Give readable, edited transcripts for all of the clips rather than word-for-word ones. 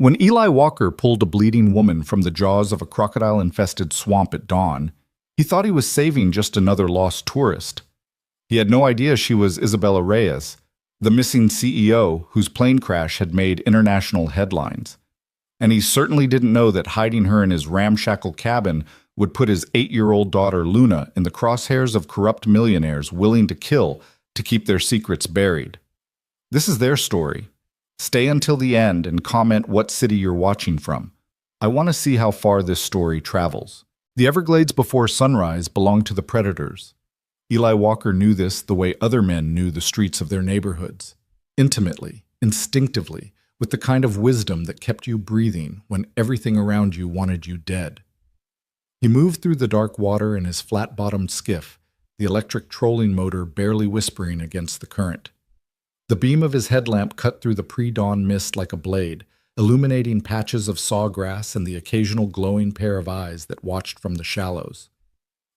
When Eli Walker pulled a bleeding woman from the jaws of a crocodile-infested swamp at dawn, he thought he was saving just another lost tourist. He had no idea she was Isabella Reyes, the missing CEO whose plane crash had made international headlines. And he certainly didn't know that hiding her in his ramshackle cabin would put his 8-year-old daughter Luna in the crosshairs of corrupt millionaires willing to kill to keep their secrets buried. This is their story. Stay until the end and comment what city you're watching from. I want to see how far this story travels. The Everglades before sunrise belonged to the predators. Eli Walker knew this the way other men knew the streets of their neighborhoods. Intimately, instinctively, with the kind of wisdom that kept you breathing when everything around you wanted you dead. He moved through the dark water in his flat-bottomed skiff, the electric trolling motor barely whispering against the current. The beam of his headlamp cut through the pre-dawn mist like a blade, illuminating patches of sawgrass and the occasional glowing pair of eyes that watched from the shallows.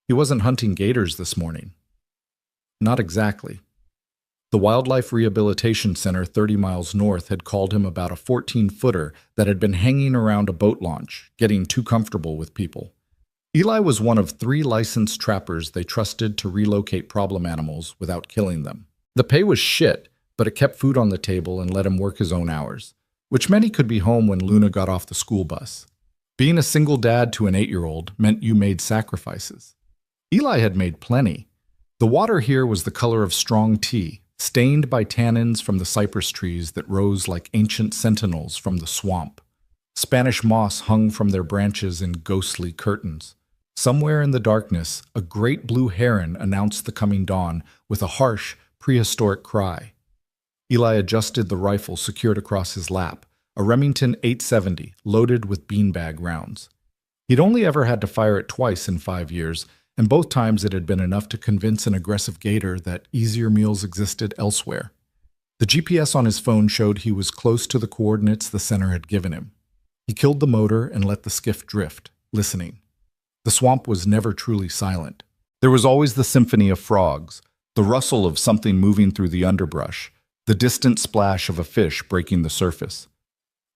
He wasn't hunting gators this morning. Not exactly. The Wildlife Rehabilitation Center 30 miles north had called him about a 14-footer that had been hanging around a boat launch, getting too comfortable with people. Eli was one of 3 licensed trappers they trusted to relocate problem animals without killing them. The pay was shit, but it kept food on the table and let him work his own hours, which meant he could be home when Luna got off the school bus. Being a single dad to an 8-year-old meant you made sacrifices. Eli had made plenty. The water here was the color of strong tea, stained by tannins from the cypress trees that rose like ancient sentinels from the swamp. Spanish moss hung from their branches in ghostly curtains. Somewhere in the darkness, a great blue heron announced the coming dawn with a harsh, prehistoric cry. Eli adjusted the rifle secured across his lap, a Remington 870 loaded with beanbag rounds. He'd only ever had to fire it twice in 5 years, and both times it had been enough to convince an aggressive gator that easier meals existed elsewhere. The GPS on his phone showed he was close to the coordinates the center had given him. He killed the motor and let the skiff drift, listening. The swamp was never truly silent. There was always the symphony of frogs, the rustle of something moving through the underbrush, the distant splash of a fish breaking the surface.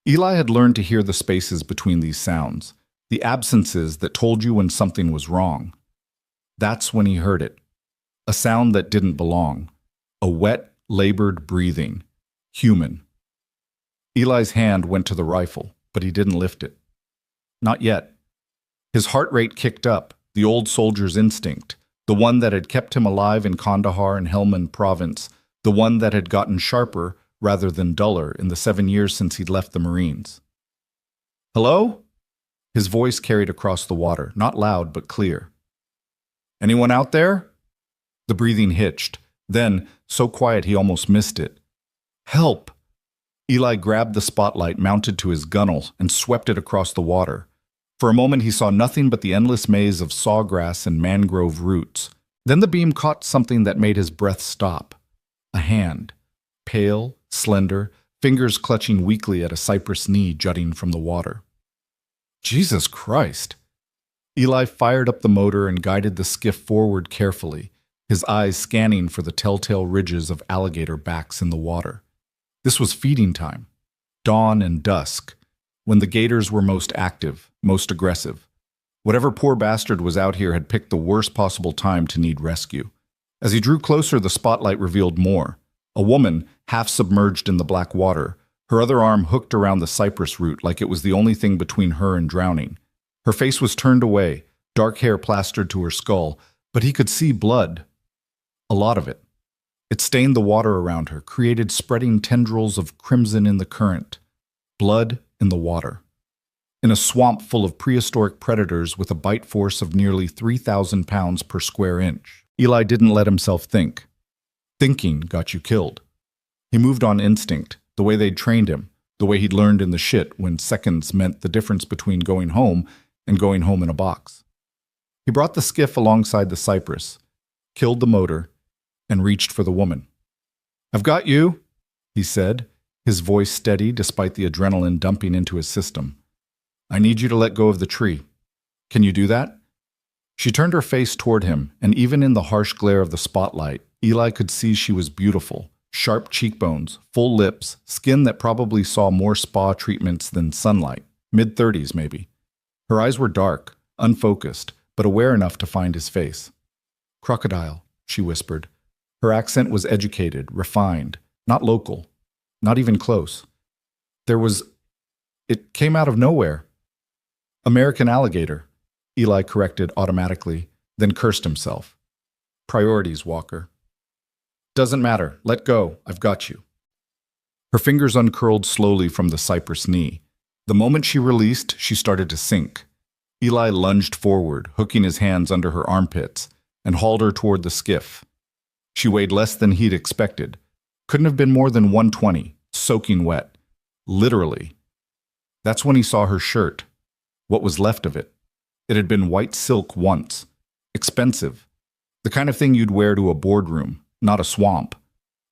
Eli had learned to hear the spaces between these sounds, the absences that told you when something was wrong. That's when he heard it. A sound that didn't belong. A wet, labored breathing. Human. Eli's hand went to the rifle, but he didn't lift it. Not yet. His heart rate kicked up, the old soldier's instinct, the one that had kept him alive in Kandahar and Helmand province, the one that had gotten sharper rather than duller in the 7 years since he'd left the Marines. Hello? His voice carried across the water, not loud but clear. Anyone out there? The breathing hitched. Then, so quiet he almost missed it. Help! Eli grabbed the spotlight mounted to his gunnel and swept it across the water. For a moment he saw nothing but the endless maze of sawgrass and mangrove roots. Then the beam caught something that made his breath stop. A hand. Pale, slender, fingers clutching weakly at a cypress knee jutting from the water. Jesus Christ! Eli fired up the motor and guided the skiff forward carefully, his eyes scanning for the telltale ridges of alligator backs in the water. This was feeding time, dawn and dusk, when the gators were most active, most aggressive. Whatever poor bastard was out here had picked the worst possible time to need rescue. As he drew closer, the spotlight revealed more. A woman, half submerged in the black water, her other arm hooked around the cypress root like it was the only thing between her and drowning. Her face was turned away, dark hair plastered to her skull, but he could see blood. A lot of it. It stained the water around her, created spreading tendrils of crimson in the current. Blood in the water. In a swamp full of prehistoric predators with a bite force of nearly 3,000 pounds per square inch, Eli didn't let himself think. Thinking got you killed. He moved on instinct, the way they'd trained him, the way he'd learned in the shit when seconds meant the difference between going home and going home in a box. He brought the skiff alongside the cypress, killed the motor, and reached for the woman. "I've got you," he said, his voice steady despite the adrenaline dumping into his system. "I need you to let go of the tree. Can you do that?" She turned her face toward him, and even in the harsh glare of the spotlight, Eli could see she was beautiful, Sharp cheekbones, full lips, skin that probably saw more spa treatments than sunlight. Mid-30s, maybe. Her eyes were dark, unfocused, but aware enough to find his face. "Crocodile," she whispered. Her accent was educated, refined, not local, not even close. It came out of nowhere. "American alligator," Eli corrected automatically, then cursed himself. "Priorities, Walker." "Doesn't matter. Let go. I've got you." Her fingers uncurled slowly from the cypress knee. The moment she released, she started to sink. Eli lunged forward, hooking his hands under her armpits, and hauled her toward the skiff. She weighed less than he'd expected. Couldn't have been more than 120, soaking wet. Literally. That's when he saw her shirt. What was left of it. It had been white silk once. Expensive. The kind of thing you'd wear to a boardroom, not a swamp.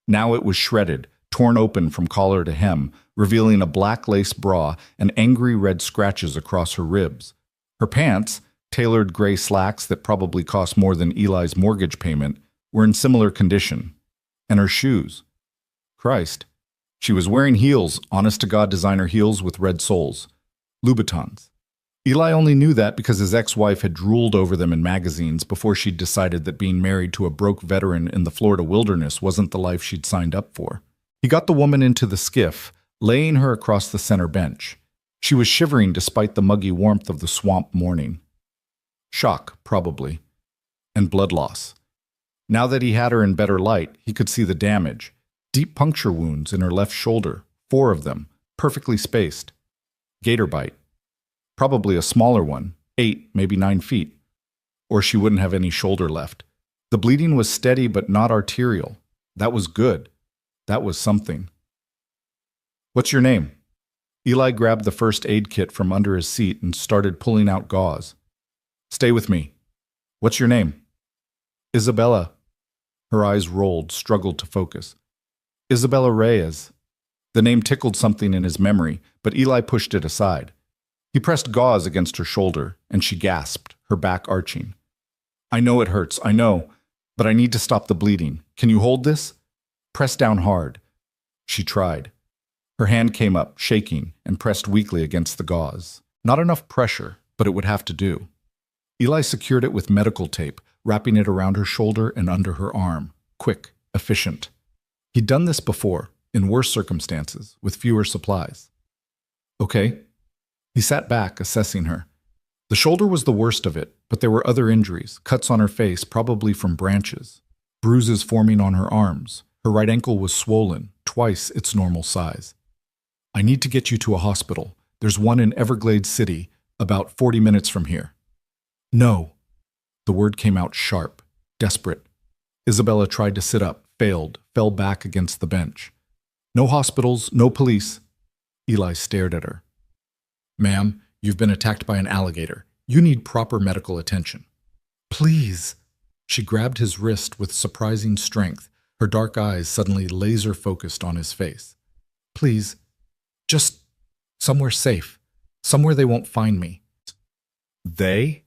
Now it was shredded, torn open from collar to hem, revealing a black lace bra and angry red scratches across her ribs. Her pants, tailored gray slacks that probably cost more than Eli's mortgage payment, were in similar condition. And her shoes. Christ. She was wearing heels, honest-to-God designer heels with red soles. Louboutins. Eli only knew that because his ex-wife had drooled over them in magazines before she'd decided that being married to a broke veteran in the Florida wilderness wasn't the life she'd signed up for. He got the woman into the skiff, laying her across the center bench. She was shivering despite the muggy warmth of the swamp morning. Shock, probably. And blood loss. Now that he had her in better light, he could see the damage. Deep puncture wounds in her left shoulder, 4 of them, perfectly spaced. Gator bite. Probably a smaller one, 8, maybe 9 feet. Or she wouldn't have any shoulder left. The bleeding was steady but not arterial. That was good. That was something. "What's your name?" Eli grabbed the first aid kit from under his seat and started pulling out gauze. "Stay with me. What's your name?" "Isabella." Her eyes rolled, struggled to focus. "Isabella Reyes." The name tickled something in his memory, but Eli pushed it aside. He pressed gauze against her shoulder, and she gasped, her back arching. "I know it hurts, I know, but I need to stop the bleeding. Can you hold this? Press down hard." She tried. Her hand came up, shaking, and pressed weakly against the gauze. Not enough pressure, but it would have to do. Eli secured it with medical tape, wrapping it around her shoulder and under her arm. Quick, efficient. He'd done this before, in worse circumstances, with fewer supplies. "Okay." He sat back, assessing her. The shoulder was the worst of it, but there were other injuries, cuts on her face, probably from branches, bruises forming on her arms. Her right ankle was swollen, twice its normal size. "I need to get you to a hospital. There's one in Everglades City, about 40 minutes from here." "No." The word came out sharp, desperate. Isabella tried to sit up, failed, fell back against the bench. "No hospitals, no police." Eli stared at her. "Ma'am, you've been attacked by an alligator. You need proper medical attention." "Please." She grabbed his wrist with surprising strength, her dark eyes suddenly laser-focused on his face. "Please, just somewhere safe, somewhere they won't find me." "They?"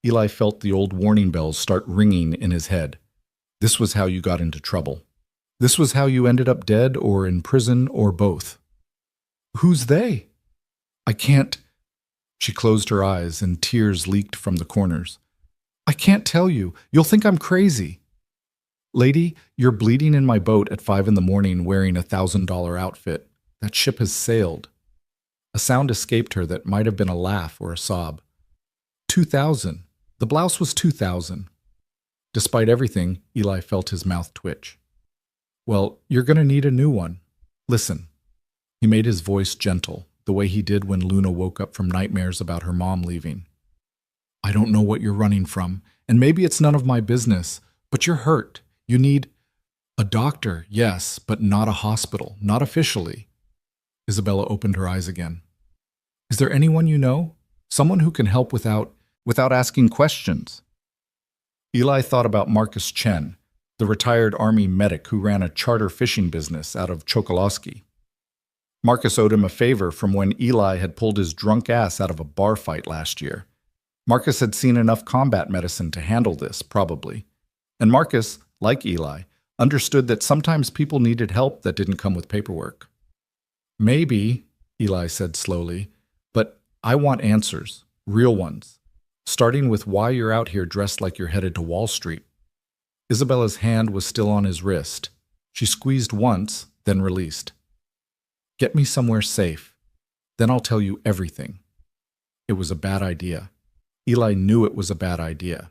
Eli felt the old warning bells start ringing in his head. This was how you got into trouble. This was how you ended up dead or in prison or both. "Who's they?" "I can't." She closed her eyes and tears leaked from the corners. "I can't tell you. You'll think I'm crazy." "Lady, you're bleeding in my boat at 5 in the morning wearing a $1,000 outfit. That ship has sailed." A sound escaped her that might have been a laugh or a sob. 2,000. The blouse was 2,000. Despite everything, Eli felt his mouth twitch. "Well, you're going to need a new one. Listen." He made his voice gentle, the way he did when Luna woke up from nightmares about her mom leaving. "I don't know what you're running from, and maybe it's none of my business, but you're hurt. You need a doctor, yes, but not a hospital, not officially." Isabella opened her eyes again. "Is there anyone you know? Someone who can help without asking questions?" Eli thought about Marcus Chen, the retired Army medic who ran a charter fishing business out of Chokoloskee. Marcus owed him a favor from when Eli had pulled his drunk ass out of a bar fight last year. Marcus had seen enough combat medicine to handle this, probably. And Marcus, like Eli, understood that sometimes people needed help that didn't come with paperwork. Maybe, Eli said slowly, but I want answers, real ones, starting with why you're out here dressed like you're headed to Wall Street. Isabella's hand was still on his wrist. She squeezed once, then released. Get me somewhere safe. Then I'll tell you everything. It was a bad idea. Eli knew it was a bad idea.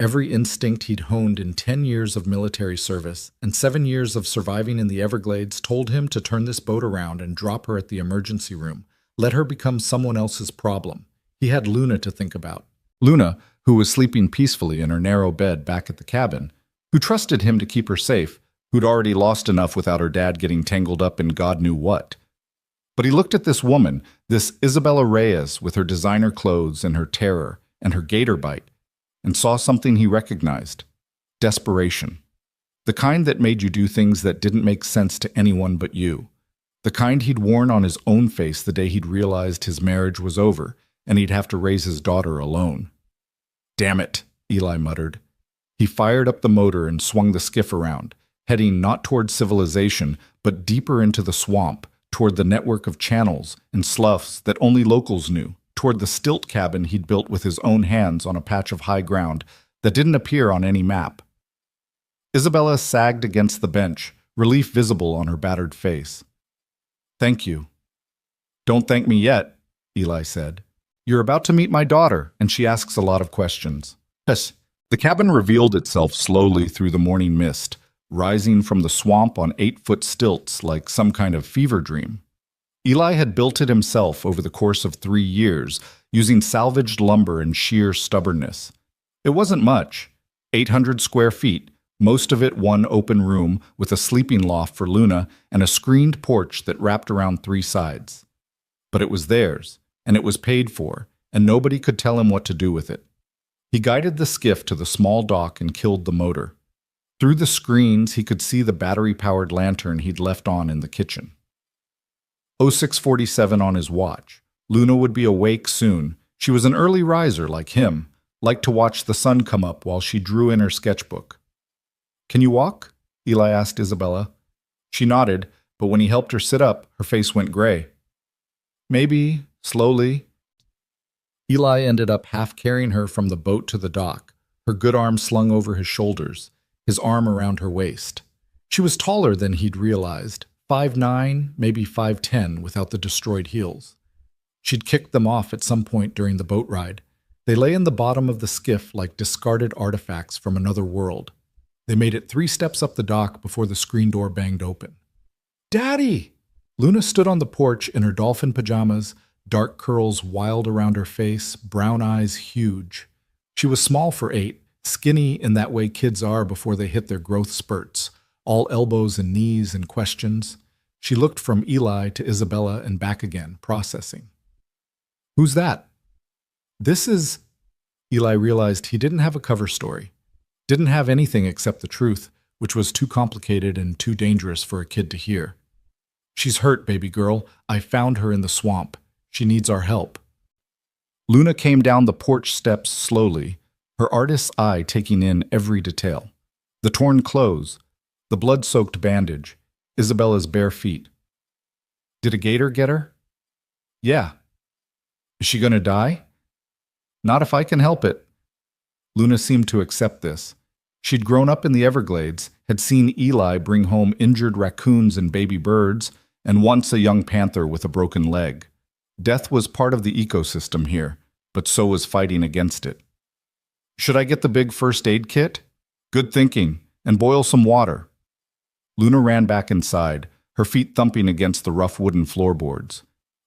Every instinct he'd honed in 10 years of military service and 7 years of surviving in the Everglades told him to turn this boat around and drop her at the emergency room. Let her become someone else's problem. He had Luna to think about. Luna, who was sleeping peacefully in her narrow bed back at the cabin, who trusted him to keep her safe, who'd already lost enough without her dad getting tangled up in God knew what. But he looked at this woman, this Isabella Reyes with her designer clothes and her terror and her gator bite, and saw something he recognized. Desperation. The kind that made you do things that didn't make sense to anyone but you. The kind he'd worn on his own face the day he'd realized his marriage was over and he'd have to raise his daughter alone. Damn it, Eli muttered. He fired up the motor and swung the skiff around, heading not toward civilization, but deeper into the swamp, toward the network of channels and sloughs that only locals knew, toward the stilt cabin he'd built with his own hands on a patch of high ground that didn't appear on any map. Isabella sagged against the bench, relief visible on her battered face. Thank you. Don't thank me yet, Eli said. You're about to meet my daughter, and she asks a lot of questions. Yes. The cabin revealed itself slowly through the morning mist, rising from the swamp on 8-foot stilts like some kind of fever dream. Eli had built it himself over the course of 3 years, using salvaged lumber and sheer stubbornness. It wasn't much, 800 square feet, most of it one open room with a sleeping loft for Luna and a screened porch that wrapped around 3 sides. But it was theirs, and it was paid for, and nobody could tell him what to do with it. He guided the skiff to the small dock and killed the motor. Through the screens, he could see the battery-powered lantern he'd left on in the kitchen. 0647 on his watch. Luna would be awake soon. She was an early riser like him, liked to watch the sun come up while she drew in her sketchbook. Can you walk? Eli asked Isabella. She nodded, but when he helped her sit up, her face went gray. Maybe, slowly. Eli ended up half carrying her from the boat to the dock, her good arm slung over his shoulders, his arm around her waist. She was taller than he'd realized, 5'9", maybe 5'10", without the destroyed heels. She'd kicked them off at some point during the boat ride. They lay in the bottom of the skiff like discarded artifacts from another world. They made it 3 steps up the dock before the screen door banged open. Daddy! Luna stood on the porch in her dolphin pajamas, dark curls wild around her face, brown eyes huge. She was small for 8, skinny in that way kids are before they hit their growth spurts, all elbows and knees and questions. She looked from Eli to Isabella and back again, processing. Who's that? This is... Eli realized he didn't have a cover story. Didn't have anything except the truth, which was too complicated and too dangerous for a kid to hear. She's hurt, baby girl. I found her in the swamp. She needs our help. Luna came down the porch steps slowly, her artist's eye taking in every detail. The torn clothes, the blood-soaked bandage, Isabella's bare feet. Did a gator get her? Yeah. Is she gonna die? Not if I can help it. Luna seemed to accept this. She'd grown up in the Everglades, had seen Eli bring home injured raccoons and baby birds, and once a young panther with a broken leg. Death was part of the ecosystem here, but so was fighting against it. Should I get the big first aid kit? Good thinking, and boil some water. Luna ran back inside, her feet thumping against the rough wooden floorboards.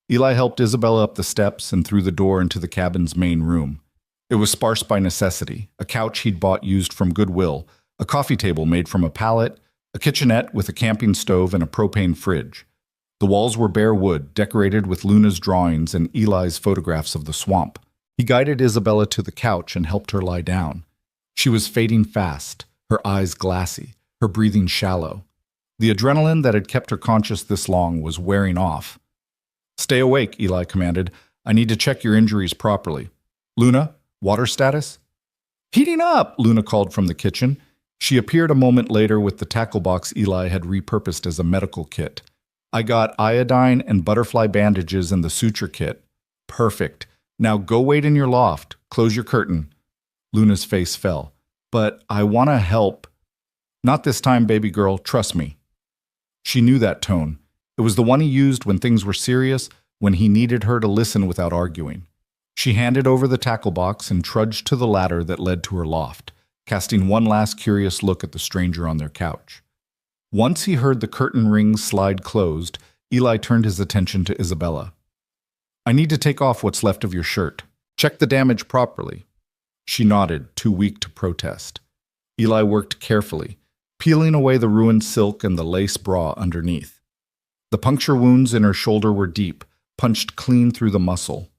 Eli helped Isabella up the steps and through the door into the cabin's main room. It was sparse by necessity, a couch he'd bought used from Goodwill, a coffee table made from a pallet, a kitchenette with a camping stove and a propane fridge. The walls were bare wood, decorated with Luna's drawings and Eli's photographs of the swamp. He guided Isabella to the couch and helped her lie down. She was fading fast, her eyes glassy, her breathing shallow. The adrenaline that had kept her conscious this long was wearing off. Stay awake, Eli commanded. I need to check your injuries properly. Luna, water status? Heating up, Luna called from the kitchen. She appeared a moment later with the tackle box Eli had repurposed as a medical kit. I got iodine and butterfly bandages in the suture kit. Perfect. Now go wait in your loft. Close your curtain. Luna's face fell. But I want to help. Not this time, baby girl. Trust me. She knew that tone. It was the one he used when things were serious, when he needed her to listen without arguing. She handed over the tackle box and trudged to the ladder that led to her loft, casting one last curious look at the stranger on their couch. Once he heard the curtain rings slide closed, Eli turned his attention to Isabella. I need to take off what's left of your shirt. Check the damage properly. She nodded, too weak to protest. Eli worked carefully, peeling away the ruined silk and the lace bra underneath. The puncture wounds in her shoulder were deep, punched clean through the muscle.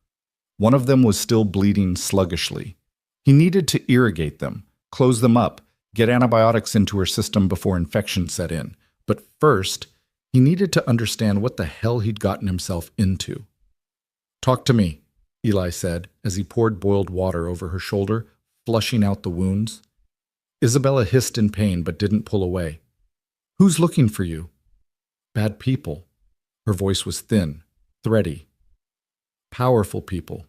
One of them was still bleeding sluggishly. He needed to irrigate them, close them up, get antibiotics into her system before infection set in. But first, he needed to understand what the hell he'd gotten himself into. Talk to me, Eli said, as he poured boiled water over her shoulder, flushing out the wounds. Isabella hissed in pain but didn't pull away. Who's looking for you? Bad people. Her voice was thin, thready. Powerful people.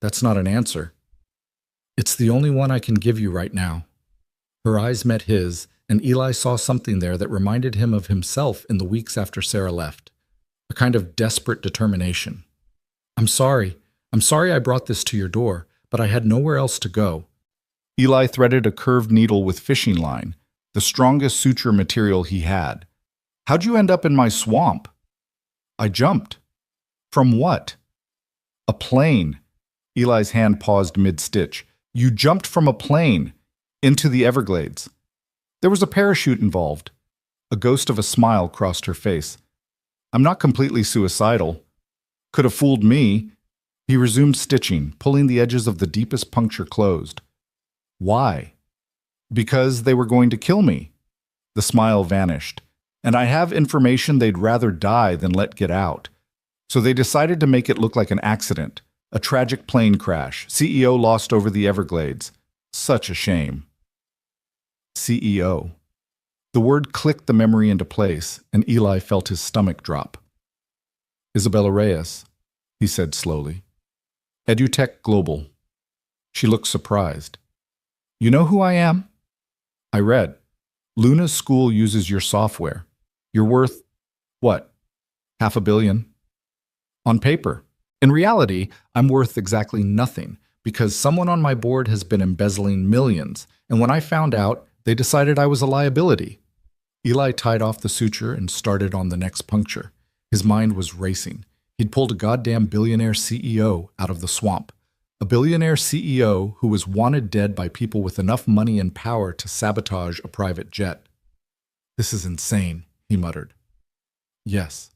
That's not an answer. It's the only one I can give you right now. Her eyes met his, and Eli saw something there that reminded him of himself in the weeks after Sarah left. A kind of desperate determination. I'm sorry I brought this to your door, but I had nowhere else to go. Eli threaded a curved needle with fishing line, the strongest suture material he had. How'd you end up in my swamp? I jumped. From what? A plane. Eli's hand paused mid-stitch. You jumped from a plane into the Everglades. There was a parachute involved. A ghost of a smile crossed her face. I'm not completely suicidal. Could have fooled me. He resumed stitching, pulling the edges of the deepest puncture closed. Why? Because they were going to kill me. The smile vanished. And I have information they'd rather die than let get out. So they decided to make it look like an accident, a tragic plane crash, CEO lost over the Everglades. Such a shame. CEO. The word clicked the memory into place, and Eli felt his stomach drop. Isabella Reyes, he said slowly. EduTech Global. She looked surprised. You know who I am? I read. Luna's school uses your software. You're worth, what, $500 million? On paper. In reality, I'm worth exactly nothing because someone on my board has been embezzling millions, and when I found out, they decided I was a liability. Eli tied off the suture and started on the next puncture. His mind was racing. He'd pulled a goddamn billionaire CEO out of the swamp. A billionaire CEO who was wanted dead by people with enough money and power to sabotage a private jet. This is insane, he muttered. Yes.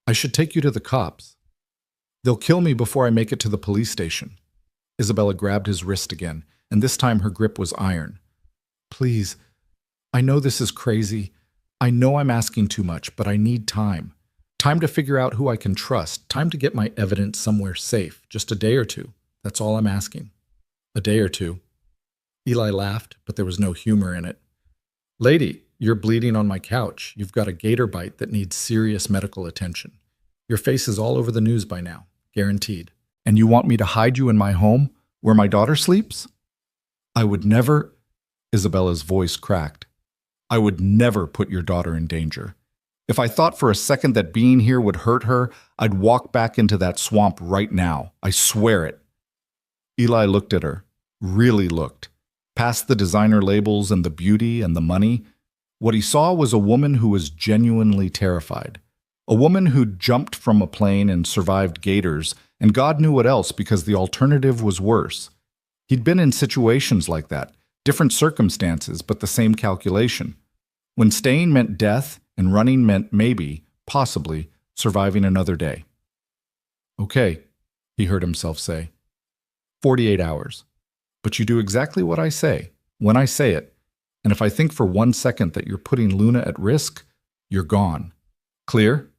I should take you to the cops. They'll kill me before I make it to the police station. Isabella grabbed his wrist again, and this time her grip was iron. Please, I know this is crazy. I know I'm asking too much, but I need time. Time to figure out who I can trust. Time to get my evidence somewhere safe. Just a day or two. That's all I'm asking. A day or two. Eli laughed, but there was no humor in it. Lady, you're bleeding on my couch. You've got a gator bite that needs serious medical attention. Your face is all over the news by now. Guaranteed. And you want me to hide you in my home, where my daughter sleeps? I would never... Isabella's voice cracked. I would never put your daughter in danger. If I thought for a second that being here would hurt her, I'd walk back into that swamp right now. I swear it. Eli looked at her. Really looked. Past the designer labels and the beauty and the money. What he saw was a woman who was genuinely terrified. A woman who'd jumped from a plane and survived gators, and God knew what else because the alternative was worse. He'd been in situations like that, different circumstances, but the same calculation. When staying meant death and running meant maybe, possibly, surviving another day. Okay, he heard himself say. 48 hours. But you do exactly what I say, when I say it, and if I think for 1 second that you're putting Luna at risk, you're gone. Clear?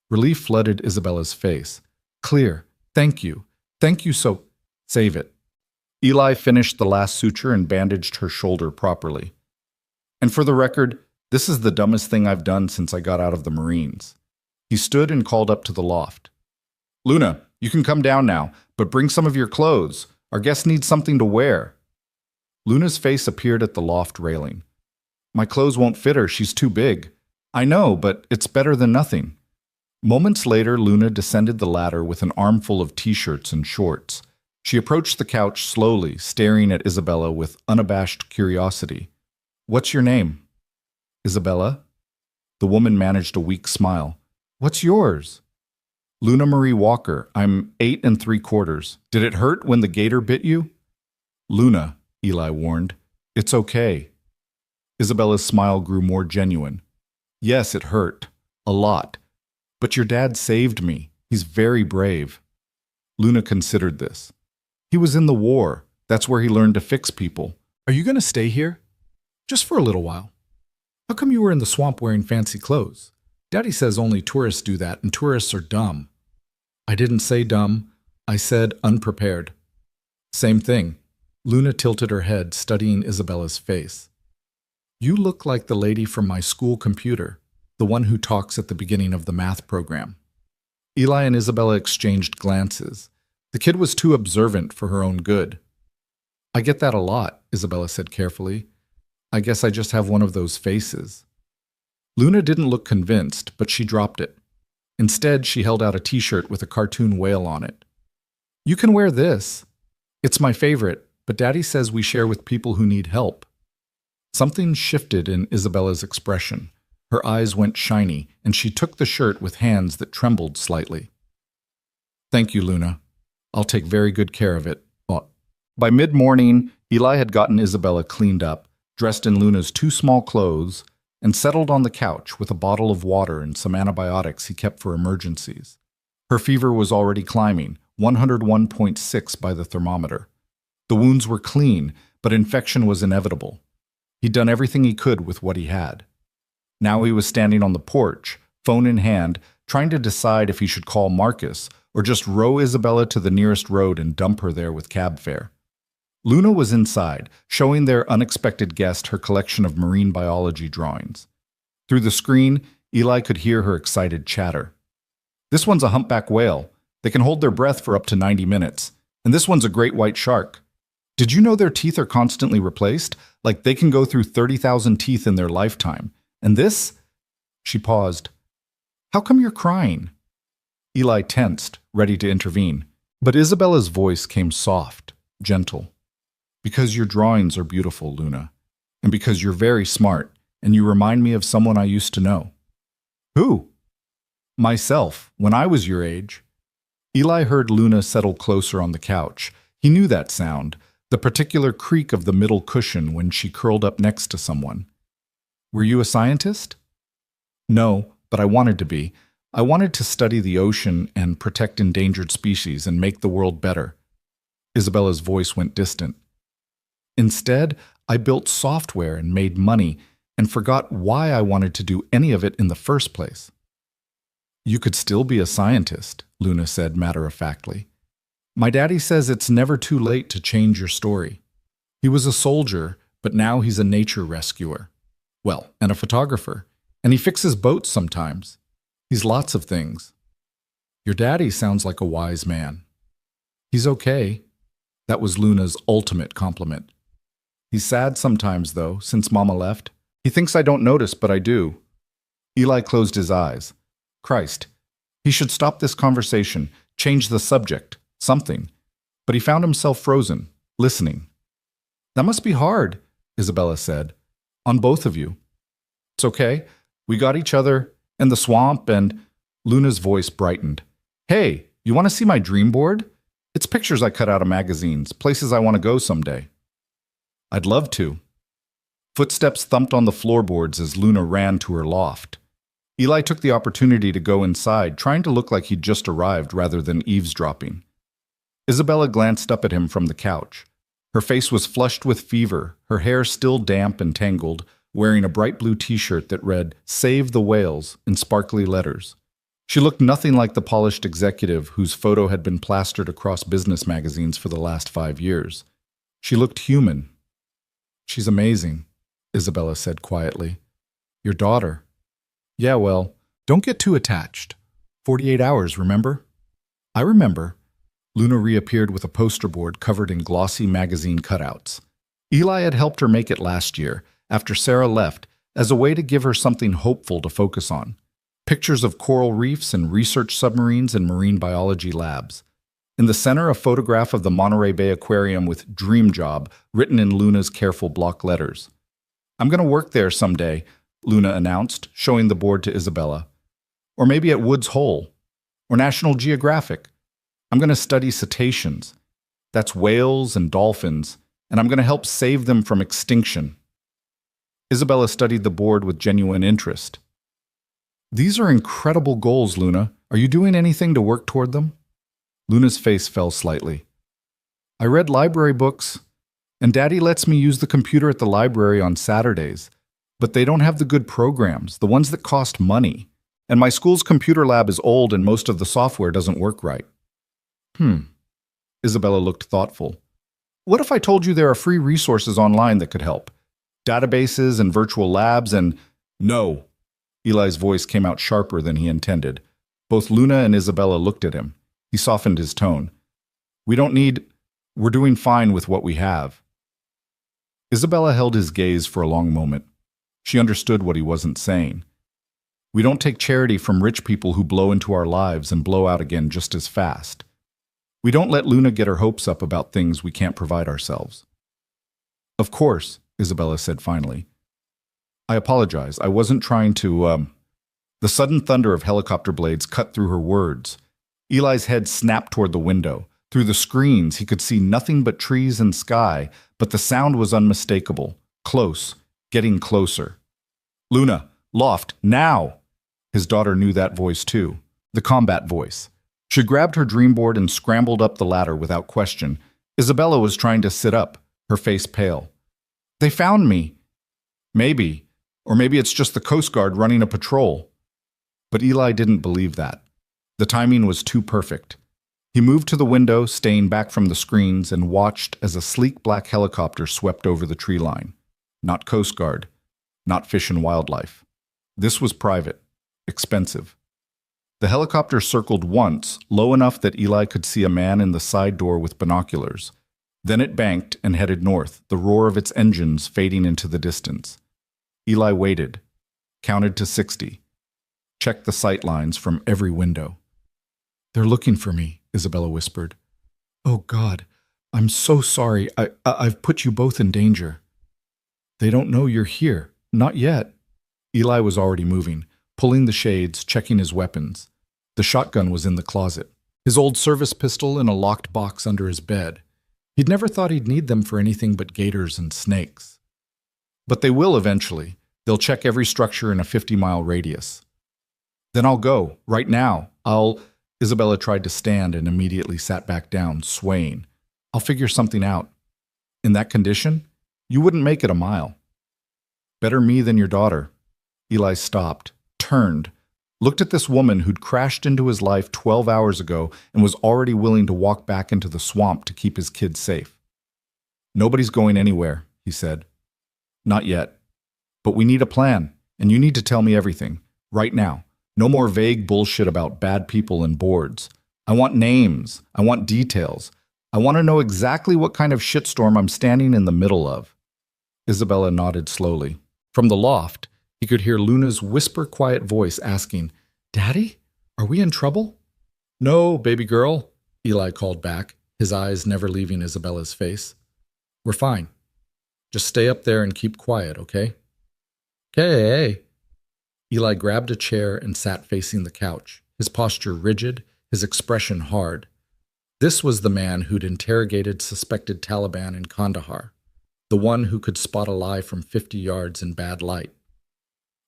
Relief flooded Isabella's face. Clear. Thank you. Thank you so... Save it. Eli finished the last suture and bandaged her shoulder properly. And for the record, this is the dumbest thing I've done since I got out of the Marines. He stood and called up to the loft. Luna, you can come down now, but bring some of your clothes. Our guest needs something to wear. Luna's face appeared at the loft railing. My clothes won't fit her, she's too big. I know, but it's better than nothing. Moments later, Luna descended the ladder with an armful of t-shirts and shorts. She approached the couch slowly, staring at Isabella with unabashed curiosity. What's your name? Isabella? The woman managed a weak smile. What's yours? Luna Marie Walker. I'm 8 3/4. Did it hurt when the gator bit you? Luna, Eli warned. It's okay. Isabella's smile grew more genuine. Yes, it hurt. A lot. But your dad saved me. He's very brave. Luna considered this. He was in the war. That's where he learned to fix people. Are you going to stay here? Just for a little while. How come you were in the swamp wearing fancy clothes? Daddy says only tourists do that, and tourists are dumb. I didn't say dumb. I said unprepared. Same thing. Luna tilted her head, studying Isabella's face. You look like the lady from my school computer, the one who talks at the beginning of the math program. Eli and Isabella exchanged glances. The kid was too observant for her own good. I get that a lot, Isabella said carefully. I guess I just have one of those faces. Luna didn't look convinced, but she dropped it. Instead, she held out a t-shirt with a cartoon whale on it. You can wear this. It's my favorite, but Daddy says we share with people who need help. Something shifted in Isabella's expression. Her eyes went shiny, and she took the shirt with hands that trembled slightly. Thank you, Luna. I'll take very good care of it. By mid-morning, Eli had gotten Isabella cleaned up, dressed in Luna's 2 small clothes, and settled on the couch with a bottle of water and some antibiotics he kept for emergencies. Her fever was already climbing, 101.6 by the thermometer. The wounds were clean, but infection was inevitable. He'd done everything he could with what he had. Now he was standing on the porch, phone in hand, trying to decide if he should call Marcus or just row Isabella to the nearest road and dump her there with cab fare. Luna was inside, showing their unexpected guest her collection of marine biology drawings. Through the screen, Eli could hear her excited chatter. This one's a humpback whale. They can hold their breath for up to 90 minutes. And this one's a great white shark. Did you know their teeth are constantly replaced? Like they can go through 30,000 teeth in their lifetime. And this? She paused. How come you're crying? Eli tensed, ready to intervene. But Isabella's voice came soft, gentle. Because your drawings are beautiful, Luna. And because you're very smart, and you remind me of someone I used to know. Who? Myself, when I was your age. Eli heard Luna settle closer on the couch. He knew that sound, the particular creak of the middle cushion when she curled up next to someone. Were you a scientist? No, but I wanted to be. I wanted to study the ocean and protect endangered species and make the world better. Isabella's voice went distant. Instead, I built software and made money and forgot why I wanted to do any of it in the first place. You could still be a scientist, Luna said matter-of-factly. My daddy says it's never too late to change your story. He was a soldier, but now he's a nature rescuer. Well, and a photographer. And he fixes boats sometimes. He's lots of things. Your daddy sounds like a wise man. He's okay. That was Luna's ultimate compliment. He's sad sometimes, though, since Mama left. He thinks I don't notice, but I do. Eli closed his eyes. Christ. He should stop this conversation, change the subject, something. But he found himself frozen, listening. That must be hard, Isabella said. On both of you. It's okay. We got each other, and the swamp, and... Luna's voice brightened. Hey, you want to see my dream board? It's pictures I cut out of magazines, places I want to go someday. I'd love to. Footsteps thumped on the floorboards as Luna ran to her loft. Eli took the opportunity to go inside, trying to look like he'd just arrived rather than eavesdropping. Isabella glanced up at him from the couch. Her face was flushed with fever, her hair still damp and tangled, wearing a bright blue t-shirt that read, Save the Whales, in sparkly letters. She looked nothing like the polished executive whose photo had been plastered across business magazines for the last 5 years. She looked human. She's amazing, Isabella said quietly. Your daughter. Yeah, well, don't get too attached. 48 hours, remember? I remember. Luna reappeared with a poster board covered in glossy magazine cutouts. Eli had helped her make it last year, after Sarah left, as a way to give her something hopeful to focus on. Pictures of coral reefs and research submarines in marine biology labs. In the center, a photograph of the Monterey Bay Aquarium with "Dream Job" written in Luna's careful block letters. I'm going to work there someday, Luna announced, showing the board to Isabella. Or maybe at Woods Hole. Or National Geographic. I'm going to study cetaceans. That's whales and dolphins, and I'm going to help save them from extinction. Isabella studied the board with genuine interest. These are incredible goals, Luna. Are you doing anything to work toward them? Luna's face fell slightly. I read library books, and Daddy lets me use the computer at the library on Saturdays, but they don't have the good programs, the ones that cost money. And my school's computer lab is old and most of the software doesn't work right. Isabella looked thoughtful. What if I told you there are free resources online that could help? Databases and virtual labs and… No. Eli's voice came out sharper than he intended. Both Luna and Isabella looked at him. He softened his tone. We're doing fine with what we have. Isabella held his gaze for a long moment. She understood what he wasn't saying. We don't take charity from rich people who blow into our lives and blow out again just as fast. We don't let Luna get her hopes up about things we can't provide ourselves. Of course, Isabella said finally. I apologize. I wasn't trying to… The sudden thunder of helicopter blades cut through her words. Eli's head snapped toward the window. Through the screens, he could see nothing but trees and sky, but the sound was unmistakable. Close, getting closer. Luna, loft, now! His daughter knew that voice too, the combat voice. She grabbed her dream board and scrambled up the ladder without question. Isabella was trying to sit up, her face pale. They found me. Maybe. Or maybe it's just the Coast Guard running a patrol. But Eli didn't believe that. The timing was too perfect. He moved to the window, staying back from the screens, and watched as a sleek black helicopter swept over the tree line. Not Coast Guard. Not Fish and Wildlife. This was private. Expensive. The helicopter circled once, low enough that Eli could see a man in the side door with binoculars. Then it banked and headed north, the roar of its engines fading into the distance. Eli waited, counted to 60, checked the sight lines from every window. They're looking for me, Isabella whispered. Oh, God, I'm so sorry. I've put you both in danger. They don't know you're here. Not yet. Eli was already moving, pulling the shades, checking his weapons. The shotgun was in the closet, his old service pistol in a locked box under his bed. He'd never thought he'd need them for anything but gators and snakes. But they will eventually. They'll check every structure in a 50-mile radius. Then I'll go, right now. Isabella tried to stand and immediately sat back down, swaying. I'll figure something out. In that condition, you wouldn't make it a mile. Better me than your daughter. Eli stopped, turned, looked at this woman who'd crashed into his life 12 hours ago and was already willing to walk back into the swamp to keep his kids safe. Nobody's going anywhere, he said. Not yet. But we need a plan, and you need to tell me everything, right now. No more vague bullshit about bad people and boards. I want names. I want details. I want to know exactly what kind of shitstorm I'm standing in the middle of. Isabella nodded slowly. From the loft, he could hear Luna's whisper-quiet voice asking, Daddy, are we in trouble? No, baby girl, Eli called back, his eyes never leaving Isabella's face. We're fine. Just stay up there and keep quiet, okay? Okay. Eli grabbed a chair and sat facing the couch, his posture rigid, his expression hard. This was the man who'd interrogated suspected Taliban in Kandahar, the one who could spot a lie from 50 yards in bad light.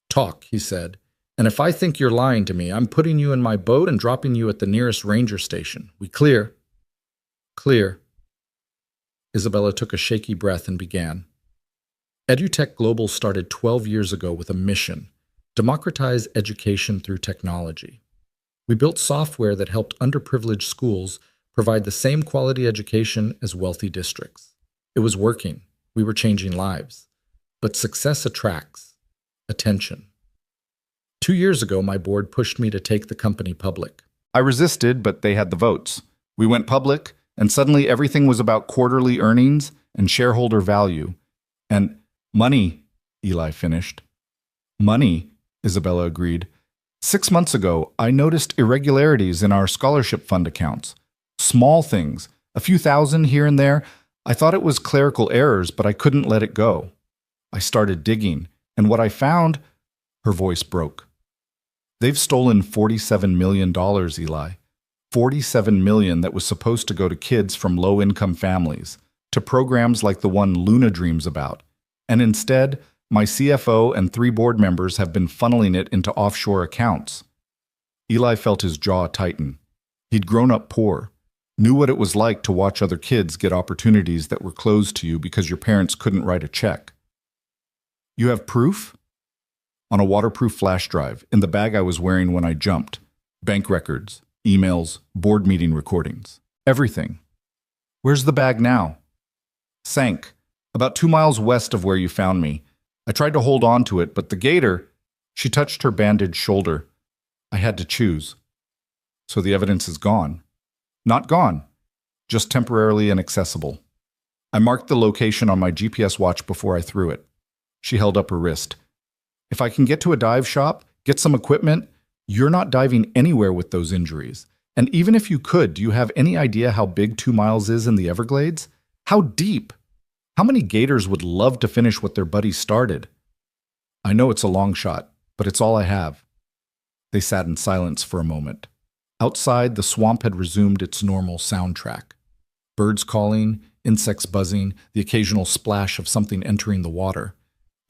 Talk, he said, and if I think you're lying to me, I'm putting you in my boat and dropping you at the nearest ranger station. We clear? Clear. Isabella took a shaky breath and began. EduTech Global started 12 years ago with a mission: democratize education through technology. We built software that helped underprivileged schools provide the same quality education as wealthy districts. It was working. We were changing lives. But success attracts attention. 2 years ago, my board pushed me to take the company public. I resisted, but they had the votes. We went public, and suddenly everything was about quarterly earnings and shareholder value. And money, Eli finished. Money, Isabella agreed. 6 months ago, I noticed irregularities in our scholarship fund accounts. Small things, a few thousand here and there. I thought it was clerical errors, but I couldn't let it go. I started digging, and what I found, her voice broke. They've stolen $47 million, Eli. $47 million that was supposed to go to kids from low-income families, to programs like the one Luna dreams about. And instead, my CFO and 3 board members have been funneling it into offshore accounts. Eli felt his jaw tighten. He'd grown up poor, knew what it was like to watch other kids get opportunities that were closed to you because your parents couldn't write a check. You have proof? On a waterproof flash drive, in the bag I was wearing when I jumped. Bank records, emails, board meeting recordings. Everything. Where's the bag now? Sank. About 2 miles west of where you found me. I tried to hold on to it, but the gator... She touched her bandaged shoulder. I had to choose. So the evidence is gone. Not gone. Just temporarily inaccessible. I marked the location on my GPS watch before I threw it. She held up her wrist. If I can get to a dive shop, get some equipment, you're not diving anywhere with those injuries. And even if you could, do you have any idea how big 2 miles is in the Everglades? How deep? How many gators would love to finish what their buddies started? I know it's a long shot, but it's all I have. They sat in silence for a moment. Outside, the swamp had resumed its normal soundtrack. Birds calling, insects buzzing, the occasional splash of something entering the water.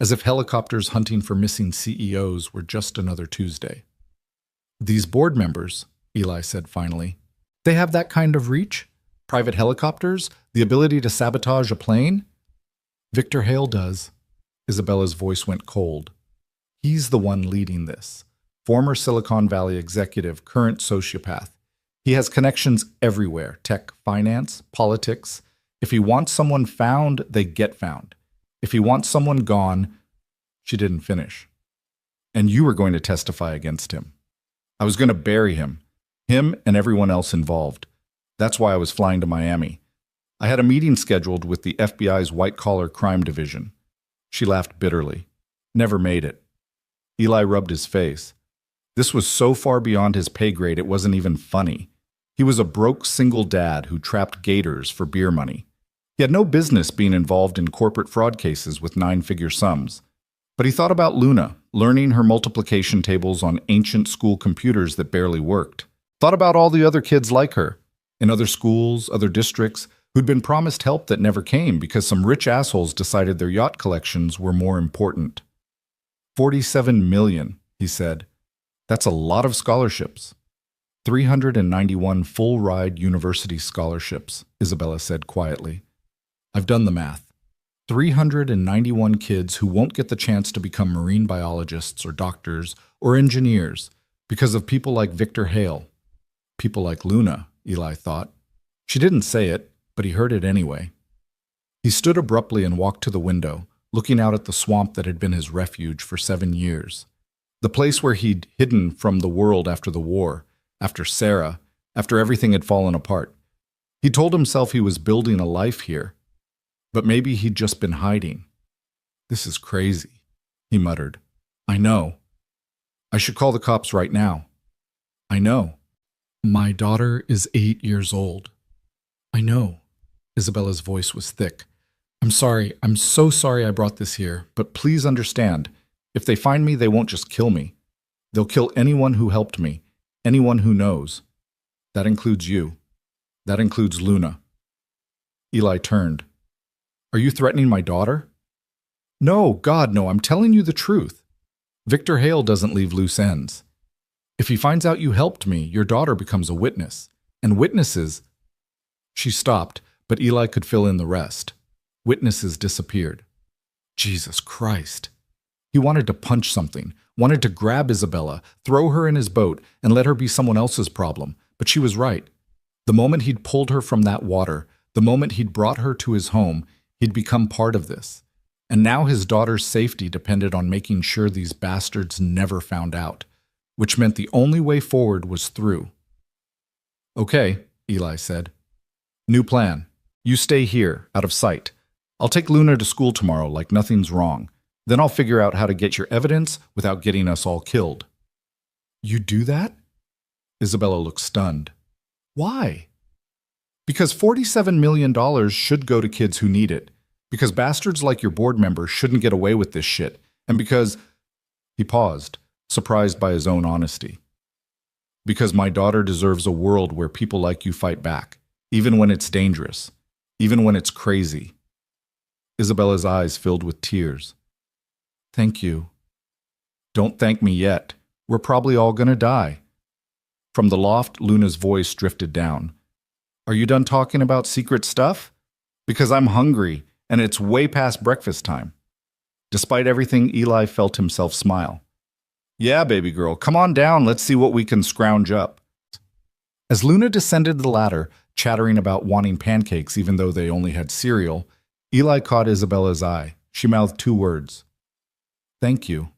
As if helicopters hunting for missing CEOs were just another Tuesday. These board members, Eli said finally, they have that kind of reach? Private helicopters? The ability to sabotage a plane? Victor Hale does. Isabella's voice went cold. He's the one leading this. Former Silicon Valley executive, current sociopath. He has connections everywhere, tech, finance, politics. If he wants someone found, they get found. If he wants someone gone, she didn't finish. And you were going to testify against him. I was going to bury him and everyone else involved. That's why I was flying to Miami. I had a meeting scheduled with the FBI's white-collar crime division. She laughed bitterly. Never made it. Eli rubbed his face. This was so far beyond his pay grade it wasn't even funny. He was a broke single dad who trapped gators for beer money. He had no business being involved in corporate fraud cases with 9-figure sums. But he thought about Luna, learning her multiplication tables on ancient school computers that barely worked. Thought about all the other kids like her, in other schools, other districts, who'd been promised help that never came because some rich assholes decided their yacht collections were more important. 47 million, he said. That's a lot of scholarships. 391 full-ride university scholarships, Isabella said quietly. I've done the math. 391 kids who won't get the chance to become marine biologists or doctors or engineers because of people like Victor Hale. People like Luna, Eli thought. She didn't say it, but he heard it anyway. He stood abruptly and walked to the window, looking out at the swamp that had been his refuge for 7 years. The place where he'd hidden from the world after the war, after Sarah, after everything had fallen apart. He told himself he was building a life here. But maybe he'd just been hiding. This is crazy, he muttered. I know. I should call the cops right now. I know. My daughter is 8 years old. I know. Isabella's voice was thick. I'm sorry. I'm so sorry I brought this here, but please understand. If they find me, they won't just kill me. They'll kill anyone who helped me, anyone who knows. That includes you. That includes Luna. Eli turned. Are you threatening my daughter? No, God, no, I'm telling you the truth. Victor Hale doesn't leave loose ends. If he finds out you helped me, your daughter becomes a witness. And witnesses... She stopped, but Eli could fill in the rest. Witnesses disappeared. Jesus Christ. He wanted to punch something, wanted to grab Isabella, throw her in his boat, and let her be someone else's problem. But she was right. The moment he'd pulled her from that water, the moment he'd brought her to his home, He'd become part of this. And now his daughter's safety depended on making sure these bastards never found out, which meant the only way forward was through. Okay, Eli said. New plan. You stay here, out of sight. I'll take Luna to school tomorrow like nothing's wrong. Then I'll figure out how to get your evidence without getting us all killed. You do that? Isabella looked stunned. Why? Because $47 million should go to kids who need it. Because bastards like your board member shouldn't get away with this shit. And because... He paused, surprised by his own honesty. Because my daughter deserves a world where people like you fight back, even when it's dangerous, even when it's crazy. Isabella's eyes filled with tears. Thank you. Don't thank me yet. We're probably all gonna die. From the loft, Luna's voice drifted down. Are you done talking about secret stuff? Because I'm hungry, and it's way past breakfast time. Despite everything, Eli felt himself smile. Yeah, baby girl, come on down, let's see what we can scrounge up. As Luna descended the ladder, chattering about wanting pancakes even though they only had cereal, Eli caught Isabella's eye. She mouthed two words. Thank you.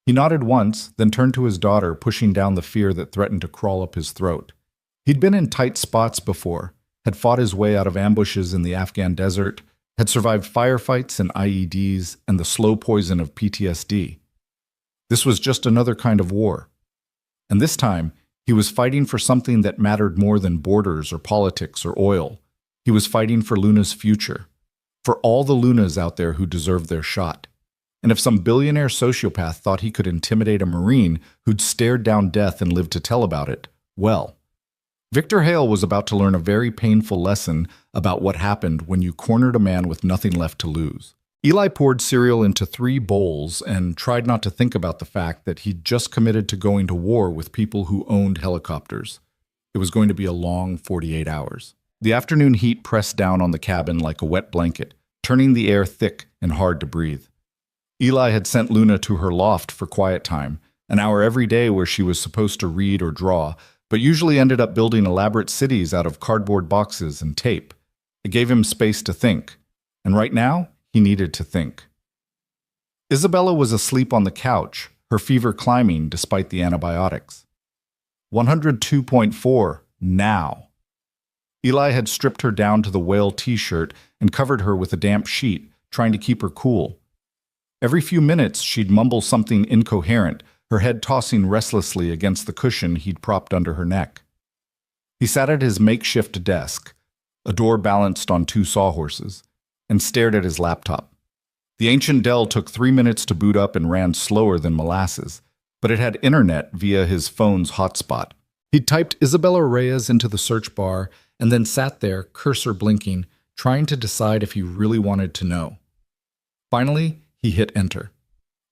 He nodded once, then turned to his daughter, pushing down the fear that threatened to crawl up his throat. He'd been in tight spots before, had fought his way out of ambushes in the Afghan desert, had survived firefights and IEDs and the slow poison of PTSD. This was just another kind of war. And this time, he was fighting for something that mattered more than borders or politics or oil. He was fighting for Luna's future, for all the Lunas out there who deserved their shot. And if some billionaire sociopath thought he could intimidate a Marine who'd stared down death and lived to tell about it, well, Victor Hale was about to learn a very painful lesson about what happened when you cornered a man with nothing left to lose. Eli poured cereal into 3 bowls and tried not to think about the fact that he'd just committed to going to war with people who owned helicopters. It was going to be a long 48 hours. The afternoon heat pressed down on the cabin like a wet blanket, turning the air thick and hard to breathe. Eli had sent Luna to her loft for quiet time, an hour every day where she was supposed to read or draw, but usually ended up building elaborate cities out of cardboard boxes and tape. It gave him space to think, and right now, he needed to think. Isabella was asleep on the couch, her fever climbing despite the antibiotics. 102.4, now. Eli had stripped her down to the whale t-shirt and covered her with a damp sheet, trying to keep her cool. Every few minutes, she'd mumble something incoherent, her head tossing restlessly against the cushion he'd propped under her neck. He sat at his makeshift desk, a door balanced on 2 sawhorses, and stared at his laptop. The ancient Dell took 3 minutes to boot up and ran slower than molasses, but it had internet via his phone's hotspot. He'd typed Isabella Reyes into the search bar and then sat there, cursor blinking, trying to decide if he really wanted to know. Finally, he hit enter.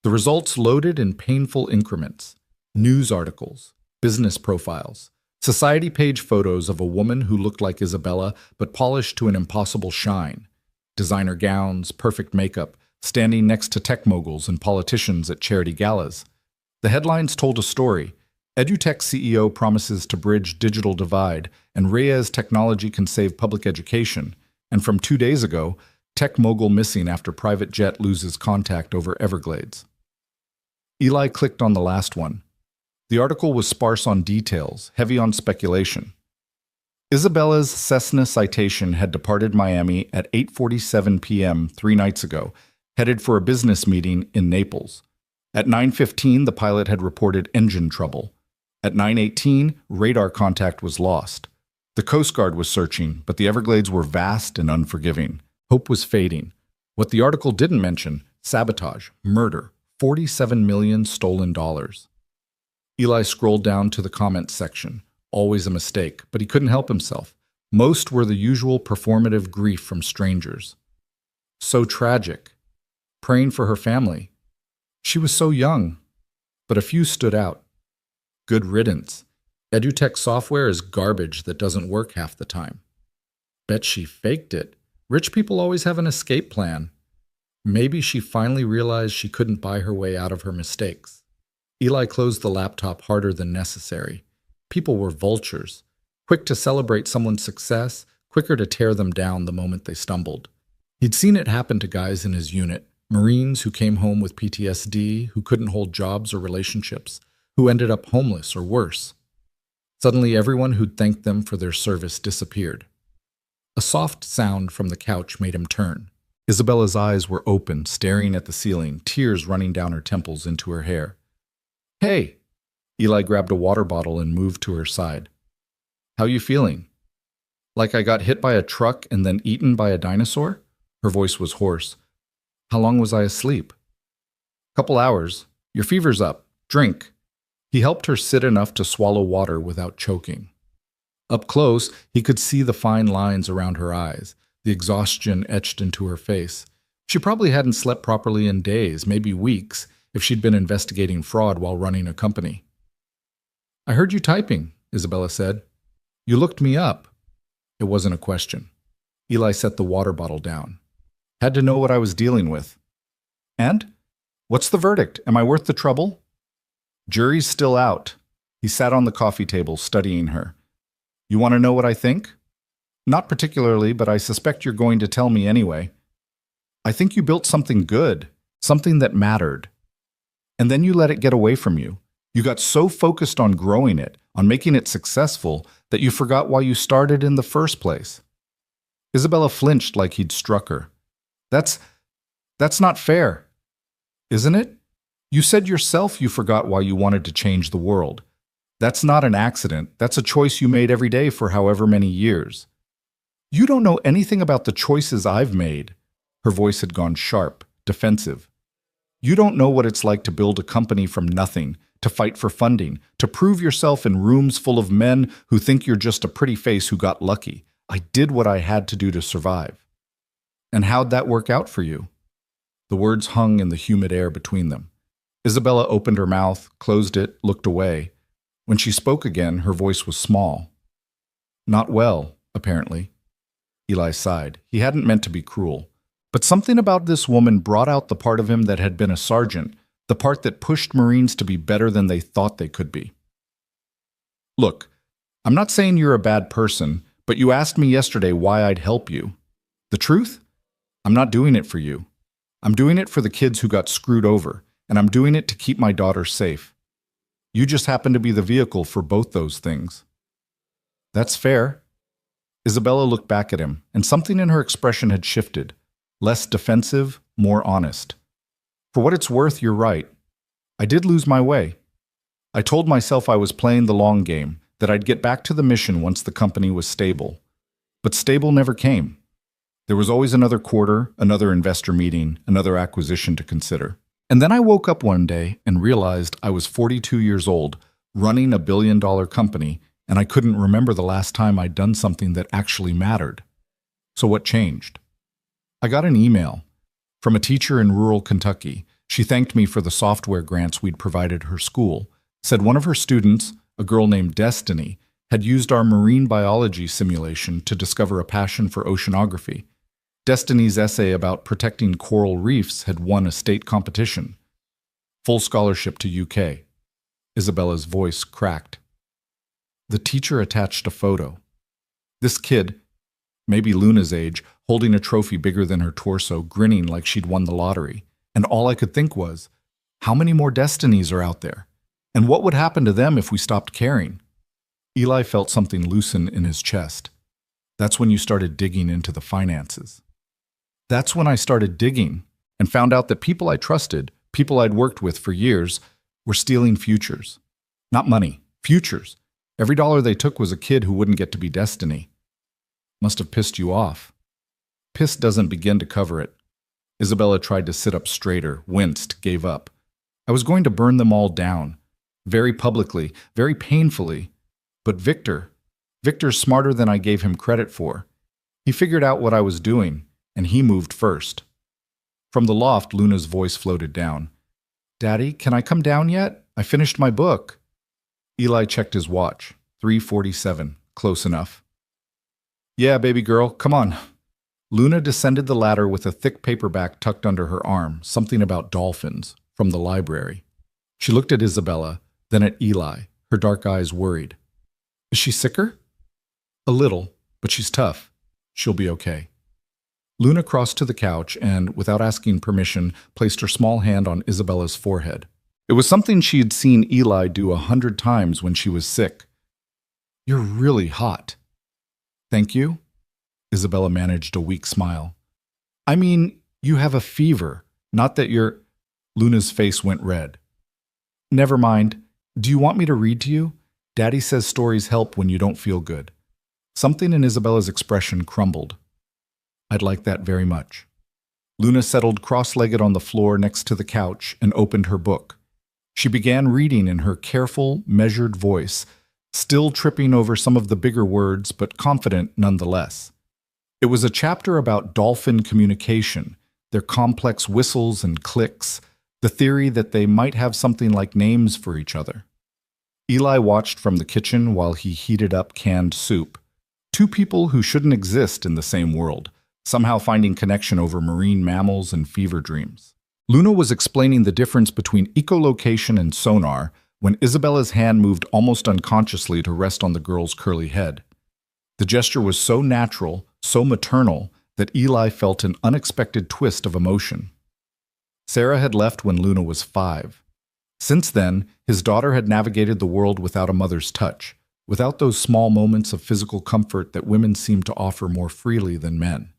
The results loaded in painful increments. News articles, business profiles, society page photos of a woman who looked like Isabella but polished to an impossible shine. Designer gowns, perfect makeup, standing next to tech moguls and politicians at charity galas. The headlines told a story. EduTech CEO promises to bridge digital divide, and Reyes technology can save public education. And from 2 days ago, tech mogul missing after private jet loses contact over Everglades. Eli clicked on the last one. The article was sparse on details, heavy on speculation. Isabella's Cessna Citation had departed Miami at 8:47 p.m. 3 nights ago, headed for a business meeting in Naples. At 9:15, the pilot had reported engine trouble. At 9:18, radar contact was lost. The Coast Guard was searching, but the Everglades were vast and unforgiving. Hope was fading. What the article didn't mention, sabotage, murder, 47 million stolen dollars. Eli scrolled down to the comments section. Always a mistake, but he couldn't help himself. Most were the usual performative grief from strangers. So tragic. Praying for her family. She was so young. But a few stood out. Good riddance. EduTech software is garbage that doesn't work half the time. Bet she faked it. Rich people always have an escape plan. Maybe she finally realized she couldn't buy her way out of her mistakes. Eli closed the laptop harder than necessary. People were vultures, quick to celebrate someone's success, quicker to tear them down the moment they stumbled. He'd seen it happen to guys in his unit, Marines who came home with PTSD, who couldn't hold jobs or relationships, who ended up homeless or worse. Suddenly, everyone who'd thanked them for their service disappeared. A soft sound from the couch made him turn. Isabella's eyes were open, staring at the ceiling, tears running down her temples into her hair. "Hey!" Eli grabbed a water bottle and moved to her side. "How you feeling?" "Like I got hit by a truck and then eaten by a dinosaur?" Her voice was hoarse. "How long was I asleep?" "Couple hours. Your fever's up. Drink." He helped her sit enough to swallow water without choking. Up close, he could see the fine lines around her eyes, the exhaustion etched into her face. She probably hadn't slept properly in days, maybe weeks, if she'd been investigating fraud while running a company. "I heard you typing," Isabella said. "You looked me up." It wasn't a question. Eli set the water bottle down. "Had to know what I was dealing with." "And? What's the verdict? Am I worth the trouble?" "Jury's still out." He sat on the coffee table, studying her. "You want to know what I think?" "Not particularly, but I suspect you're going to tell me anyway." "I think you built something good, something that mattered. And then you let it get away from you. You got so focused on growing it, on making it successful, that you forgot why you started in the first place." Isabella flinched like he'd struck her. That's not fair." "Isn't it? You said yourself you forgot why you wanted to change the world. That's not an accident. That's a choice you made every day for however many years." "You don't know anything about the choices I've made." Her voice had gone sharp, defensive. "You don't know what it's like to build a company from nothing, to fight for funding, to prove yourself in rooms full of men who think you're just a pretty face who got lucky. I did what I had to do to survive." "And how'd that work out for you?" The words hung in the humid air between them. Isabella opened her mouth, closed it, looked away. When she spoke again, her voice was small. "Not well, apparently." Eli sighed. He hadn't meant to be cruel. But something about this woman brought out the part of him that had been a sergeant, the part that pushed Marines to be better than they thought they could be. "Look, I'm not saying you're a bad person, but you asked me yesterday why I'd help you. The truth? I'm not doing it for you. I'm doing it for the kids who got screwed over, and I'm doing it to keep my daughter safe. You just happen to be the vehicle for both those things." "That's fair." Isabella looked back at him, and something in her expression had shifted. Less defensive, more honest. "For what it's worth, you're right. I did lose my way. I told myself I was playing the long game, that I'd get back to the mission once the company was stable. But stable never came. There was always another quarter, another investor meeting, another acquisition to consider. And then I woke up one day and realized I was 42 years old, running a billion-dollar company, and I couldn't remember the last time I'd done something that actually mattered. So what changed? I got an email from a teacher in rural Kentucky. She thanked me for the software grants we'd provided her school, said one of her students, a girl named Destiny, had used our marine biology simulation to discover a passion for oceanography. Destiny's essay about protecting coral reefs had won a state competition. Full scholarship to UK. Isabella's voice cracked. The teacher attached a photo. This kid, maybe Luna's age, holding a trophy bigger than her torso, grinning like she'd won the lottery. And all I could think was, how many more Destinies are out there? And what would happen to them if we stopped caring? Eli felt something loosen in his chest. That's when you started digging into the finances. That's when I started digging and found out that people I trusted, people I'd worked with for years, were stealing futures. Not money, futures. Every dollar they took was a kid who wouldn't get to be Destiny. Must have pissed you off. Piss doesn't begin to cover it. Isabella tried to sit up straighter, winced, gave up. I was going to burn them all down. Very publicly, very painfully. But Victor's smarter than I gave him credit for. He figured out what I was doing, and he moved first. From the loft, Luna's voice floated down. "Daddy, can I come down yet? I finished my book." Eli checked his watch. 3:47. Close enough. "Yeah, baby girl, come on." Luna descended the ladder with a thick paperback tucked under her arm, something about dolphins, from the library. She looked at Isabella, then at Eli, her dark eyes worried. "Is she sicker?" "A little, but she's tough. She'll be okay." Luna crossed to the couch and, without asking permission, placed her small hand on Isabella's forehead. It was something she had seen Eli do 100 times when she was sick. "You're really hot." "Thank you." Isabella managed a weak smile. "I mean, you have a fever, not that you're—" Luna's face went red. "Never mind. Do you want me to read to you? Daddy says stories help when you don't feel good." Something in Isabella's expression crumbled. "I'd like that very much." Luna settled cross-legged on the floor next to the couch and opened her book. She began reading in her careful, measured voice, still tripping over some of the bigger words, but confident nonetheless. It was a chapter about dolphin communication, their complex whistles and clicks, the theory that they might have something like names for each other. Eli watched from the kitchen while he heated up canned soup. Two people who shouldn't exist in the same world, somehow finding connection over marine mammals and fever dreams. Luna was explaining the difference between echolocation and sonar when Isabella's hand moved almost unconsciously to rest on the girl's curly head. The gesture was so natural, so maternal, that Eli felt an unexpected twist of emotion. Sarah had left when Luna was 5. Since then, his daughter had navigated the world without a mother's touch, without those small moments of physical comfort that women seem to offer more freely than men.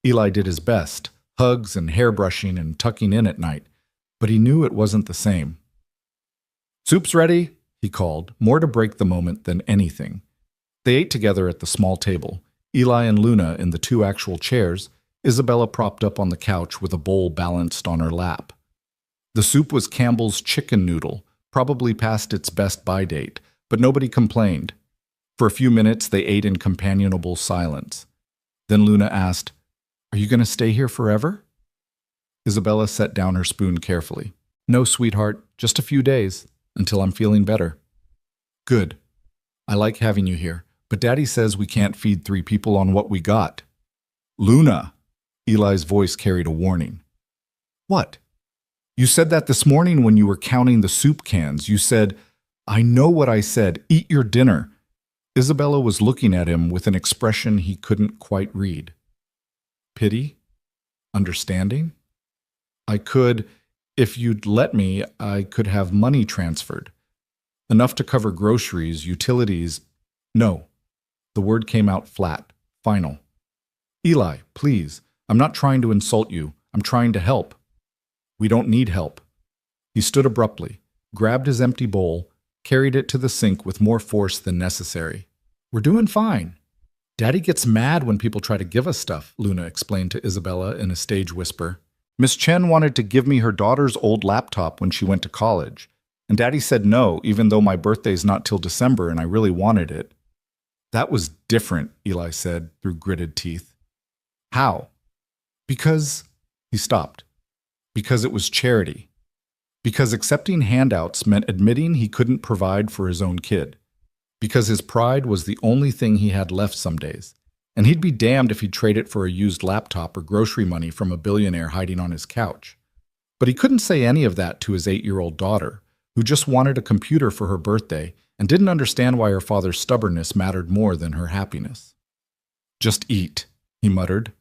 Eli did his best, hugs and hairbrushing and tucking in at night, but he knew it wasn't the same. "Soup's ready," he called, more to break the moment than anything. They ate together at the small table, Eli and Luna in the 2 actual chairs, Isabella propped up on the couch with a bowl balanced on her lap. The soup was Campbell's chicken noodle, probably past its best-by date, but nobody complained. For a few minutes they ate in companionable silence. Then Luna asked, "Are you going to stay here forever?" Isabella set down her spoon carefully. "No, sweetheart, just a few days, until I'm feeling better." "Good. I like having you here, but Daddy says we can't feed 3 people on what we got." "Luna!" Eli's voice carried a warning. "What?" "You said that this morning when you were counting the soup cans. You said—" "I know what I said. Eat your dinner." Isabella was looking at him with an expression he couldn't quite read. Pity? Understanding? If you'd let me, I could have money transferred. Enough to cover groceries, utilities. No. The word came out flat, final. "Eli, please, I'm not trying to insult you. I'm trying to help." "We don't need help." He stood abruptly, grabbed his empty bowl, carried it to the sink with more force than necessary. "We're doing fine." "Daddy gets mad when people try to give us stuff," Luna explained to Isabella in a stage whisper. "Miss Chen wanted to give me her daughter's old laptop when she went to college, and Daddy said no, even though my birthday's not till December and I really wanted it." "That was different," Eli said through gritted teeth. "How?" "Because—" He stopped. "Because it was charity. Because accepting handouts meant admitting he couldn't provide for his own kid. Because his pride was the only thing he had left some days, and he'd be damned if he'd trade it for a used laptop or grocery money from a billionaire hiding on his couch. But he couldn't say any of that to his 8-year-old daughter, who just wanted a computer for her birthday and didn't understand why her father's stubbornness mattered more than her happiness. "Just eat," he muttered.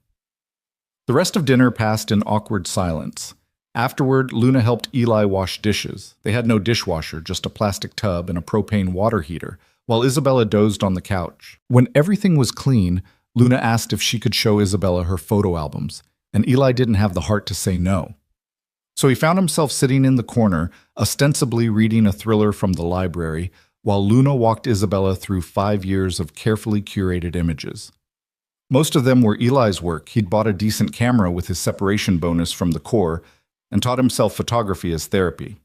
The rest of dinner passed in awkward silence. Afterward, Luna helped Eli wash dishes. They had no dishwasher, just a plastic tub and a propane water heater, while Isabella dozed on the couch. When everything was clean, Luna asked if she could show Isabella her photo albums, and Eli didn't have the heart to say no. So he found himself sitting in the corner, ostensibly reading a thriller from the library, while Luna walked Isabella through 5 years of carefully curated images. Most of them were Eli's work. He'd bought a decent camera with his separation bonus from the Corps and taught himself photography as therapy.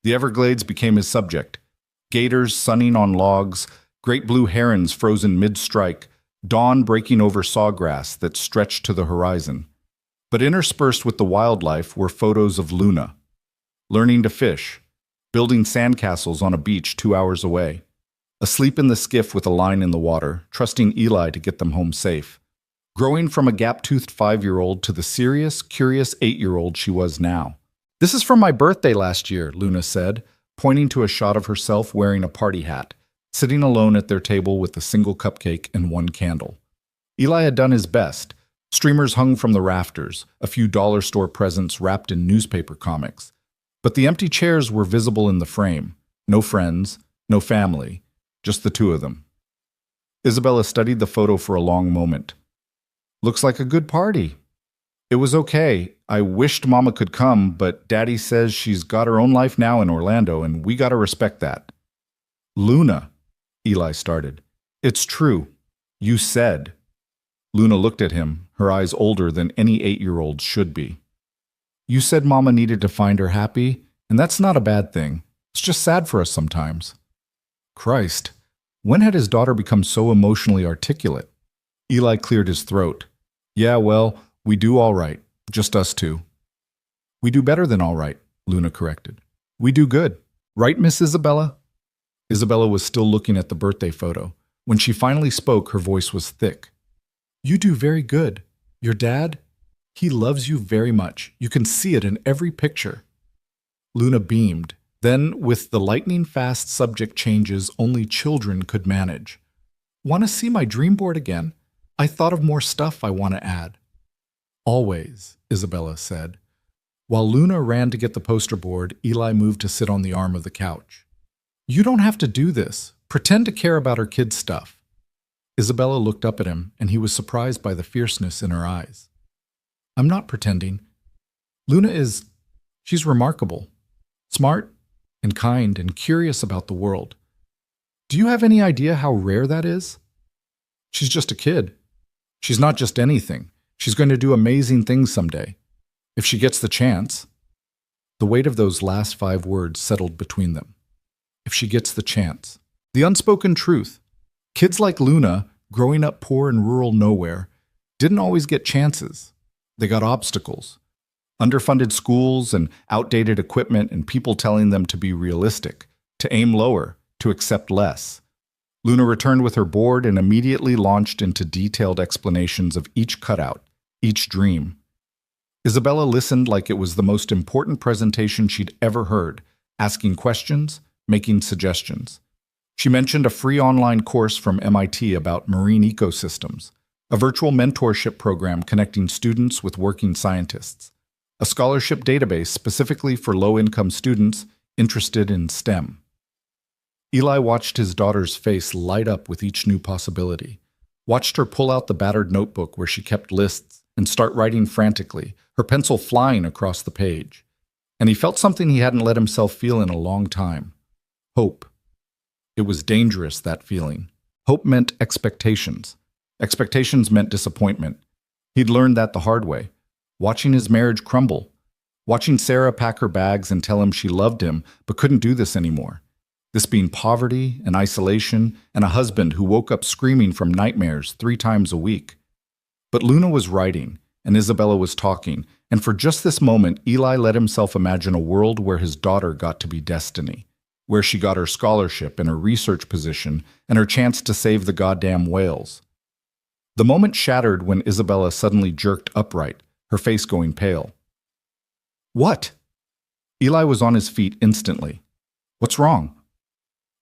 The Everglades became his subject. Gators sunning on logs, great blue herons frozen mid-strike, dawn breaking over sawgrass that stretched to the horizon. But interspersed with the wildlife were photos of Luna. Learning to fish, building sandcastles on a beach 2 hours away, asleep in the skiff with a line in the water, trusting Eli to get them home safe. Growing from a gap-toothed 5-year-old to the serious, curious 8-year-old she was now. "This is from my birthday last year," Luna said, pointing to a shot of herself wearing a party hat, sitting alone at their table with a single cupcake and 1 candle. Eli had done his best, Streamers hung from the rafters, a few dollar store presents wrapped in newspaper comics. But the empty chairs were visible in the frame. No friends, no family, just the two of them. Isabella studied the photo for a long moment. Looks like a good party. It was okay. I wished Mama could come, but Daddy says she's got her own life now in Orlando, and we gotta respect that. Luna, Eli started. It's true. You said. Luna looked at him, her eyes older than any 8-year-old should be. You said Mama needed to find her happy, and that's not a bad thing. It's just sad for us sometimes. Christ, when had his daughter become so emotionally articulate? Eli cleared his throat. Yeah, well, we do all right, just us two. We do better than all right, Luna corrected. We do good. Right, Miss Isabella? Isabella was still looking at the birthday photo. When she finally spoke, her voice was thick. You do very good. Your dad? He loves you very much. You can see it in every picture. Luna beamed. Then, with the lightning-fast subject changes only children could manage. Want to see my dream board again? I thought of more stuff I want to add. Always, Isabella said. While Luna ran to get the poster board, Eli moved to sit on the arm of the couch. You don't have to do this. Pretend to care about her kid's stuff. Isabella looked up at him, and he was surprised by the fierceness in her eyes. I'm not pretending. She's remarkable. Smart and kind and curious about the world. Do you have any idea how rare that is? She's just a kid. She's not just anything. She's going to do amazing things someday. If she gets the chance. The weight of those last 5 words settled between them. If she gets the chance. The unspoken truth. Kids like Luna, growing up poor in rural nowhere, didn't always get chances. They got obstacles. Underfunded schools and outdated equipment and people telling them to be realistic, to aim lower, to accept less. Luna returned with her board and immediately launched into detailed explanations of each cutout, each dream. Isabella listened like it was the most important presentation she'd ever heard, asking questions, making suggestions. She mentioned a free online course from MIT about marine ecosystems, a virtual mentorship program connecting students with working scientists, a scholarship database specifically for low-income students interested in STEM. Eli watched his daughter's face light up with each new possibility, watched her pull out the battered notebook where she kept lists and start writing frantically, her pencil flying across the page. And he felt something he hadn't let himself feel in a long time. Hope. It was dangerous, that feeling. Hope meant expectations. Expectations meant disappointment. He'd learned that the hard way, watching his marriage crumble, watching Sarah pack her bags and tell him she loved him but couldn't do this anymore. This being poverty and isolation and a husband who woke up screaming from nightmares 3 times a week. But Luna was writing, and Isabella was talking, and for just this moment, Eli let himself imagine a world where his daughter got to be destiny, where she got her scholarship and her research position and her chance to save the goddamn whales. The moment shattered when Isabella suddenly jerked upright, her face going pale. What? Eli was on his feet instantly. What's wrong?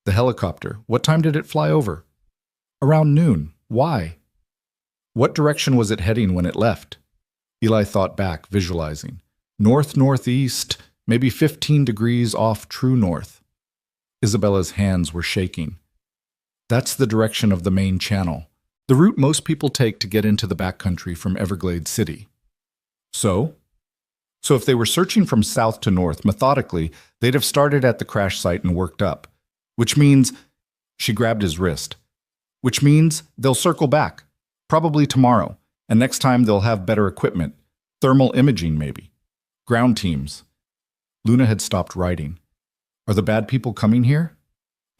The helicopter. What time did it fly over? Around noon. Why? What direction was it heading when it left? Eli thought back, visualizing. North-northeast, maybe 15 degrees off true north. Isabella's hands were shaking. That's the direction of the main channel, the route most people take to get into the backcountry from Everglades City. So if they were searching from south to north methodically, they'd have started at the crash site and worked up. Which means, she grabbed his wrist, which means they'll circle back, probably tomorrow, and next time they'll have better equipment, thermal imaging maybe, ground teams. Luna had stopped writing. Are the bad people coming here?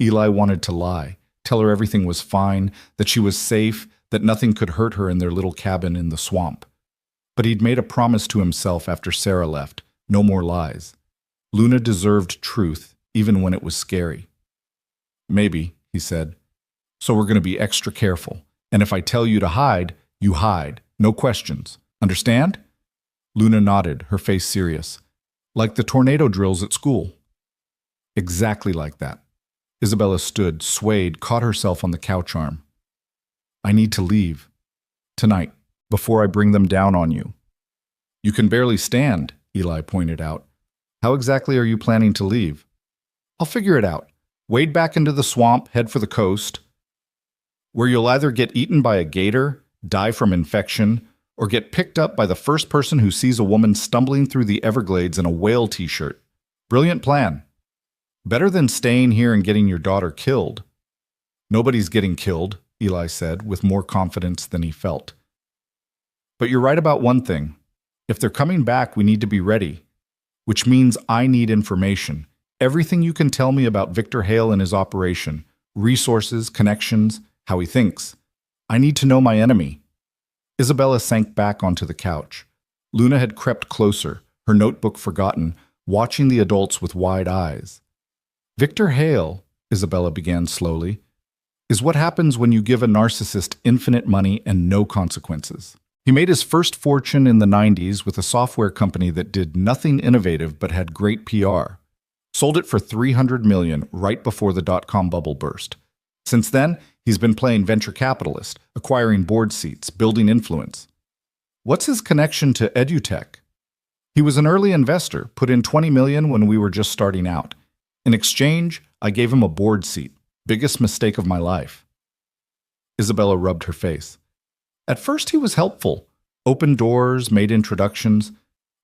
Eli wanted to lie, tell her everything was fine, that she was safe, that nothing could hurt her in their little cabin in the swamp. But he'd made a promise to himself after Sarah left, no more lies. Luna deserved truth, even when it was scary. Maybe, he said. So we're going to be extra careful. And if I tell you to hide, you hide. No questions. Understand? Luna nodded, her face serious. Like the tornado drills at school. Exactly like that. Isabella stood, swayed, caught herself on the couch arm. I need to leave. Tonight. before I bring them down on you. You can barely stand, Eli pointed out. How exactly are you planning to leave? I'll figure it out. Wade back into the swamp, head for the coast, where you'll either get eaten by a gator, die from infection, or get picked up by the first person who sees a woman stumbling through the Everglades in a whale t-shirt. Brilliant plan. Better than staying here and getting your daughter killed. Nobody's getting killed, Eli said, with more confidence than he felt. But you're right about one thing. If they're coming back, we need to be ready, which means I need information. Everything you can tell me about Victor Hale and his operation, resources, connections, how he thinks. I need to know my enemy. Isabella sank back onto the couch. Luna had crept closer, her notebook forgotten, watching the adults with wide eyes. Victor Hale, Isabella began slowly, is what happens when you give a narcissist infinite money and no consequences. He made his first fortune in the 90s with a software company that did nothing innovative but had great PR. Sold it for $300 million right before the dot-com bubble burst. Since then, he's been playing venture capitalist, acquiring board seats, building influence. What's his connection to EduTech? He was an early investor, put in $20 million when we were just starting out. In exchange, I gave him a board seat. Biggest mistake of my life. Isabella rubbed her face. At first he was helpful, opened doors, made introductions,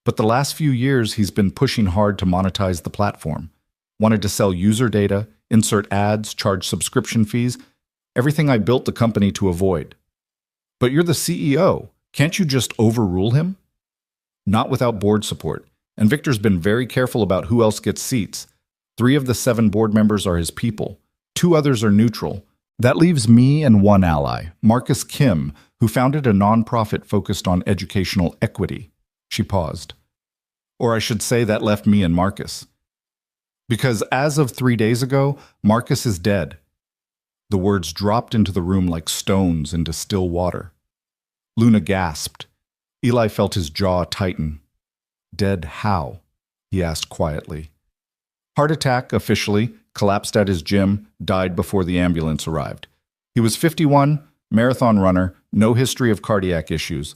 but the last few years he's been pushing hard to monetize the platform. Wanted to sell user data, insert ads, charge subscription fees, everything I built the company to avoid. But you're the CEO. Can't you just overrule him? Not without board support, and Victor's been very careful about who else gets seats. 3 of the 7 board members are his people. 2 others are neutral. That leaves me and one ally, Marcus Kim, who founded a nonprofit focused on educational equity. She paused. Or I should say that left me and Marcus. Because as of 3 days ago, Marcus is dead. The words dropped into the room like stones into still water. Luna gasped. Eli felt his jaw tighten. Dead how? He asked quietly. Heart attack, officially, collapsed at his gym, died before the ambulance arrived. He was 51, marathon runner, no history of cardiac issues.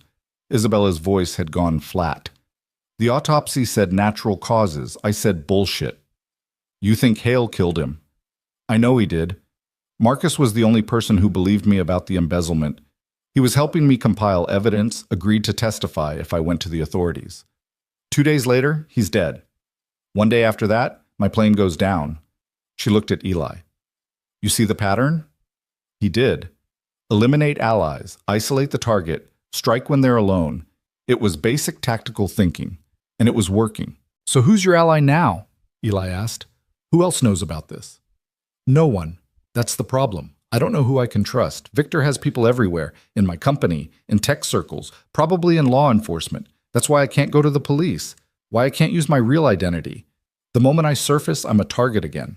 Isabella's voice had gone flat. The autopsy said natural causes. I said bullshit. You think Hale killed him? I know he did. Marcus was the only person who believed me about the embezzlement. He was helping me compile evidence, agreed to testify if I went to the authorities. 2 days later, he's dead. 1 day after that, my plane goes down. She looked at Eli. You see the pattern? He did. Eliminate allies, isolate the target, strike when they're alone. It was basic tactical thinking, and it was working. So who's your ally now? Eli asked. Who else knows about this? No one. That's the problem. I don't know who I can trust. Victor has people everywhere, in my company, in tech circles, probably in law enforcement. That's why I can't go to the police, why I can't use my real identity. The moment I surface, I'm a target again.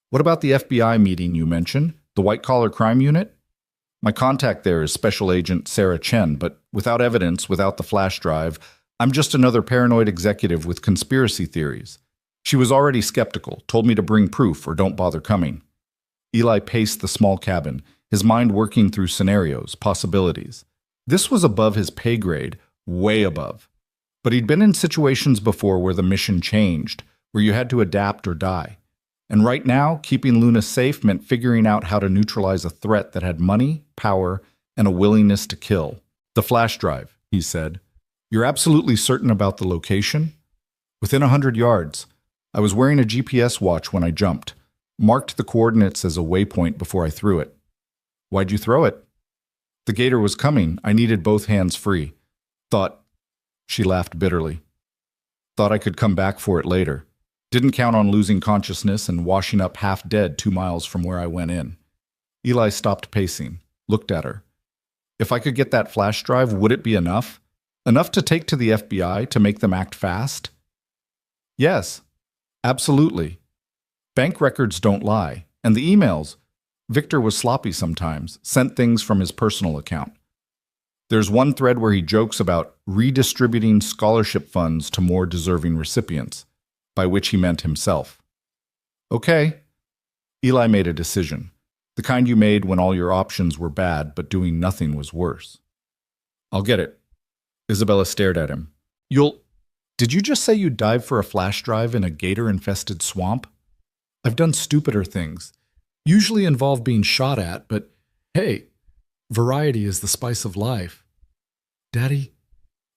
What about the FBI meeting you mentioned, the white-collar crime unit? My contact there is Special Agent Sarah Chen, but without evidence, without the flash drive, I'm just another paranoid executive with conspiracy theories. She was already skeptical, told me to bring proof or don't bother coming. Eli paced the small cabin, his mind working through scenarios, possibilities. This was above his pay grade, way above. But he'd been in situations before where the mission changed, where you had to adapt or die. And right now, keeping Luna safe meant figuring out how to neutralize a threat that had money, power, and a willingness to kill. The flash drive, he said. You're absolutely certain about the location? Within 100 yards. I was wearing a GPS watch when I jumped. Marked the coordinates as a waypoint before I threw it. Why'd you throw it? The gator was coming. I needed both hands free. Thought, she laughed bitterly. Thought I could come back for it later. Didn't count on losing consciousness and washing up half dead 2 miles from where I went in. Eli stopped pacing, looked at her. If I could get that flash drive, would it be enough? Enough to take to the FBI to make them act fast? Yes, absolutely. Bank records don't lie. And the emails. Victor was sloppy sometimes, sent things from his personal account. There's one thread where he jokes about redistributing scholarship funds to more deserving recipients, by which he meant himself. Okay. Eli made a decision. The kind you made when all your options were bad, but doing nothing was worse. I'll get it. Isabella stared at him. You'll... Did you just say you'd dive for a flash drive in a gator-infested swamp? I've done stupider things. Usually involve being shot at, but hey, variety is the spice of life. Daddy,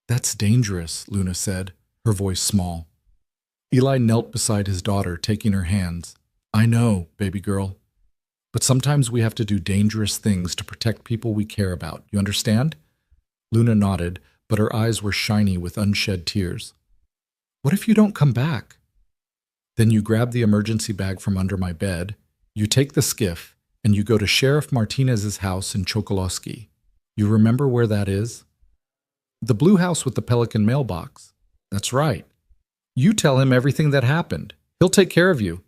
that's dangerous, Luna said, her voice small. Eli knelt beside his daughter, taking her hands. I know, baby girl. But sometimes we have to do dangerous things to protect people we care about. You understand? Luna nodded, but her eyes were shiny with unshed tears. What if you don't come back? Then you grab the emergency bag from under my bed, you take the skiff, and you go to Sheriff Martinez's house in Chokolosky. You remember where that is? The blue house with the pelican mailbox. That's right. You tell him everything that happened. He'll take care of you.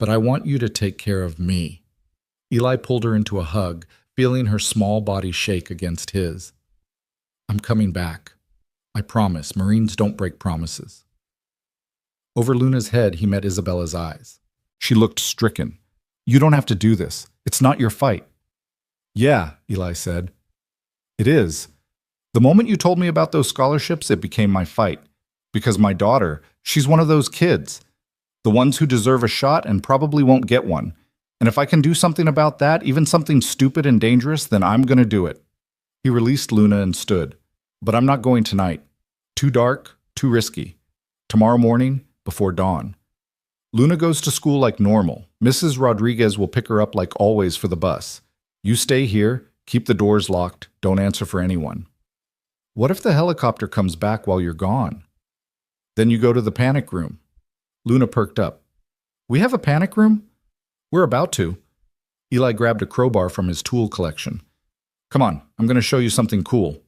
But I want you to take care of me. Eli pulled her into a hug, feeling her small body shake against his. I'm coming back. I promise. Marines don't break promises. Over Luna's head, he met Isabella's eyes. She looked stricken. You don't have to do this. It's not your fight. Yeah, Eli said. It is. The moment you told me about those scholarships, it became my fight. Because my daughter, she's one of those kids. The ones who deserve a shot and probably won't get one. And if I can do something about that, even something stupid and dangerous, then I'm going to do it. He released Luna and stood. But I'm not going tonight. Too dark, too risky. Tomorrow morning, before dawn. Luna goes to school like normal. Mrs. Rodriguez will pick her up like always for the bus. You stay here, keep the doors locked, don't answer for anyone. What if the helicopter comes back while you're gone? Then you go to the panic room. Luna perked up. We have a panic room? We're about to. Eli grabbed a crowbar from his tool collection. Come on, I'm going to show you something cool.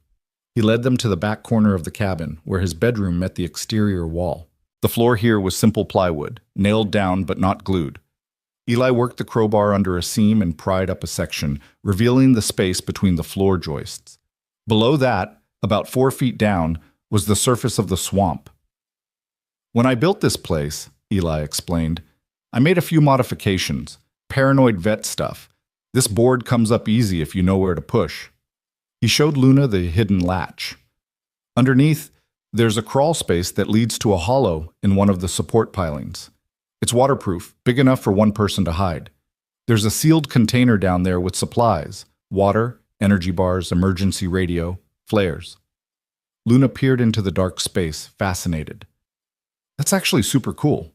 He led them to the back corner of the cabin, where his bedroom met the exterior wall. The floor here was simple plywood, nailed down but not glued. Eli worked the crowbar under a seam and pried up a section, revealing the space between the floor joists. Below that, about 4 feet down, was the surface of the swamp. When I built this place, Eli explained, I made a few modifications, paranoid vet stuff. This board comes up easy if you know where to push. He showed Luna the hidden latch. Underneath, there's a crawl space that leads to a hollow in one of the support pilings. It's waterproof, big enough for one person to hide. There's a sealed container down there with supplies, water, energy bars, emergency radio, flares. Luna peered into the dark space, fascinated. That's actually super cool.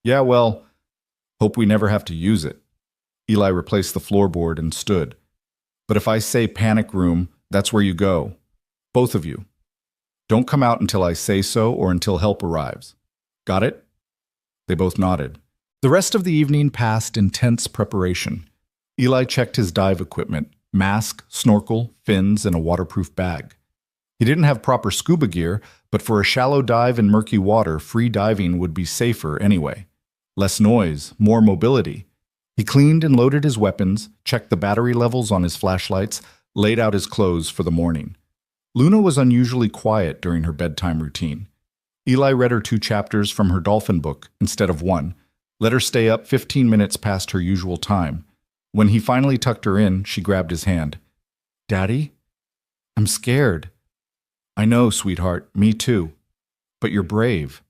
Yeah, well, hope we never have to use it. Eli replaced the floorboard and stood. But if I say panic room, that's where you go. Both of you. Don't come out until I say so or until help arrives. Got it? They both nodded. The rest of the evening passed in tense preparation. Eli checked his dive equipment, mask, snorkel, fins, and a waterproof bag. He didn't have proper scuba gear, but for a shallow dive in murky water, free diving would be safer anyway. Less noise, more mobility. He cleaned and loaded his weapons, checked the battery levels on his flashlights, laid out his clothes for the morning. Luna was unusually quiet during her bedtime routine. Eli read her 2 chapters from her dolphin book instead of 1, let her stay up 15 minutes past her usual time. When he finally tucked her in, she grabbed his hand. Daddy? I'm scared. I know, sweetheart, me too. But you're brave.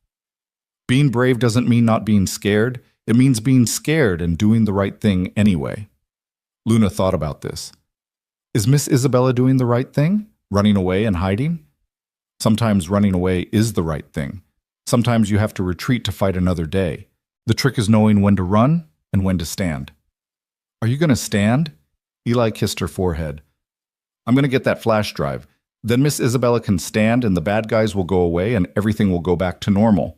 Being brave doesn't mean not being scared. It means being scared and doing the right thing anyway. Luna thought about this. Is Miss Isabella doing the right thing? Running away and hiding? Sometimes running away is the right thing. Sometimes you have to retreat to fight another day. The trick is knowing when to run and when to stand. Are you going to stand? Eli kissed her forehead. I'm going to get that flash drive. Then Miss Isabella can stand and the bad guys will go away and everything will go back to normal.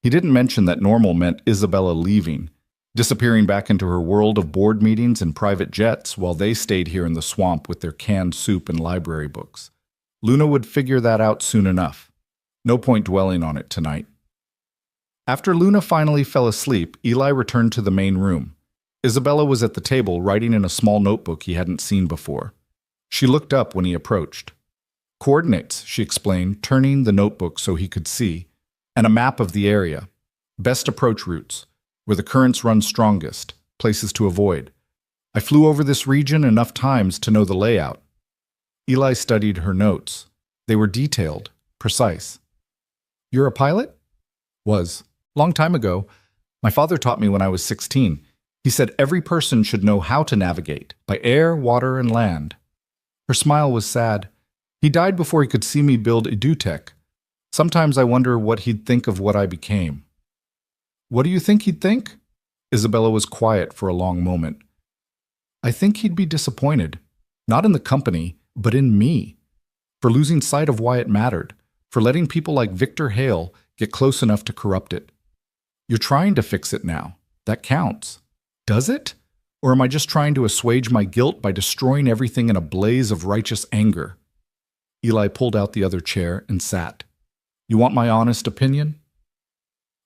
He didn't mention that normal meant Isabella leaving, disappearing back into her world of board meetings and private jets while they stayed here in the swamp with their canned soup and library books. Luna would figure that out soon enough. No point dwelling on it tonight. After Luna finally fell asleep, Eli returned to the main room. Isabella was at the table writing in a small notebook he hadn't seen before. She looked up when he approached. Coordinates, she explained, turning the notebook so he could see, and a map of the area. Best approach routes, where the currents run strongest, places to avoid. I flew over this region enough times to know the layout. Eli studied her notes. They were detailed, precise. You're a pilot? Was. Long time ago. My father taught me when I was 16. He said every person should know how to navigate, by air, water, and land. Her smile was sad. He died before he could see me build EduTech. Sometimes I wonder what he'd think of what I became. What do you think he'd think? Isabella was quiet for a long moment. I think he'd be disappointed. Not in the company, but in me. For losing sight of why it mattered. For letting people like Victor Hale get close enough to corrupt it. You're trying to fix it now. That counts. Does it? Or am I just trying to assuage my guilt by destroying everything in a blaze of righteous anger? Eli pulled out the other chair and sat. You want my honest opinion?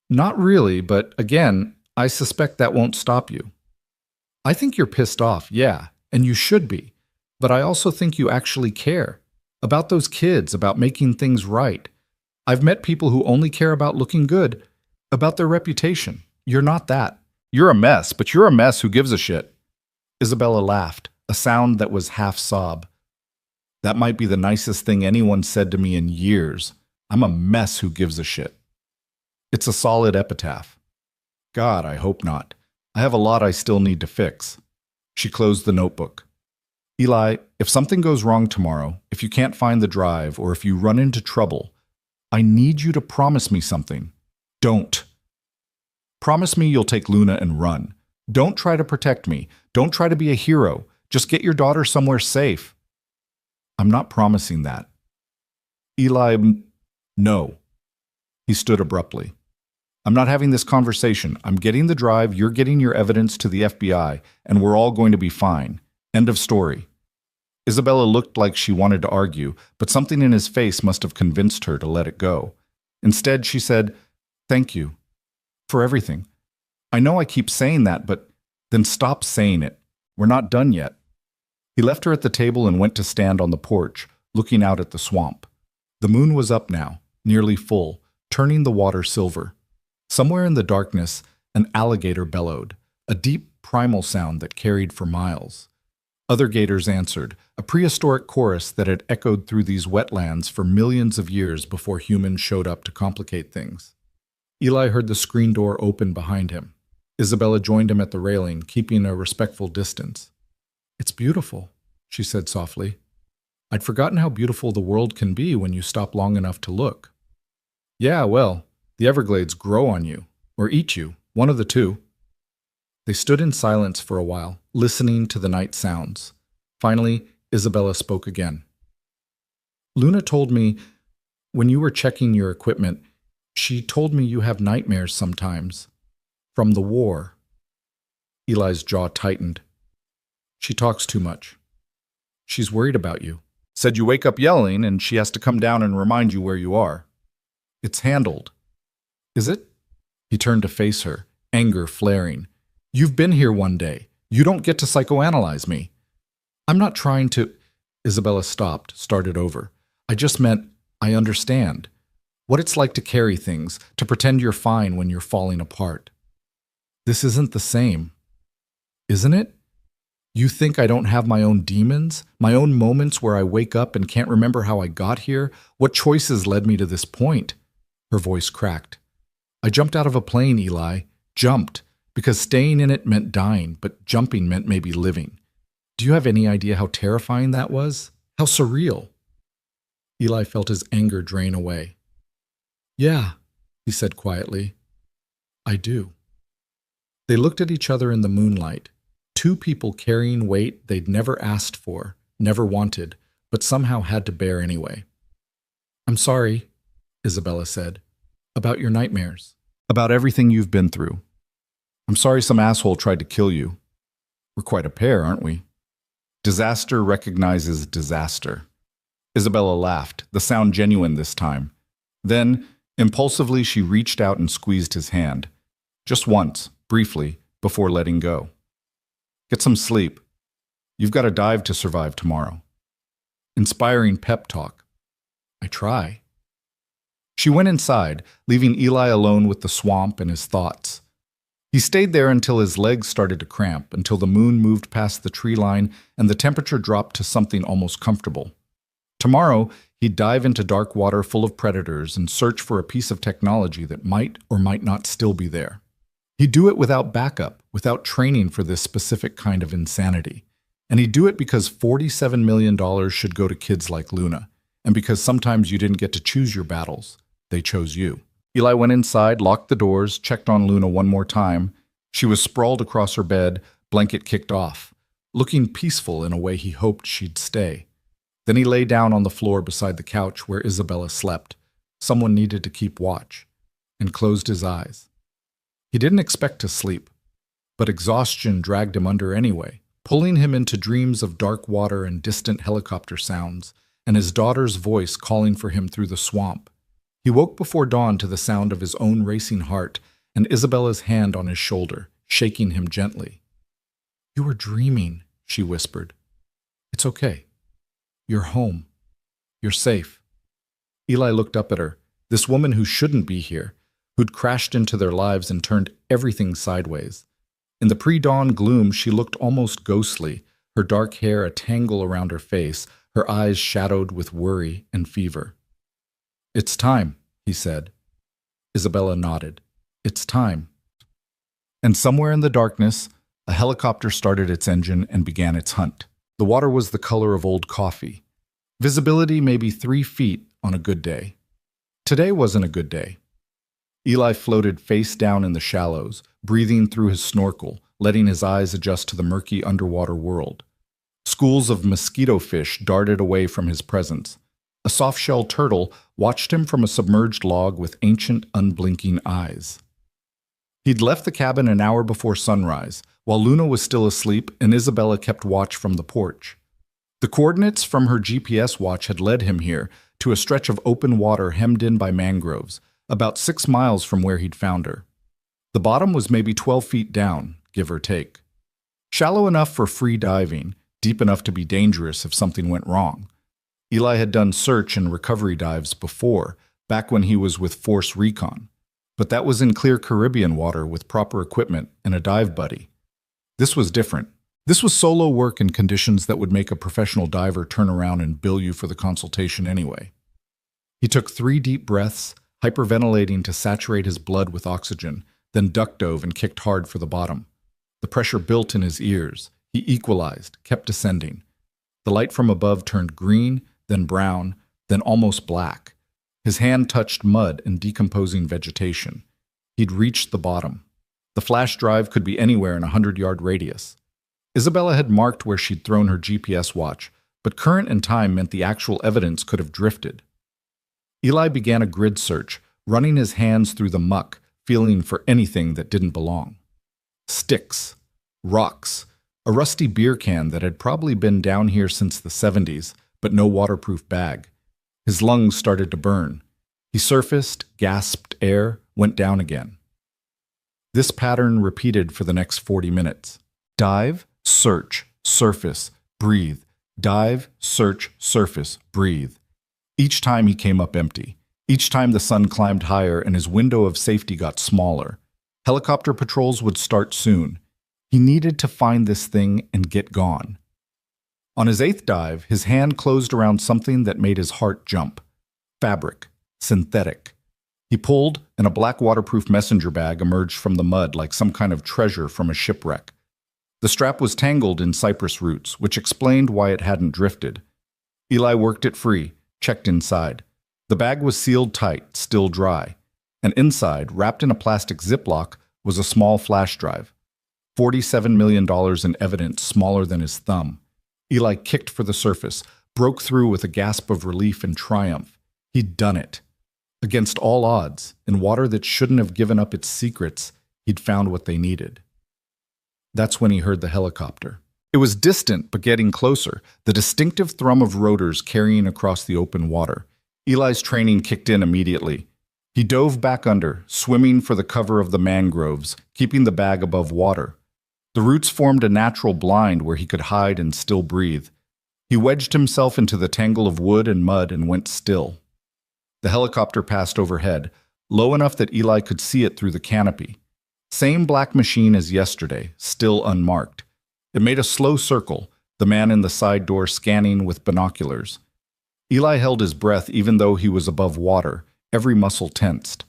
Not really, but again, I suspect that won't stop you. I think you're pissed off, yeah, and you should be. But I also think you actually care. About those kids, about making things right. I've met people who only care about looking good, about their reputation. You're not that. You're a mess, but you're a mess who gives a shit. Isabella laughed, a sound that was half sob. That might be the nicest thing anyone said to me in years. I'm a mess who gives a shit. It's a solid epitaph. God, I hope not. I have a lot I still need to fix. She closed the notebook. Eli, if something goes wrong tomorrow, if you can't find the drive, or if you run into trouble, I need you to promise me something. Don't. Promise me you'll take Luna and run. Don't try to protect me. Don't try to be a hero. Just get your daughter somewhere safe. I'm not promising that. Eli, no. He stood abruptly. I'm not having this conversation. I'm getting the drive, you're getting your evidence to the FBI, and we're all going to be fine. End of story. Isabella looked like she wanted to argue, but something in his face must have convinced her to let it go. Instead, she said, Thank you. For everything. I know I keep saying that, but then stop saying it. We're not done yet. He left her at the table and went to stand on the porch, looking out at the swamp. The moon was up now, nearly full, turning the water silver. Somewhere in the darkness, an alligator bellowed, a deep primal sound that carried for miles. Other gators answered, a prehistoric chorus that had echoed through these wetlands for millions of years before humans showed up to complicate things. Eli heard the screen door open behind him. Isabella joined him at the railing, keeping a respectful distance. It's beautiful, she said softly. I'd forgotten how beautiful the world can be when you stop long enough to look. Yeah, well, the Everglades grow on you, or eat you, one of the two. They stood in silence for a while, listening to the night sounds. Finally, Isabella spoke again. Luna told me, when you were checking your equipment, she told me you have nightmares sometimes. From the war. Eli's jaw tightened. She talks too much. She's worried about you. Said you wake up yelling and she has to come down and remind you where you are. It's handled. Is it? He turned to face her, anger flaring. You've been here one day. You don't get to psychoanalyze me. I'm not trying to... Isabella stopped, started over. I just meant, I understand. What it's like to carry things, to pretend you're fine when you're falling apart. This isn't the same. Isn't it? You think I don't have my own demons? My own moments where I wake up and can't remember how I got here? What choices led me to this point? Her voice cracked. I jumped out of a plane, Eli. Jumped. Because staying in it meant dying, but jumping meant maybe living. Do you have any idea how terrifying that was? How surreal? Eli felt his anger drain away. Yeah, he said quietly. I do. They looked at each other in the moonlight. Two people carrying weight they'd never asked for, never wanted, but somehow had to bear anyway. I'm sorry, Isabella said, about your nightmares. About everything you've been through. I'm sorry some asshole tried to kill you. We're quite a pair, aren't we? Disaster recognizes disaster. Isabella laughed, the sound genuine this time. Then, impulsively, she reached out and squeezed his hand. Just once, briefly, before letting go. Get some sleep. You've got a dive to survive tomorrow. Inspiring pep talk. I try. She went inside, leaving Eli alone with the swamp and his thoughts. He stayed there until his legs started to cramp, until the moon moved past the tree line and the temperature dropped to something almost comfortable. Tomorrow, he'd dive into dark water full of predators and search for a piece of technology that might or might not still be there. He'd do it without backup, without training for this specific kind of insanity. And he'd do it because $47 million should go to kids like Luna, and because sometimes you didn't get to choose your battles. They chose you. Eli went inside, locked the doors, checked on Luna one more time. She was sprawled across her bed, blanket kicked off, looking peaceful in a way he hoped she'd stay. Then he lay down on the floor beside the couch where Isabella slept. Someone needed to keep watch, and closed his eyes. He didn't expect to sleep, but exhaustion dragged him under anyway, pulling him into dreams of dark water and distant helicopter sounds, and his daughter's voice calling for him through the swamp. He woke before dawn to the sound of his own racing heart and Isabella's hand on his shoulder, shaking him gently. "You were dreaming," she whispered. "It's okay. You're home. You're safe." Eli looked up at her, this woman who shouldn't be here, who'd crashed into their lives and turned everything sideways. In the pre-dawn gloom, she looked almost ghostly, her dark hair a tangle around her face, her eyes shadowed with worry and fever. "It's time," he said. Isabella nodded. "It's time." And somewhere in the darkness, a helicopter started its engine and began its hunt. The water was the color of old coffee. Visibility maybe 3 feet on a good day. Today wasn't a good day. Eli floated face down in the shallows, breathing through his snorkel, letting his eyes adjust to the murky underwater world. Schools of mosquito fish darted away from his presence. A soft-shell turtle watched him from a submerged log with ancient, unblinking eyes. He'd left the cabin an hour before sunrise, while Luna was still asleep and Isabella kept watch from the porch. The coordinates from her GPS watch had led him here, to a stretch of open water hemmed in by mangroves, about 6 miles from where he'd found her. The bottom was maybe 12 feet down, give or take. Shallow enough for free diving, deep enough to be dangerous if something went wrong. Eli had done search and recovery dives before, back when he was with Force Recon. But that was in clear Caribbean water with proper equipment and a dive buddy. This was different. This was solo work in conditions that would make a professional diver turn around and bill you for the consultation anyway. He took 3 deep breaths, hyperventilating to saturate his blood with oxygen, then duck dove and kicked hard for the bottom. The pressure built in his ears. He equalized, kept descending. The light from above turned green, then brown, then almost black. His hand touched mud and decomposing vegetation. He'd reached the bottom. The flash drive could be anywhere in a 100-yard radius. Isabella had marked where she'd thrown her GPS watch, but current and time meant the actual evidence could have drifted. Eli began a grid search, running his hands through the muck, feeling for anything that didn't belong. Sticks, rocks, a rusty beer can that had probably been down here since the 70s, but no waterproof bag. His lungs started to burn. He surfaced, gasped air, went down again. This pattern repeated for the next 40 minutes. Dive, search, surface, breathe. Dive, search, surface, breathe. Each time he came up empty. Each time the sun climbed higher and his window of safety got smaller. Helicopter patrols would start soon. He needed to find this thing and get gone. On his 8th dive, his hand closed around something that made his heart jump. Fabric. Synthetic. He pulled, and a black waterproof messenger bag emerged from the mud like some kind of treasure from a shipwreck. The strap was tangled in cypress roots, which explained why it hadn't drifted. Eli worked it free, checked inside. The bag was sealed tight, still dry. And inside, wrapped in a plastic Ziploc, was a small flash drive. $47 million in evidence smaller than his thumb. Eli kicked for the surface, broke through with a gasp of relief and triumph. He'd done it. Against all odds, in water that shouldn't have given up its secrets, he'd found what they needed. That's when he heard the helicopter. It was distant, but getting closer, the distinctive thrum of rotors carrying across the open water. Eli's training kicked in immediately. He dove back under, swimming for the cover of the mangroves, keeping the bag above water. The roots formed a natural blind where he could hide and still breathe. He wedged himself into the tangle of wood and mud and went still. The helicopter passed overhead, low enough that Eli could see it through the canopy. Same black machine as yesterday, still unmarked. It made a slow circle, the man in the side door scanning with binoculars. Eli held his breath even though he was above water, every muscle tensed.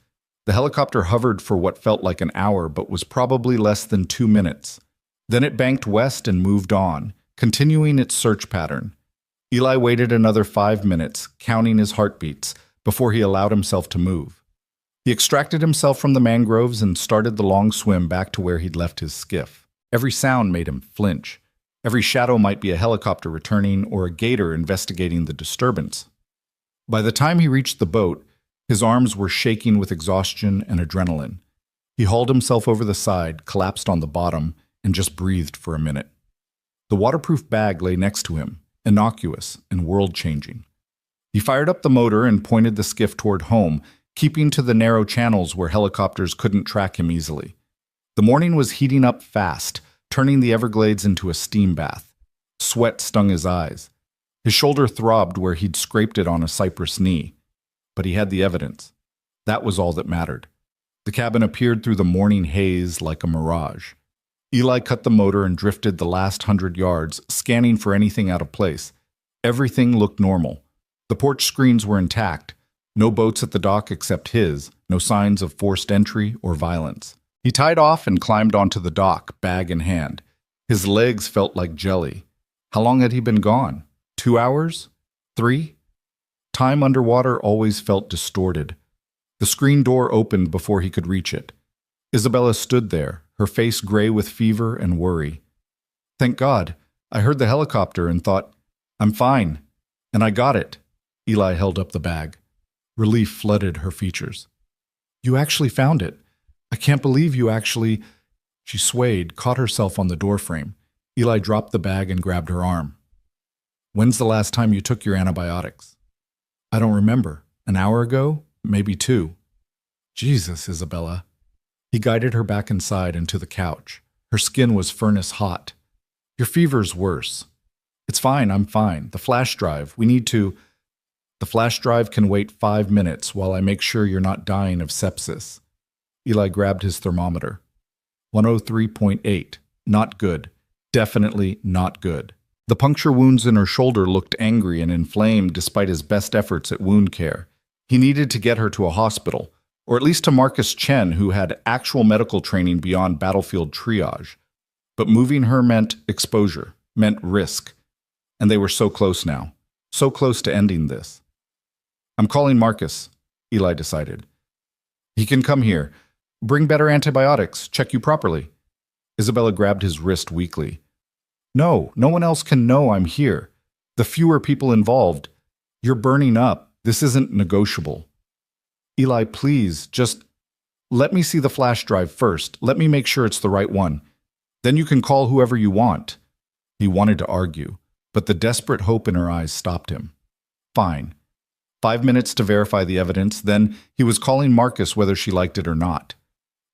The helicopter hovered for what felt like an hour but was probably less than 2 minutes. Then it banked west and moved on, continuing its search pattern. Eli waited another 5 minutes, counting his heartbeats, before he allowed himself to move. He extracted himself from the mangroves and started the long swim back to where he'd left his skiff. Every sound made him flinch. Every shadow might be a helicopter returning or a gator investigating the disturbance. By the time he reached the boat, his arms were shaking with exhaustion and adrenaline. He hauled himself over the side, collapsed on the bottom, and just breathed for a minute. The waterproof bag lay next to him, innocuous and world-changing. He fired up the motor and pointed the skiff toward home, keeping to the narrow channels where helicopters couldn't track him easily. The morning was heating up fast, turning the Everglades into a steam bath. Sweat stung his eyes. His shoulder throbbed where he'd scraped it on a cypress knee. But he had the evidence. That was all that mattered. The cabin appeared through the morning haze like a mirage. Eli cut the motor and drifted the last 100 yards, scanning for anything out of place. Everything looked normal. The porch screens were intact. No boats at the dock except his, no signs of forced entry or violence. He tied off and climbed onto the dock, bag in hand. His legs felt like jelly. How long had he been gone? 2 hours? 3? Time underwater always felt distorted. The screen door opened before he could reach it. Isabella stood there, her face gray with fever and worry. Thank God. I heard the helicopter and thought, I'm fine. And I got it. Eli held up the bag. Relief flooded her features. You actually found it. I can't believe you actually... She swayed, caught herself on the doorframe. Eli dropped the bag and grabbed her arm. When's the last time you took your antibiotics? I don't remember. An hour ago? Maybe 2. Jesus, Isabella. He guided her back inside and to the couch. Her skin was furnace hot. Your fever's worse. It's fine, I'm fine. The flash drive, we need to... The flash drive can wait 5 minutes while I make sure you're not dying of sepsis. Eli grabbed his thermometer. 103.8. Not good. Definitely not good. The puncture wounds in her shoulder looked angry and inflamed despite his best efforts at wound care. He needed to get her to a hospital, or at least to Marcus Chen, who had actual medical training beyond battlefield triage. But moving her meant exposure, meant risk. And they were so close now. So close to ending this. I'm calling Marcus, Eli decided. He can come here. Bring better antibiotics. Check you properly. Isabella grabbed his wrist weakly. No one else can know I'm here. The fewer people involved. You're burning up. This isn't negotiable. Eli, please, just let me see the flash drive first. Let me make sure it's the right one. Then you can call whoever you want. He wanted to argue, but the desperate hope in her eyes stopped him. Fine. 5 minutes to verify the evidence, then he was calling Marcus whether she liked it or not.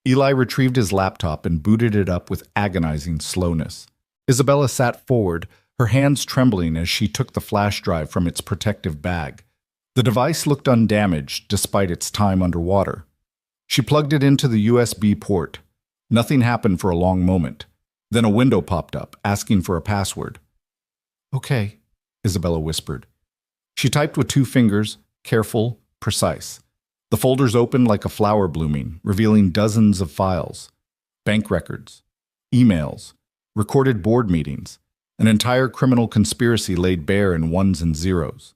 Eli retrieved his laptop and booted it up with agonizing slowness. Isabella sat forward, her hands trembling as she took the flash drive from its protective bag. The device looked undamaged despite its time underwater. She plugged it into the USB port. Nothing happened for a long moment. Then a window popped up, asking for a password. Okay, Isabella whispered. She typed with 2 fingers, careful, precise. The folders opened like a flower blooming, revealing dozens of files. Bank records, emails, recorded board meetings, an entire criminal conspiracy laid bare in ones and zeros.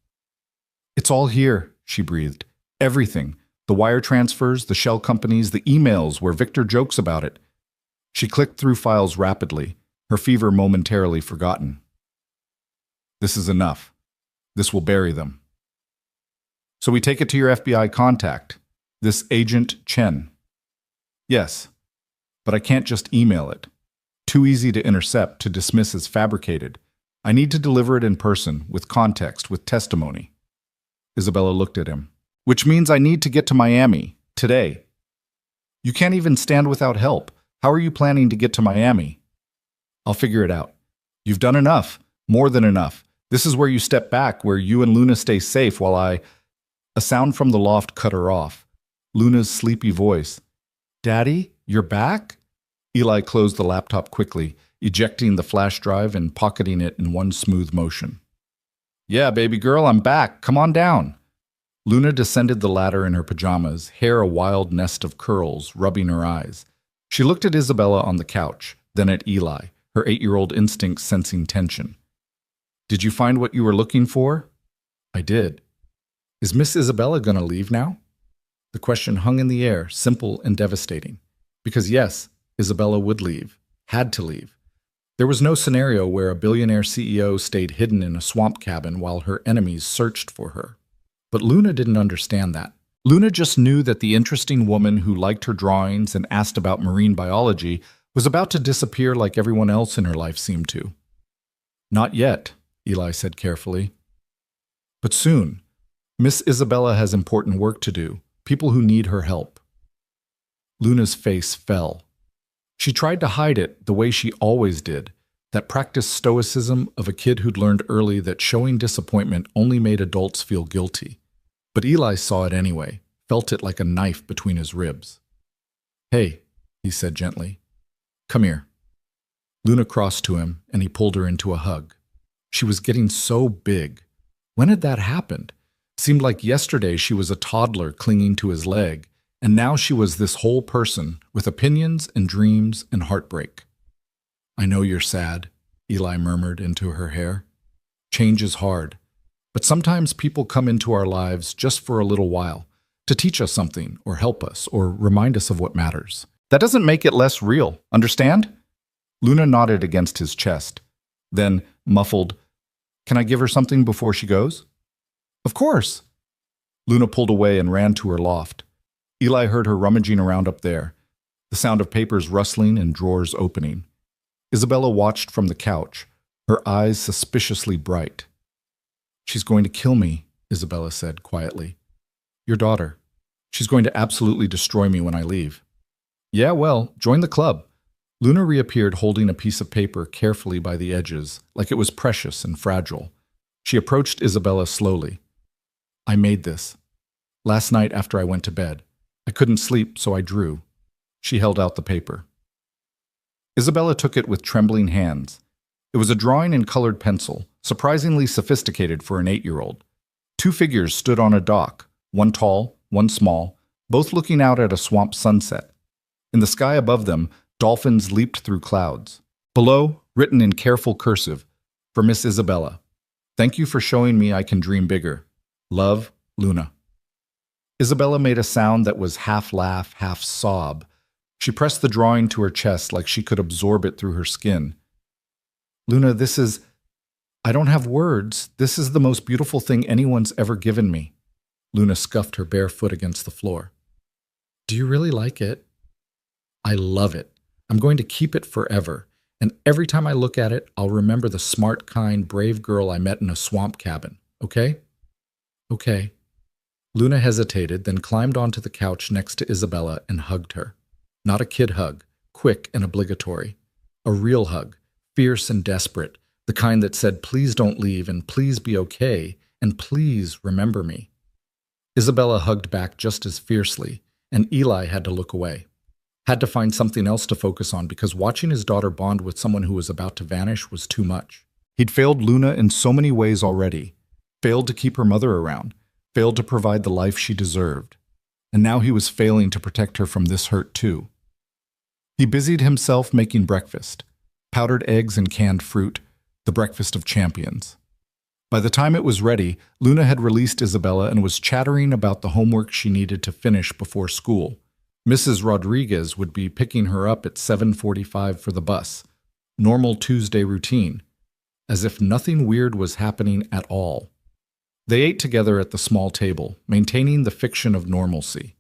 It's all here, she breathed. Everything. The wire transfers, the shell companies, the emails where Victor jokes about it. She clicked through files rapidly, her fever momentarily forgotten. This is enough. This will bury them. So we take it to your FBI contact, this Agent Chen. Yes, but I can't just email it. Too easy to intercept, to dismiss as fabricated. I need to deliver it in person, with context, with testimony. Isabella looked at him. Which means I need to get to Miami, today. You can't even stand without help. How are you planning to get to Miami? I'll figure it out. You've done enough, more than enough. This is where you step back, where you and Luna stay safe while I... A sound from the loft cut her off. Luna's sleepy voice. Daddy, you're back? Eli closed the laptop quickly, ejecting the flash drive and pocketing it in one smooth motion. Yeah, baby girl, I'm back. Come on down. Luna descended the ladder in her pajamas, hair a wild nest of curls, rubbing her eyes. She looked at Isabella on the couch, then at Eli, her 8-year-old instincts sensing tension. Did you find what you were looking for? I did. Is Miss Isabella going to leave now? The question hung in the air, simple and devastating. Because yes, Isabella would leave, had to leave. There was no scenario where a billionaire CEO stayed hidden in a swamp cabin while her enemies searched for her. But Luna didn't understand that. Luna just knew that the interesting woman who liked her drawings and asked about marine biology was about to disappear like everyone else in her life seemed to. Not yet, Eli said carefully. But soon. Miss Isabella has important work to do, people who need her help. Luna's face fell. She tried to hide it the way she always did, that practiced stoicism of a kid who'd learned early that showing disappointment only made adults feel guilty. But Eli saw it anyway, felt it like a knife between his ribs. Hey, he said gently. Come here. Luna crossed to him, and he pulled her into a hug. She was getting so big. When had that happened? Seemed like yesterday she was a toddler clinging to his leg, and now she was this whole person with opinions and dreams and heartbreak. I know you're sad, Eli murmured into her hair. Change is hard, but sometimes people come into our lives just for a little while, to teach us something or help us or remind us of what matters. That doesn't make it less real, understand? Luna nodded against his chest, then muffled, Can I give her something before she goes? Of course. Luna pulled away and ran to her loft. Eli heard her rummaging around up there, the sound of papers rustling and drawers opening. Isabella watched from the couch, her eyes suspiciously bright. She's going to kill me, Isabella said quietly. Your daughter. She's going to absolutely destroy me when I leave. Yeah, well, join the club. Luna reappeared holding a piece of paper carefully by the edges, like it was precious and fragile. She approached Isabella slowly. I made this. Last night after I went to bed. I couldn't sleep, so I drew. She held out the paper. Isabella took it with trembling hands. It was a drawing in colored pencil, surprisingly sophisticated for an 8-year-old. 2 figures stood on a dock, one tall, one small, both looking out at a swamp sunset. In the sky above them, dolphins leaped through clouds. Below, written in careful cursive, for Miss Isabella. Thank you for showing me I can dream bigger. Love, Luna. Isabella made a sound that was half laugh, half sob. She pressed the drawing to her chest like she could absorb it through her skin. Luna, I don't have words. This is the most beautiful thing anyone's ever given me. Luna scuffed her bare foot against the floor. Do you really like it? I love it. I'm going to keep it forever. And every time I look at it, I'll remember the smart, kind, brave girl I met in a swamp cabin. Okay? Okay. Luna hesitated, then climbed onto the couch next to Isabella and hugged her. Not a kid hug, quick and obligatory. A real hug, fierce and desperate, the kind that said, please don't leave and please be okay and please remember me. Isabella hugged back just as fiercely, and Eli had to look away. Had to find something else to focus on because watching his daughter bond with someone who was about to vanish was too much. He'd failed Luna in so many ways already. Failed to keep her mother around. Failed to provide the life she deserved. And now he was failing to protect her from this hurt too. He busied himself making breakfast. Powdered eggs and canned fruit. The breakfast of champions. By the time it was ready, Luna had released Isabella and was chattering about the homework she needed to finish before school. Mrs. Rodriguez would be picking her up at 7:45 for the bus. Normal Tuesday routine. As if nothing weird was happening at all. They ate together at the small table, maintaining the fiction of normalcy.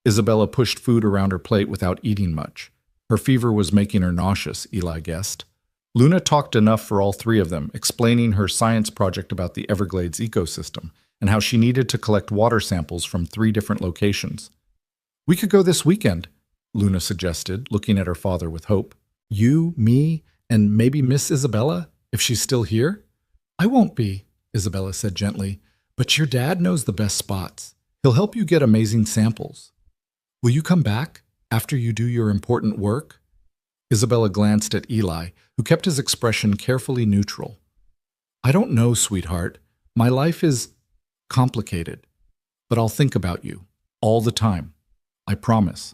Isabella pushed food around her plate without eating much. Her fever was making her nauseous, Eli guessed. Luna talked enough for all 3 of them, explaining her science project about the Everglades ecosystem and how she needed to collect water samples from 3 different locations. We could go this weekend, Luna suggested, looking at her father with hope. You, me, and maybe Miss Isabella, if she's still here? I won't be, Isabella said gently, but your dad knows the best spots. He'll help you get amazing samples. Will you come back after you do your important work? Isabella glanced at Eli, who kept his expression carefully neutral. I don't know, sweetheart. My life is complicated, but I'll think about you all the time. I promise.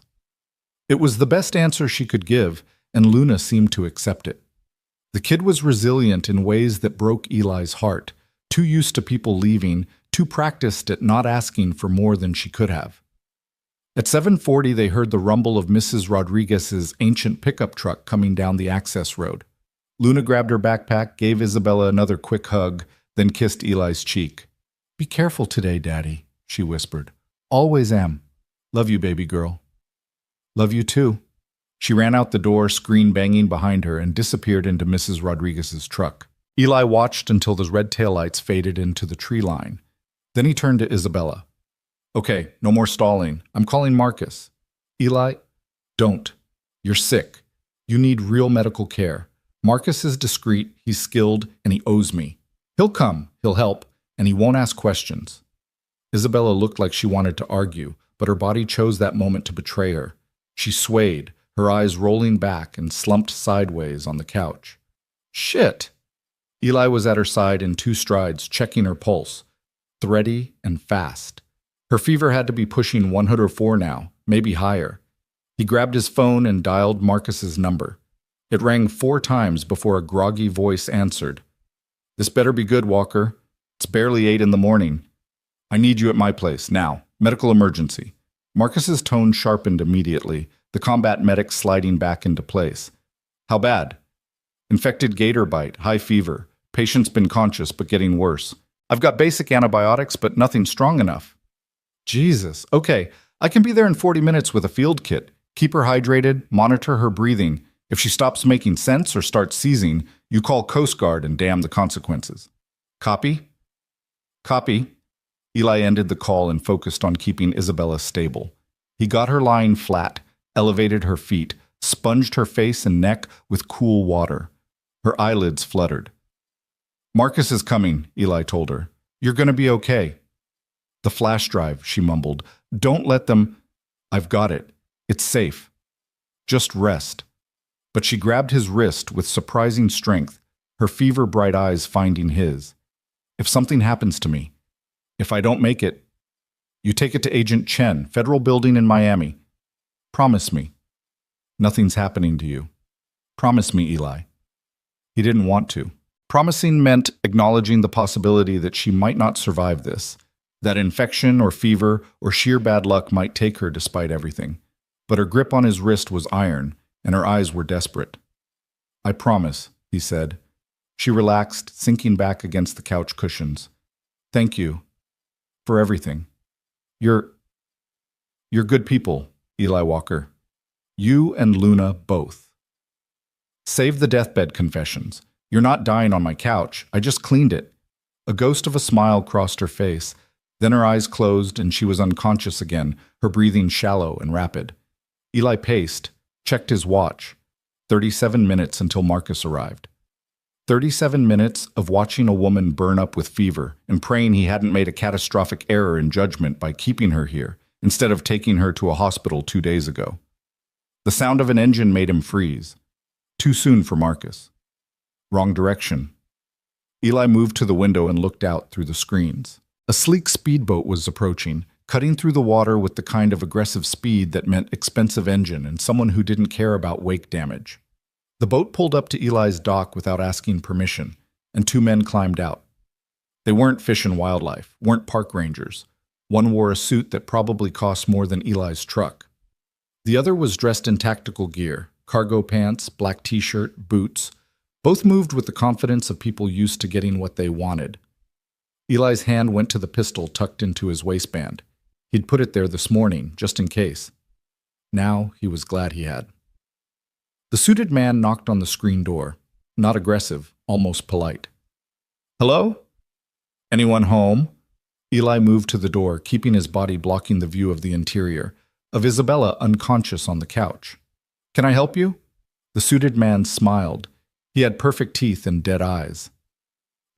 It was the best answer she could give, and Luna seemed to accept it. The kid was resilient in ways that broke Eli's heart, too used to people leaving, too practiced at not asking for more than she could have. At 7:40, they heard the rumble of Mrs. Rodriguez's ancient pickup truck coming down the access road. Luna grabbed her backpack, gave Isabella another quick hug, then kissed Eli's cheek. "Be careful today, Daddy," she whispered. "Always am. Love you, baby girl." "Love you too." She ran out the door, screen banging behind her, and disappeared into Mrs. Rodriguez's truck. Eli watched until the red taillights faded into the tree line. Then he turned to Isabella. "Okay, no more stalling. I'm calling Marcus." "Eli, don't. You're sick. You need real medical care. Marcus is discreet, he's skilled, and he owes me. He'll come, he'll help, and he won't ask questions." Isabella looked like she wanted to argue, but her body chose that moment to betray her. She swayed, her eyes rolling back, and slumped sideways on the couch. "Shit!" Eli was at her side in 2 strides, checking her pulse. Thready and fast. Her fever had to be pushing 104 now, maybe higher. He grabbed his phone and dialed Marcus's number. It rang 4 times before a groggy voice answered. "This better be good, Walker. It's barely 8 in the morning. I need you at my place, now. Medical emergency." Marcus's tone sharpened immediately, the combat medic sliding back into place. "How bad?" "Infected gator bite, high fever. Patient's been conscious, but getting worse. I've got basic antibiotics, but nothing strong enough." "Jesus. Okay, I can be there in 40 minutes with a field kit. Keep her hydrated, monitor her breathing. If she stops making sense or starts seizing, you call Coast Guard and damn the consequences." "Copy?" "Copy." Eli ended the call and focused on keeping Isabella stable. He got her lying flat, elevated her feet, sponged her face and neck with cool water. Her eyelids fluttered. "Marcus is coming," Eli told her. "You're going to be okay." "The flash drive," she mumbled. "Don't let them—" "I've got it. It's safe. Just rest." But she grabbed his wrist with surprising strength, her fever-bright eyes finding his. "If something happens to me, if I don't make it, you take it to Agent Chen, Federal Building in Miami. Promise me. Nothing's happening to you. Promise me, Eli." He didn't want to. Promising meant acknowledging the possibility that she might not survive this, that infection or fever or sheer bad luck might take her despite everything. But her grip on his wrist was iron, and her eyes were desperate. "I promise," he said. She relaxed, sinking back against the couch cushions. "Thank you. For everything. You're good people, Eli Walker. You and Luna both. Save the deathbed confessions. You're not dying on my couch. I just cleaned it." A ghost of a smile crossed her face. Then her eyes closed and she was unconscious again, her breathing shallow and rapid. Eli paced, checked his watch. 37 minutes until Marcus arrived. 37 minutes of watching a woman burn up with fever and praying he hadn't made a catastrophic error in judgment by keeping her here, instead of taking her to a hospital 2 days ago. The sound of an engine made him freeze. Too soon for Marcus. Wrong direction. Eli moved to the window and looked out through the screens. A sleek speedboat was approaching, cutting through the water with the kind of aggressive speed that meant expensive engine and someone who didn't care about wake damage. The boat pulled up to Eli's dock without asking permission, and 2 men climbed out. They weren't fish and wildlife, weren't park rangers. One wore a suit that probably cost more than Eli's truck. The other was dressed in tactical gear, cargo pants, black t-shirt, boots. Both moved with the confidence of people used to getting what they wanted. Eli's hand went to the pistol tucked into his waistband. He'd put it there this morning, just in case. Now he was glad he had. The suited man knocked on the screen door. Not aggressive, almost polite. "Hello? Anyone home?" Eli moved to the door, keeping his body blocking the view of the interior, of Isabella unconscious on the couch. "Can I help you?" The suited man smiled. He had perfect teeth and dead eyes.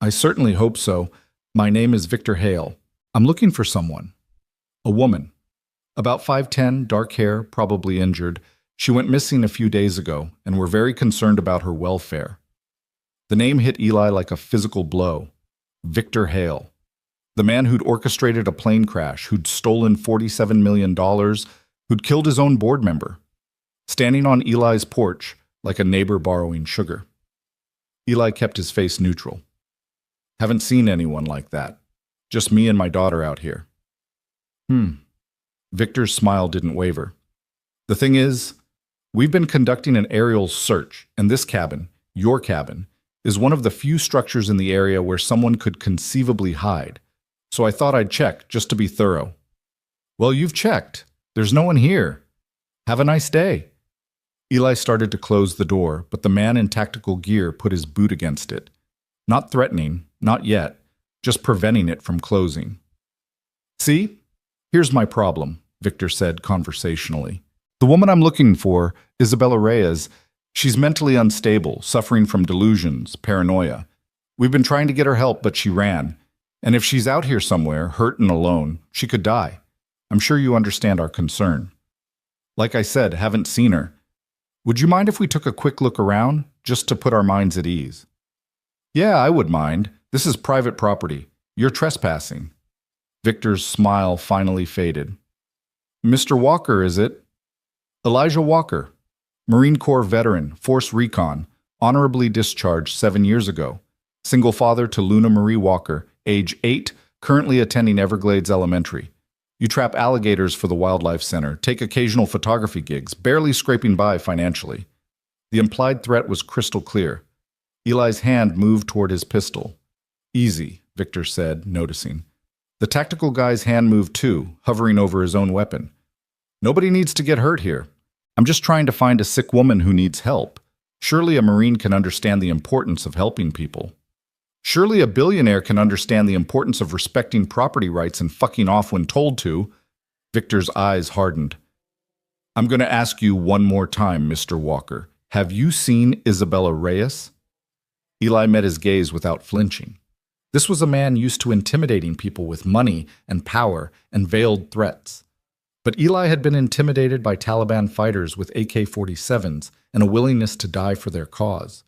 "I certainly hope so. My name is Victor Hale. I'm looking for someone." "A woman. About 5'10", dark hair, probably injured. She went missing a few days ago, and we're very concerned about her welfare." The name hit Eli like a physical blow. Victor Hale. The man who'd orchestrated a plane crash, who'd stolen $47 million, who'd killed his own board member. Standing on Eli's porch like a neighbor borrowing sugar. Eli kept his face neutral. Haven't seen anyone like that. Just me and my daughter out here. Victor's smile didn't waver. The thing is, we've been conducting an aerial search, and this cabin, your cabin, is one of the few structures in the area where someone could conceivably hide. So I thought I'd check, just to be thorough. Well, you've checked. There's no one here. Have a nice day. Eli started to close the door, but the man in tactical gear put his boot against it. Not threatening, not yet, just preventing it from closing. See? Here's my problem, Victor said conversationally. The woman I'm looking for, Isabella Reyes, she's mentally unstable, suffering from delusions, paranoia. We've been trying to get her help, but she ran. And if she's out here somewhere, hurt and alone, she could die. I'm sure you understand our concern. Like I said, haven't seen her. Would you mind if we took a quick look around, just to put our minds at ease? Yeah, I would mind. This is private property. You're trespassing. Victor's smile finally faded. Mr. Walker, is it? Elijah Walker, Marine Corps veteran, Force Recon, honorably discharged 7 years ago. Single father to Luna Marie Walker, age 8, currently attending Everglades Elementary. You trap alligators for the Wildlife Center, take occasional photography gigs, barely scraping by financially. The implied threat was crystal clear. Eli's hand moved toward his pistol. Easy, Victor said, noticing. The tactical guy's hand moved too, hovering over his own weapon. Nobody needs to get hurt here. I'm just trying to find a sick woman who needs help. Surely a Marine can understand the importance of helping people. Surely a billionaire can understand the importance of respecting property rights and fucking off when told to. Victor's eyes hardened. I'm going to ask you one more time, Mr. Walker. Have you seen Isabella Reyes? Eli met his gaze without flinching. This was a man used to intimidating people with money and power and veiled threats. But Eli had been intimidated by Taliban fighters with AK-47s and a willingness to die for their cause.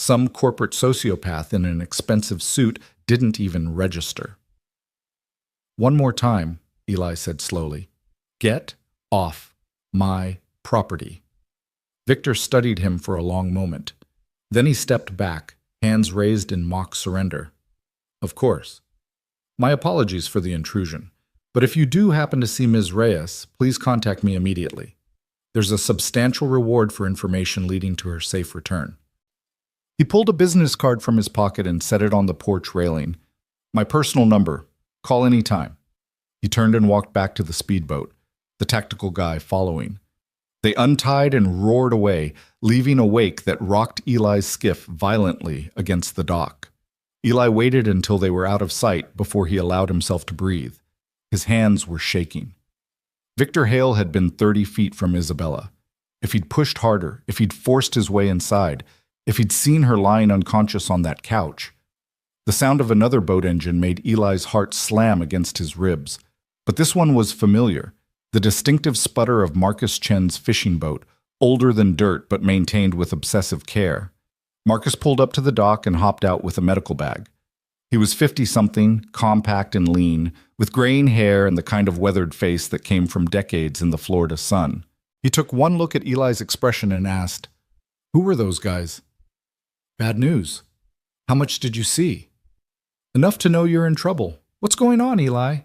Some corporate sociopath in an expensive suit didn't even register. One more time, Eli said slowly. Get off my property. Victor studied him for a long moment. Then he stepped back, hands raised in mock surrender. Of course. My apologies for the intrusion. But if you do happen to see Ms. Reyes, please contact me immediately. There's a substantial reward for information leading to her safe return. He pulled a business card from his pocket and set it on the porch railing. My personal number. Call any time. He turned and walked back to the speedboat, the tactical guy following. They untied and roared away, leaving a wake that rocked Eli's skiff violently against the dock. Eli waited until they were out of sight before he allowed himself to breathe. His hands were shaking. Victor Hale had been 30 feet from Isabella. If he'd pushed harder, if he'd forced his way inside, if he'd seen her lying unconscious on that couch. The sound of another boat engine made Eli's heart slam against his ribs. But this one was familiar, the distinctive sputter of Marcus Chen's fishing boat, older than dirt but maintained with obsessive care. Marcus pulled up to the dock and hopped out with a medical bag. He was 50-something, compact and lean, with graying hair and the kind of weathered face that came from decades in the Florida sun. He took one look at Eli's expression and asked, "Who were those guys?" "Bad news. How much did you see?" "Enough to know you're in trouble. What's going on, Eli?"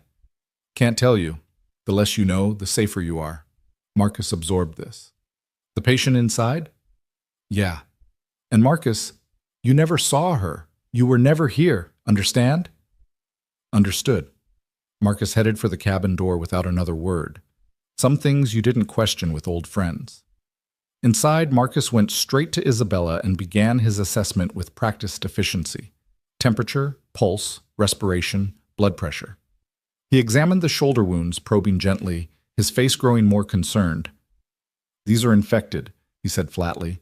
"Can't tell you. The less you know, the safer you are." Marcus absorbed this. "The patient inside?" "Yeah. And Marcus, you never saw her. You were never here. Understand?" "Understood." Marcus headed for the cabin door without another word. Some things you didn't question with old friends. Inside, Marcus went straight to Isabella and began his assessment with practiced efficiency. Temperature, pulse, respiration, blood pressure. He examined the shoulder wounds, probing gently, his face growing more concerned. "These are infected," he said flatly.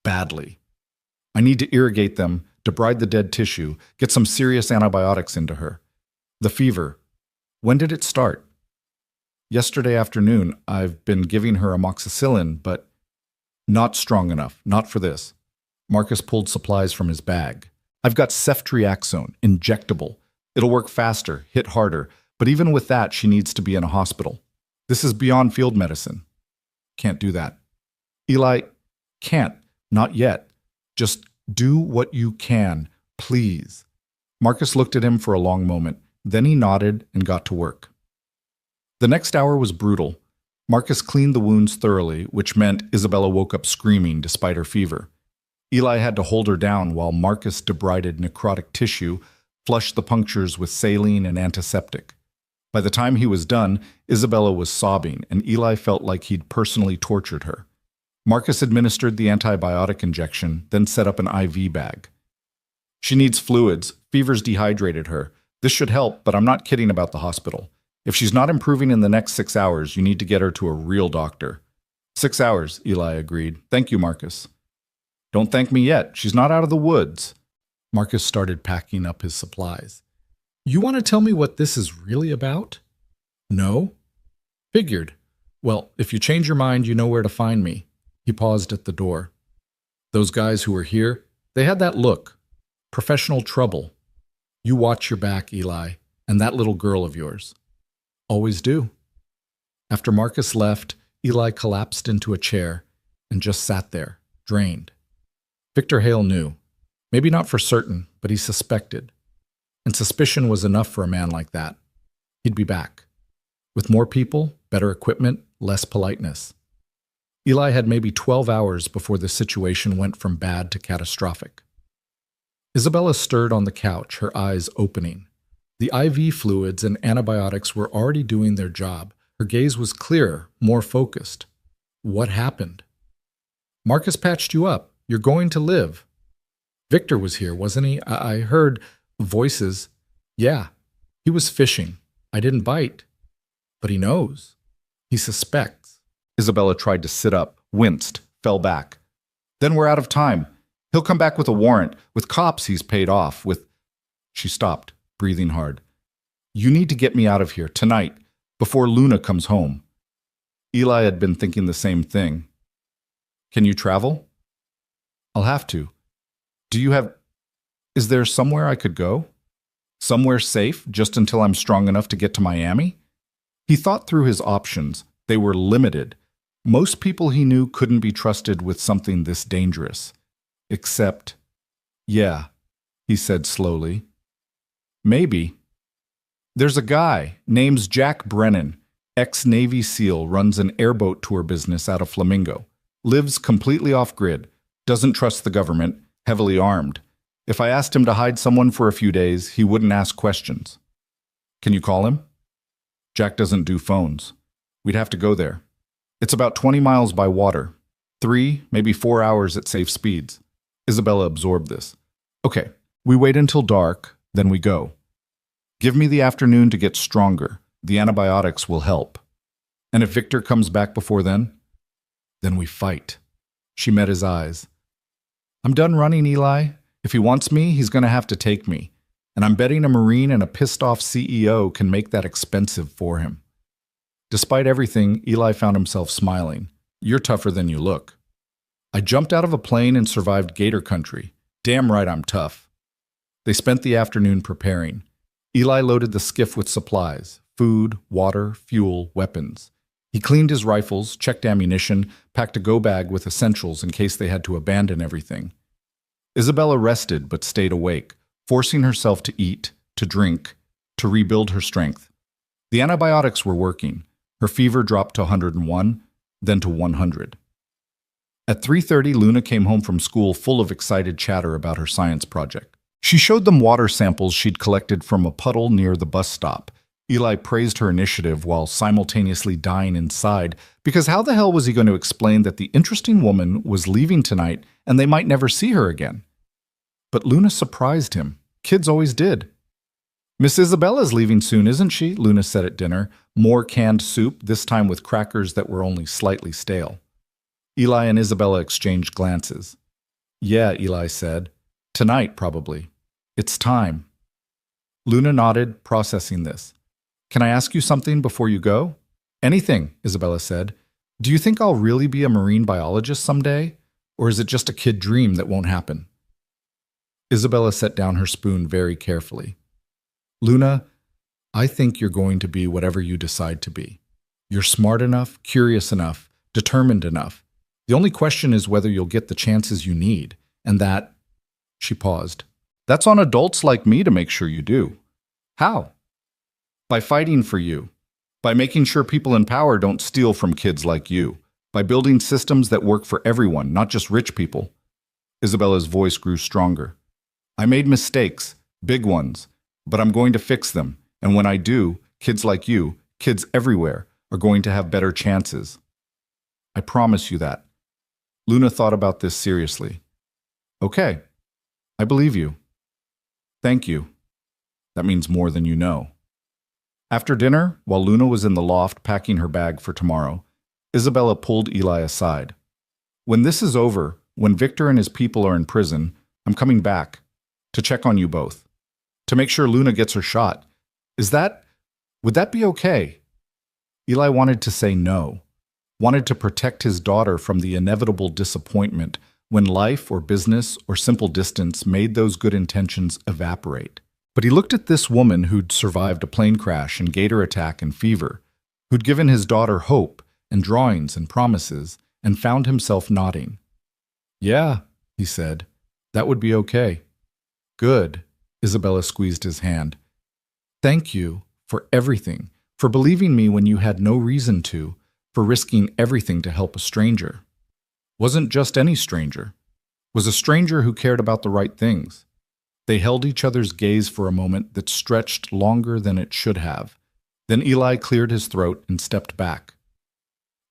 "Badly. I need to irrigate them, debride the dead tissue, get some serious antibiotics into her. The fever. When did it start?" "Yesterday afternoon. I've been giving her amoxicillin, but not strong enough, not for this." Marcus pulled supplies from his bag. "I've got ceftriaxone, injectable. It'll work faster, hit harder, but even with that, she needs to be in a hospital. This is beyond field medicine. Can't do that. Eli, can't. Not yet. Just do what you can, please. Marcus looked at him for a long moment. Then he nodded and got to work. The next hour was brutal. Marcus cleaned the wounds thoroughly, which meant Isabella woke up screaming despite her fever. Eli had to hold her down while Marcus debrided necrotic tissue, flushed the punctures with saline and antiseptic. By the time he was done, Isabella was sobbing, and Eli felt like he'd personally tortured her. Marcus administered the antibiotic injection, then set up an IV bag. She needs fluids. Fever's dehydrated her. This should help, but I'm not kidding about the hospital. If she's not improving in the next 6 hours, you need to get her to a real doctor. 6 hours, Eli agreed. Thank you, Marcus. Don't thank me yet. She's not out of the woods. Marcus started packing up his supplies. You want to tell me what this is really about? No? Figured. Well, if you change your mind, you know where to find me. He paused at the door. Those guys who were here, they had that look. Professional trouble. You watch your back, Eli, and that little girl of yours. Always do. After Marcus left, Eli collapsed into a chair and just sat there, drained. Victor Hale knew. Maybe not for certain, but he suspected. And suspicion was enough for a man like that. He'd be back. With more people, better equipment, less politeness. Eli had maybe 12 hours before the situation went from bad to catastrophic. Isabella stirred on the couch, her eyes opening. The IV fluids and antibiotics were already doing their job. Her gaze was clearer, more focused. What happened? Marcus patched you up. You're going to live. Victor was here, wasn't he? I heard voices. Yeah, he was fishing. I didn't bite. But he knows. He suspects. Isabella tried to sit up, winced, fell back. Then we're out of time. He'll come back with a warrant. With cops he's paid off. She stopped, breathing hard. You need to get me out of here, tonight, before Luna comes home. Eli had been thinking the same thing. Can you travel? I'll have to. Is there somewhere I could go? Somewhere safe, just until I'm strong enough to get to Miami? He thought through his options. They were limited. Most people he knew couldn't be trusted with something this dangerous. Except, yeah, he said slowly. Maybe. There's a guy, name's Jack Brennan, ex-Navy SEAL, runs an airboat tour business out of Flamingo. Lives completely off-grid, doesn't trust the government, heavily armed. If I asked him to hide someone for a few days, he wouldn't ask questions. Can you call him? Jack doesn't do phones. We'd have to go there. It's about 20 miles by water. 3, maybe 4 hours at safe speeds. Isabella absorbed this. Okay, we wait until dark, then we go. Give me the afternoon to get stronger. The antibiotics will help. And if Victor comes back before then we fight. She met his eyes. I'm done running, Eli. If he wants me, he's going to have to take me. And I'm betting a Marine and a pissed-off CEO can make that expensive for him. Despite everything, Eli found himself smiling. You're tougher than you look. I jumped out of a plane and survived Gator Country. Damn right I'm tough. They spent the afternoon preparing. Eli loaded the skiff with supplies, food, water, fuel, weapons. He cleaned his rifles, checked ammunition, packed a go-bag with essentials in case they had to abandon everything. Isabella rested but stayed awake, forcing herself to eat, to drink, to rebuild her strength. The antibiotics were working. Her fever dropped to 101, then to 100. At 3:30, Luna came home from school full of excited chatter about her science project. She showed them water samples she'd collected from a puddle near the bus stop. Eli praised her initiative while simultaneously dying inside, because how the hell was he going to explain that the interesting woman was leaving tonight and they might never see her again? But Luna surprised him. Kids always did. Miss Isabella's leaving soon, isn't she? Luna said at dinner. More canned soup, this time with crackers that were only slightly stale. Eli and Isabella exchanged glances. Yeah, Eli said. Tonight, probably. It's time. Luna nodded, processing this. Can I ask you something before you go? Anything, Isabella said. Do you think I'll really be a marine biologist someday? Or is it just a kid dream that won't happen? Isabella set down her spoon very carefully. Luna, I think you're going to be whatever you decide to be. You're smart enough, curious enough, determined enough. The only question is whether you'll get the chances you need, and that—" she paused. "That's on adults like me to make sure you do." "How?" "By fighting for you. By making sure people in power don't steal from kids like you. By building systems that work for everyone, not just rich people." Isabella's voice grew stronger. "I made mistakes, big ones, but I'm going to fix them. And when I do, kids like you, kids everywhere, are going to have better chances. I promise you that." Luna thought about this seriously. "Okay, I believe you. Thank you. That means more than you know." After dinner, while Luna was in the loft packing her bag for tomorrow, Isabella pulled Eli aside. "When this is over, when Victor and his people are in prison, I'm coming back to check on you both, to make sure Luna gets her shot. Would that be okay?" Eli wanted to say no, wanted to protect his daughter from the inevitable disappointment when life or business or simple distance made those good intentions evaporate. But he looked at this woman who'd survived a plane crash and gator attack and fever, who'd given his daughter hope and drawings and promises, and found himself nodding. "Yeah," he said, "that would be okay." "Good." Isabella squeezed his hand. "Thank you for everything, for believing me when you had no reason to, for risking everything to help a stranger. Wasn't just any stranger. Was a stranger who cared about the right things." They held each other's gaze for a moment that stretched longer than it should have. Then Eli cleared his throat and stepped back.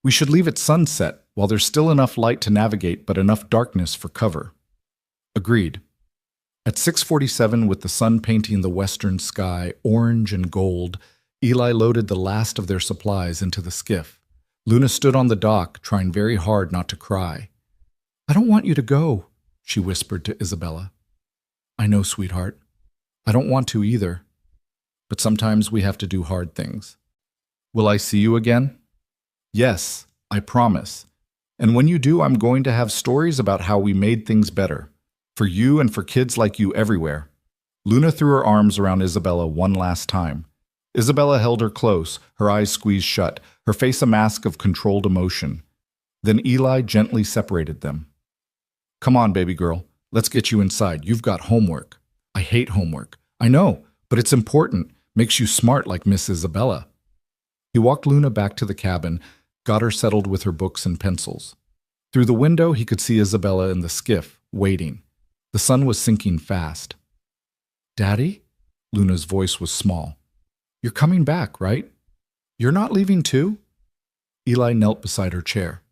"We should leave at sunset, while there's still enough light to navigate but enough darkness for cover." "Agreed." At 6:47, with the sun painting the western sky orange and gold, Eli loaded the last of their supplies into the skiff. Luna stood on the dock, trying very hard not to cry. "I don't want you to go," she whispered to Isabella. "I know, sweetheart. I don't want to either. But sometimes we have to do hard things." "Will I see you again?" "Yes, I promise. And when you do, I'm going to have stories about how we made things better. For you and for kids like you everywhere." Luna threw her arms around Isabella one last time. Isabella held her close, her eyes squeezed shut, her face a mask of controlled emotion. Then Eli gently separated them. "Come on, baby girl. Let's get you inside. You've got homework." "I hate homework." "I know, but it's important. Makes you smart like Miss Isabella." He walked Luna back to the cabin, got her settled with her books and pencils. Through the window, he could see Isabella in the skiff, waiting. The sun was sinking fast. "Daddy?" Luna's voice was small. "You're coming back, right? You're not leaving too?" Eli knelt beside her chair.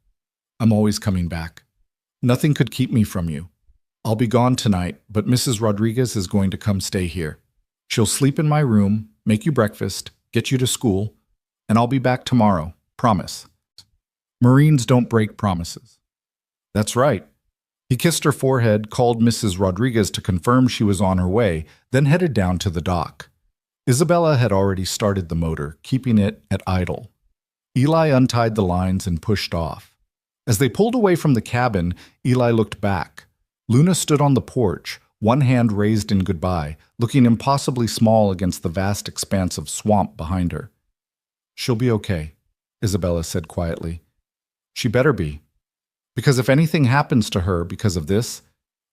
"I'm always coming back. Nothing could keep me from you. I'll be gone tonight, but Mrs. Rodriguez is going to come stay here. She'll sleep in my room, make you breakfast, get you to school, and I'll be back tomorrow, promise." Marines don't break promises. "That's right." He kissed her forehead, called Mrs. Rodriguez to confirm she was on her way, then headed down to the dock. Isabella had already started the motor, keeping it at idle. Eli untied the lines and pushed off. As they pulled away from the cabin, Eli looked back. Luna stood on the porch, one hand raised in goodbye, looking impossibly small against the vast expanse of swamp behind her. "She'll be okay," Isabella said quietly. "She better be. Because if anything happens to her because of this,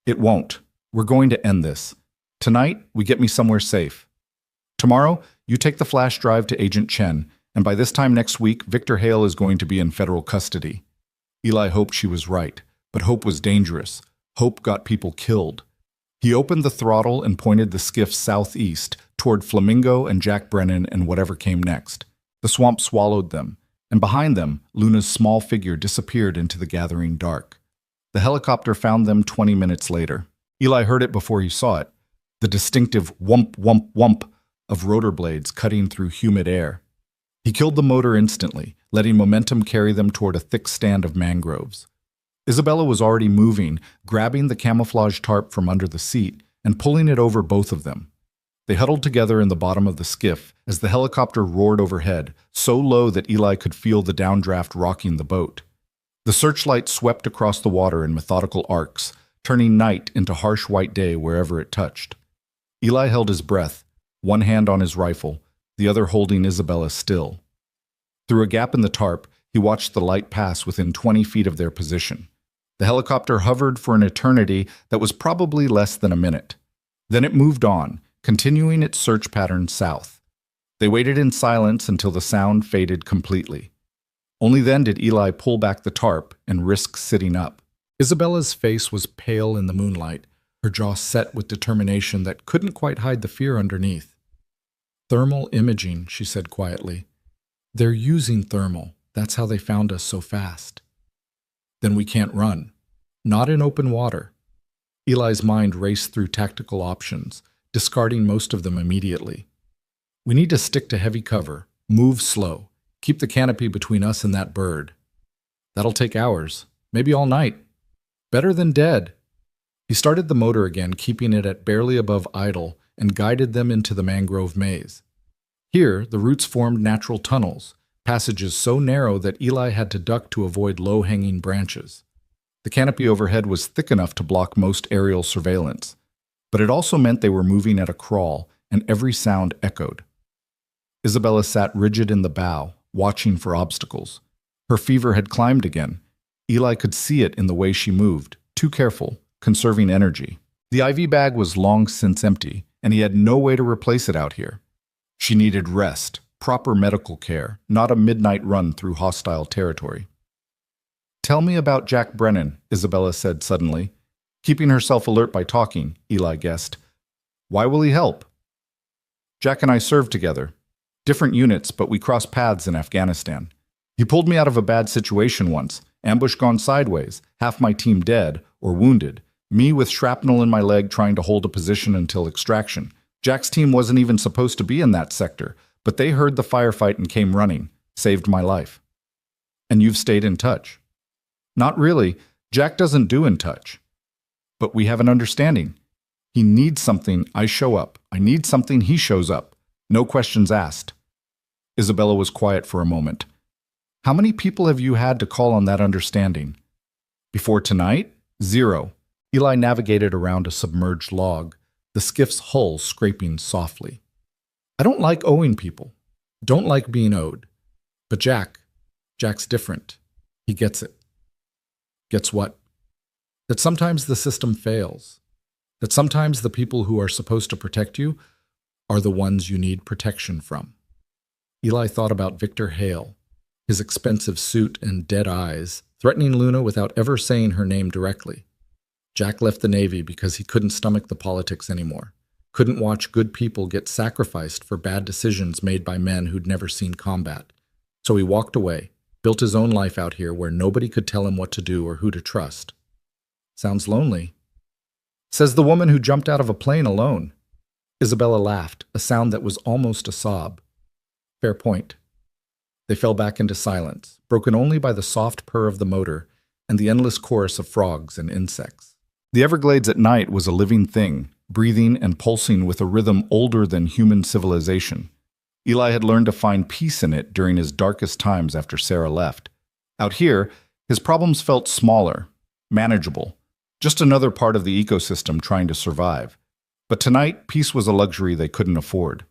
it won't. We're going to end this. Tonight, we get me somewhere safe. Tomorrow, you take the flash drive to Agent Chen, and by this time next week, Victor Hale is going to be in federal custody." Eli hoped she was right, but hope was dangerous. Hope got people killed. He opened the throttle and pointed the skiff southeast, toward Flamingo and Jack Brennan and whatever came next. The swamp swallowed them, and behind them, Luna's small figure disappeared into the gathering dark. The helicopter found them 20 minutes later. Eli heard it before he saw it, the distinctive whump, whump, whump of rotor blades cutting through humid air. He killed the motor instantly, letting momentum carry them toward a thick stand of mangroves. Isabella was already moving, grabbing the camouflage tarp from under the seat and pulling it over both of them. They huddled together in the bottom of the skiff as the helicopter roared overhead, so low that Eli could feel the downdraft rocking the boat. The searchlight swept across the water in methodical arcs, turning night into harsh white day wherever it touched. Eli held his breath, one hand on his rifle, the other holding Isabella still. Through a gap in the tarp, he watched the light pass within 20 feet of their position. The helicopter hovered for an eternity that was probably less than a minute. Then it moved on, continuing its search pattern south. They waited in silence until the sound faded completely. Only then did Eli pull back the tarp and risk sitting up. Isabella's face was pale in the moonlight, her jaw set with determination that couldn't quite hide the fear underneath. "Thermal imaging," she said quietly. "They're using thermal. That's how they found us so fast." "Then we can't run. Not in open water." Eli's mind raced through tactical options, discarding most of them immediately. "We need to stick to heavy cover, move slow, keep the canopy between us and that bird. That'll take hours, maybe all night. Better than dead." He started the motor again, keeping it at barely above idle, and guided them into the mangrove maze. Here, the roots formed natural tunnels, passages so narrow that Eli had to duck to avoid low-hanging branches. The canopy overhead was thick enough to block most aerial surveillance, but it also meant they were moving at a crawl, and every sound echoed. Isabella sat rigid in the bow, watching for obstacles. Her fever had climbed again. Eli could see it in the way she moved, too careful, conserving energy. The IV bag was long since empty, and he had no way to replace it out here. She needed rest, proper medical care, not a midnight run through hostile territory. "Tell me about Jack Brennan," Isabella said suddenly. Keeping herself alert by talking, Eli guessed. "Why will he help?" "Jack and I served together. Different units, but we crossed paths in Afghanistan. He pulled me out of a bad situation once, ambush gone sideways, half my team dead or wounded, me with shrapnel in my leg trying to hold a position until extraction. Jack's team wasn't even supposed to be in that sector, but they heard the firefight and came running, saved my life." "And you've stayed in touch?" "Not really. Jack doesn't do in touch. But we have an understanding. He needs something, I show up. I need something, he shows up. No questions asked." Isabella was quiet for a moment. "How many people have you had to call on that understanding?" "Before tonight? 0. Eli navigated around a submerged log, the skiff's hull scraping softly. "I don't like owing people. Don't like being owed. But Jack's different. He gets it." "Gets what?" "That sometimes the system fails. That sometimes the people who are supposed to protect you are the ones you need protection from." Eli thought about Victor Hale, his expensive suit and dead eyes, threatening Luna without ever saying her name directly. Jack left the Navy because he couldn't stomach the politics anymore, couldn't watch good people get sacrificed for bad decisions made by men who'd never seen combat. So he walked away, built his own life out here where nobody could tell him what to do or who to trust. "Sounds lonely." "Says the woman who jumped out of a plane alone." Isabella laughed, a sound that was almost a sob. "Fair point." They fell back into silence, broken only by the soft purr of the motor and the endless chorus of frogs and insects. The Everglades at night was a living thing, breathing and pulsing with a rhythm older than human civilization. Eli had learned to find peace in it during his darkest times after Sarah left. Out here, his problems felt smaller, manageable, just another part of the ecosystem trying to survive. But tonight, peace was a luxury they couldn't afford.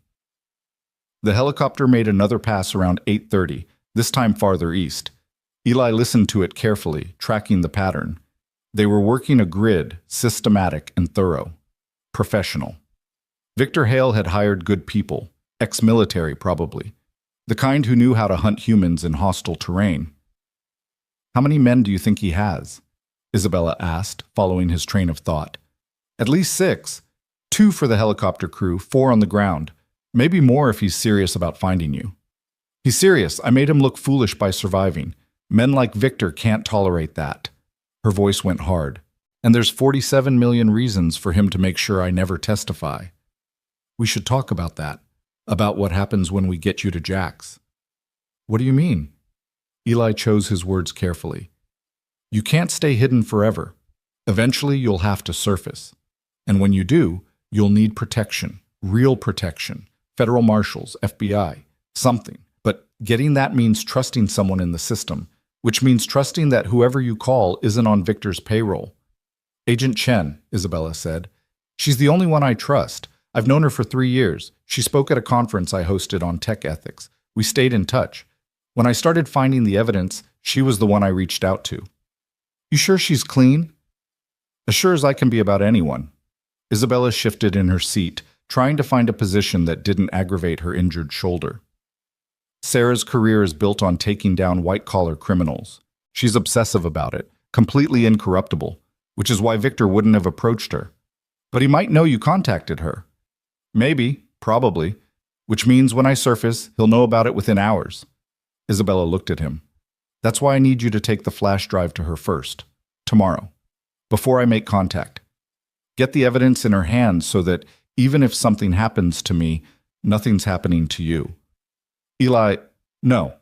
The helicopter made another pass around 8:30, this time farther east. Eli listened to it carefully, tracking the pattern. They were working a grid, systematic and thorough. Professional. Victor Hale had hired good people, ex-military probably, the kind who knew how to hunt humans in hostile terrain. "How many men do you think he has?" Isabella asked, following his train of thought. "At least 6. 2 for the helicopter crew, 4 on the ground. Maybe more if he's serious about finding you." "He's serious. I made him look foolish by surviving. Men like Victor can't tolerate that." Her voice went hard. "And there's 47 million reasons for him to make sure I never testify." "We should talk about that. About what happens when we get you to Jack's." "What do you mean?" Eli chose his words carefully. "You can't stay hidden forever. Eventually you'll have to surface. And when you do, you'll need protection, real protection, federal marshals, FBI, something. But getting that means trusting someone in the system, which means trusting that whoever you call isn't on Victor's payroll." "Agent Chen," Isabella said. "She's the only one I trust. I've known her for 3 years. She spoke at a conference I hosted on tech ethics. We stayed in touch. When I started finding the evidence, she was the one I reached out to. You sure she's clean? As sure as I can be about anyone. Isabella shifted in her seat, trying to find a position that didn't aggravate her injured shoulder. Sarah's career is built on taking down white-collar criminals. She's obsessive about it, completely incorruptible, which is why Victor wouldn't have approached her. But he might know you contacted her. Maybe, probably, which means when I surface, he'll know about it within hours. Isabella looked at him. That's why I need you to take the flash drive to her first, tomorrow, before I make contact. Get the evidence in her hands so that even if something happens to me, nothing's happening to you. Eli, no,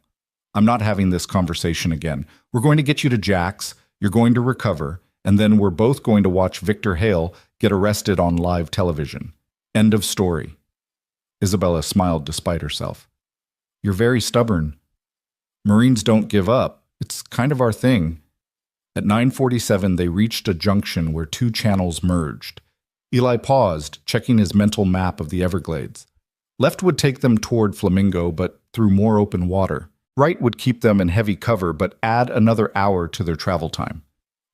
I'm not having this conversation again. We're going to get you to Jack's, you're going to recover, and then we're both going to watch Victor Hale get arrested on live television. End of story. Isabella smiled despite herself. You're very stubborn. Marines don't give up. It's kind of our thing. At 9:47, they reached a junction where two channels merged. Eli paused, checking his mental map of the Everglades. Left would take them toward Flamingo, but through more open water. Right would keep them in heavy cover, but add another hour to their travel time.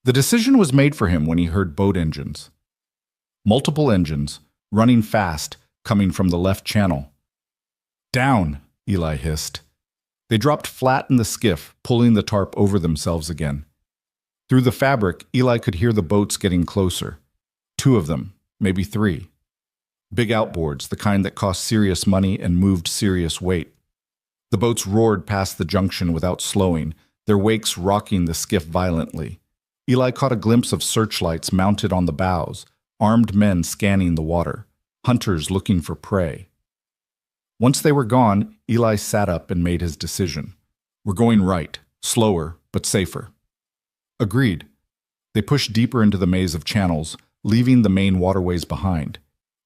The decision was made for him when he heard boat engines. Multiple engines, running fast, coming from the left channel. Down, Eli hissed. They dropped flat in the skiff, pulling the tarp over themselves again. Through the fabric, Eli could hear the boats getting closer. 2 of them, maybe 3. Big outboards, the kind that cost serious money and moved serious weight. The boats roared past the junction without slowing, their wakes rocking the skiff violently. Eli caught a glimpse of searchlights mounted on the bows, armed men scanning the water, hunters looking for prey. Once they were gone, Eli sat up and made his decision. We're going right, slower, but safer. Agreed. They pushed deeper into the maze of channels, leaving the main waterways behind.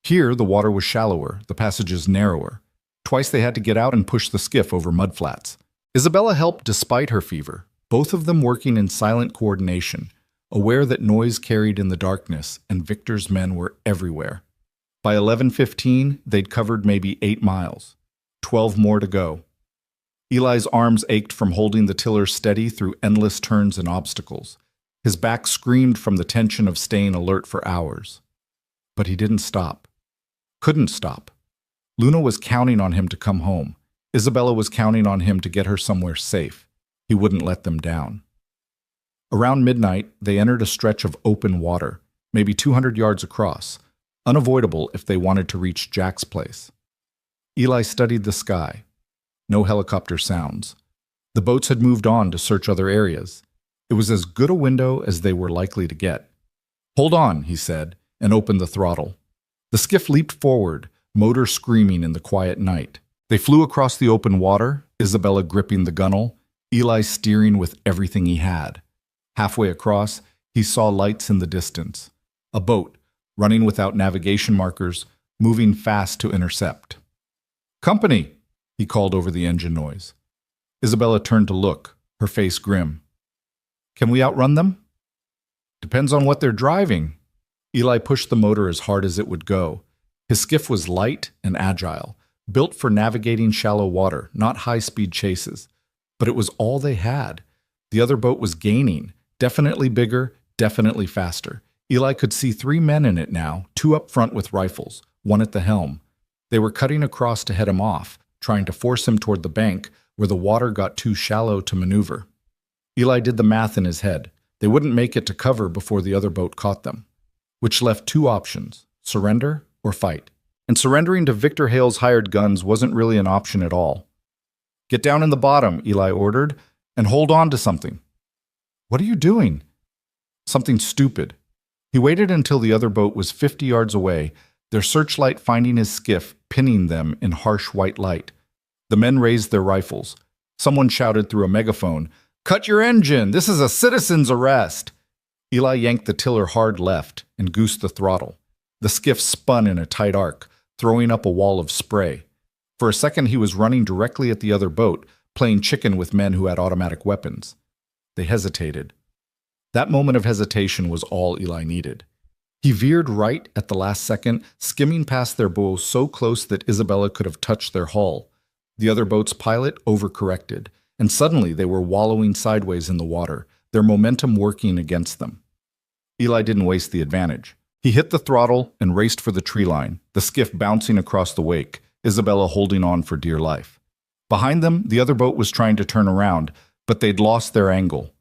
Here, the water was shallower, the passages narrower. Twice they had to get out and push the skiff over mudflats. Isabella helped despite her fever, both of them working in silent coordination, aware that noise carried in the darkness and Victor's men were everywhere. By 11:15, they'd covered maybe 8 miles. 12 more to go. Eli's arms ached from holding the tiller steady through endless turns and obstacles. His back screamed from the tension of staying alert for hours. But he didn't stop. Couldn't stop. Luna was counting on him to come home. Isabella was counting on him to get her somewhere safe. He wouldn't let them down. Around midnight, they entered a stretch of open water, maybe 200 yards across, unavoidable if they wanted to reach Jack's place. Eli studied the sky. No helicopter sounds. The boats had moved on to search other areas. It was as good a window as they were likely to get. Hold on, he said, and opened the throttle. The skiff leaped forward, motor screaming in the quiet night. They flew across the open water, Isabella gripping the gunwale, Eli steering with everything he had. Halfway across, he saw lights in the distance. A boat, running without navigation markers, moving fast to intercept. Company, he called over the engine noise. Isabella turned to look, her face grim. Can we outrun them? Depends on what they're driving. Eli pushed the motor as hard as it would go. His skiff was light and agile, built for navigating shallow water, not high-speed chases. But it was all they had. The other boat was gaining, definitely bigger, definitely faster. Eli could see 3 men in it now, 2 up front with rifles, 1 at the helm. They were cutting across to head him off, trying to force him toward the bank where the water got too shallow to maneuver. Eli did the math in his head. They wouldn't make it to cover before the other boat caught them, which left 2 options, surrender or fight. And surrendering to Victor Hale's hired guns wasn't really an option at all. Get down in the bottom, Eli ordered, and hold on to something. What are you doing? Something stupid. He waited until the other boat was 50 yards away, their searchlight finding his skiff, pinning them in harsh white light. The men raised their rifles. Someone shouted through a megaphone, "Cut your engine! This is a citizen's arrest!" Eli yanked the tiller hard left and goosed the throttle. The skiff spun in a tight arc, throwing up a wall of spray. For a second he was running directly at the other boat, playing chicken with men who had automatic weapons. They hesitated. That moment of hesitation was all Eli needed. He veered right at the last second, skimming past their bow so close that Isabella could have touched their hull. The other boat's pilot overcorrected, and suddenly they were wallowing sideways in the water, their momentum working against them. Eli didn't waste the advantage. He hit the throttle and raced for the tree line, the skiff bouncing across the wake, Isabella holding on for dear life. Behind them, the other boat was trying to turn around, but they'd lost their angle.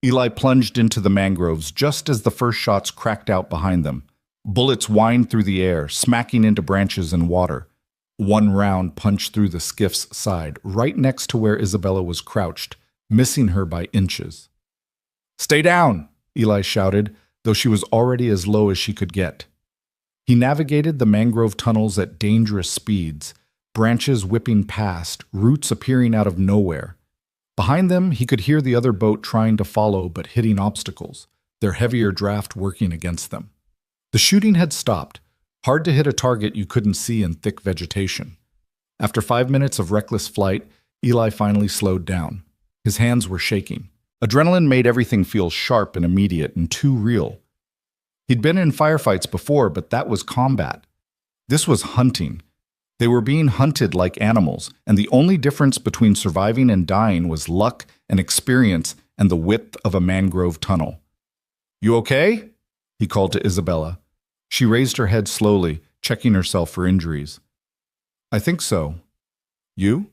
Eli plunged into the mangroves just as the first shots cracked out behind them. Bullets whined through the air, smacking into branches and water. One round punched through the skiff's side, right next to where Isabella was crouched, missing her by inches. "Stay down!" Eli shouted, though she was already as low as she could get. He navigated the mangrove tunnels at dangerous speeds, branches whipping past, roots appearing out of nowhere. Behind them, he could hear the other boat trying to follow but hitting obstacles, their heavier draft working against them. The shooting had stopped, hard to hit a target you couldn't see in thick vegetation. After 5 minutes of reckless flight, Eli finally slowed down. His hands were shaking. Adrenaline made everything feel sharp and immediate and too real. He'd been in firefights before, but that was combat. This was hunting. They were being hunted like animals, and the only difference between surviving and dying was luck and experience and the width of a mangrove tunnel. "You okay?" he called to Isabella. She raised her head slowly, checking herself for injuries. "I think so. You?"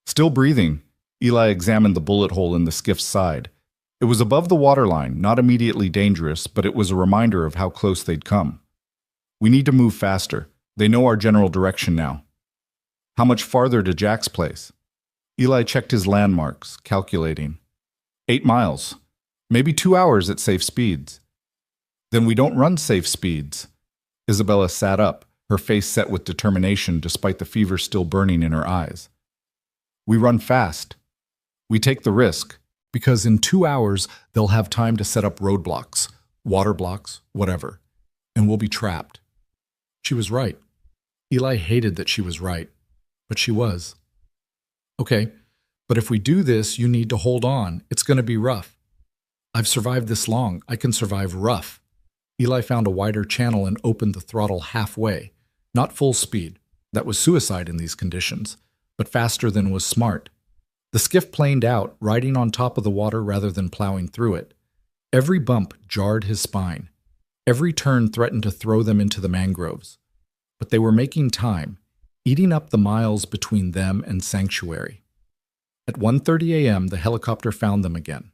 Still breathing, Eli examined the bullet hole in the skiff's side. It was above the waterline, not immediately dangerous, but it was a reminder of how close they'd come. "We need to move faster. They know our general direction now." "How much farther to Jack's place?" Eli checked his landmarks, calculating. 8 miles. Maybe 2 hours at safe speeds." "Then we don't run safe speeds." Isabella sat up, her face set with determination despite the fever still burning in her eyes. "We run fast. We take the risk, because in 2 hours they'll have time to set up roadblocks, water blocks, whatever, and we'll be trapped." She was right. Eli hated that she was right, but she was. "Okay, but if we do this, you need to hold on. It's going to be rough." "I've survived this long. I can survive rough." Eli found a wider channel and opened the throttle halfway. Not full speed. That was suicide in these conditions, but faster than was smart. The skiff planed out, riding on top of the water rather than plowing through it. Every bump jarred his spine. Every turn threatened to throw them into the mangroves. But they were making time, eating up the miles between them and sanctuary. At 1:30 a.m., the helicopter found them again.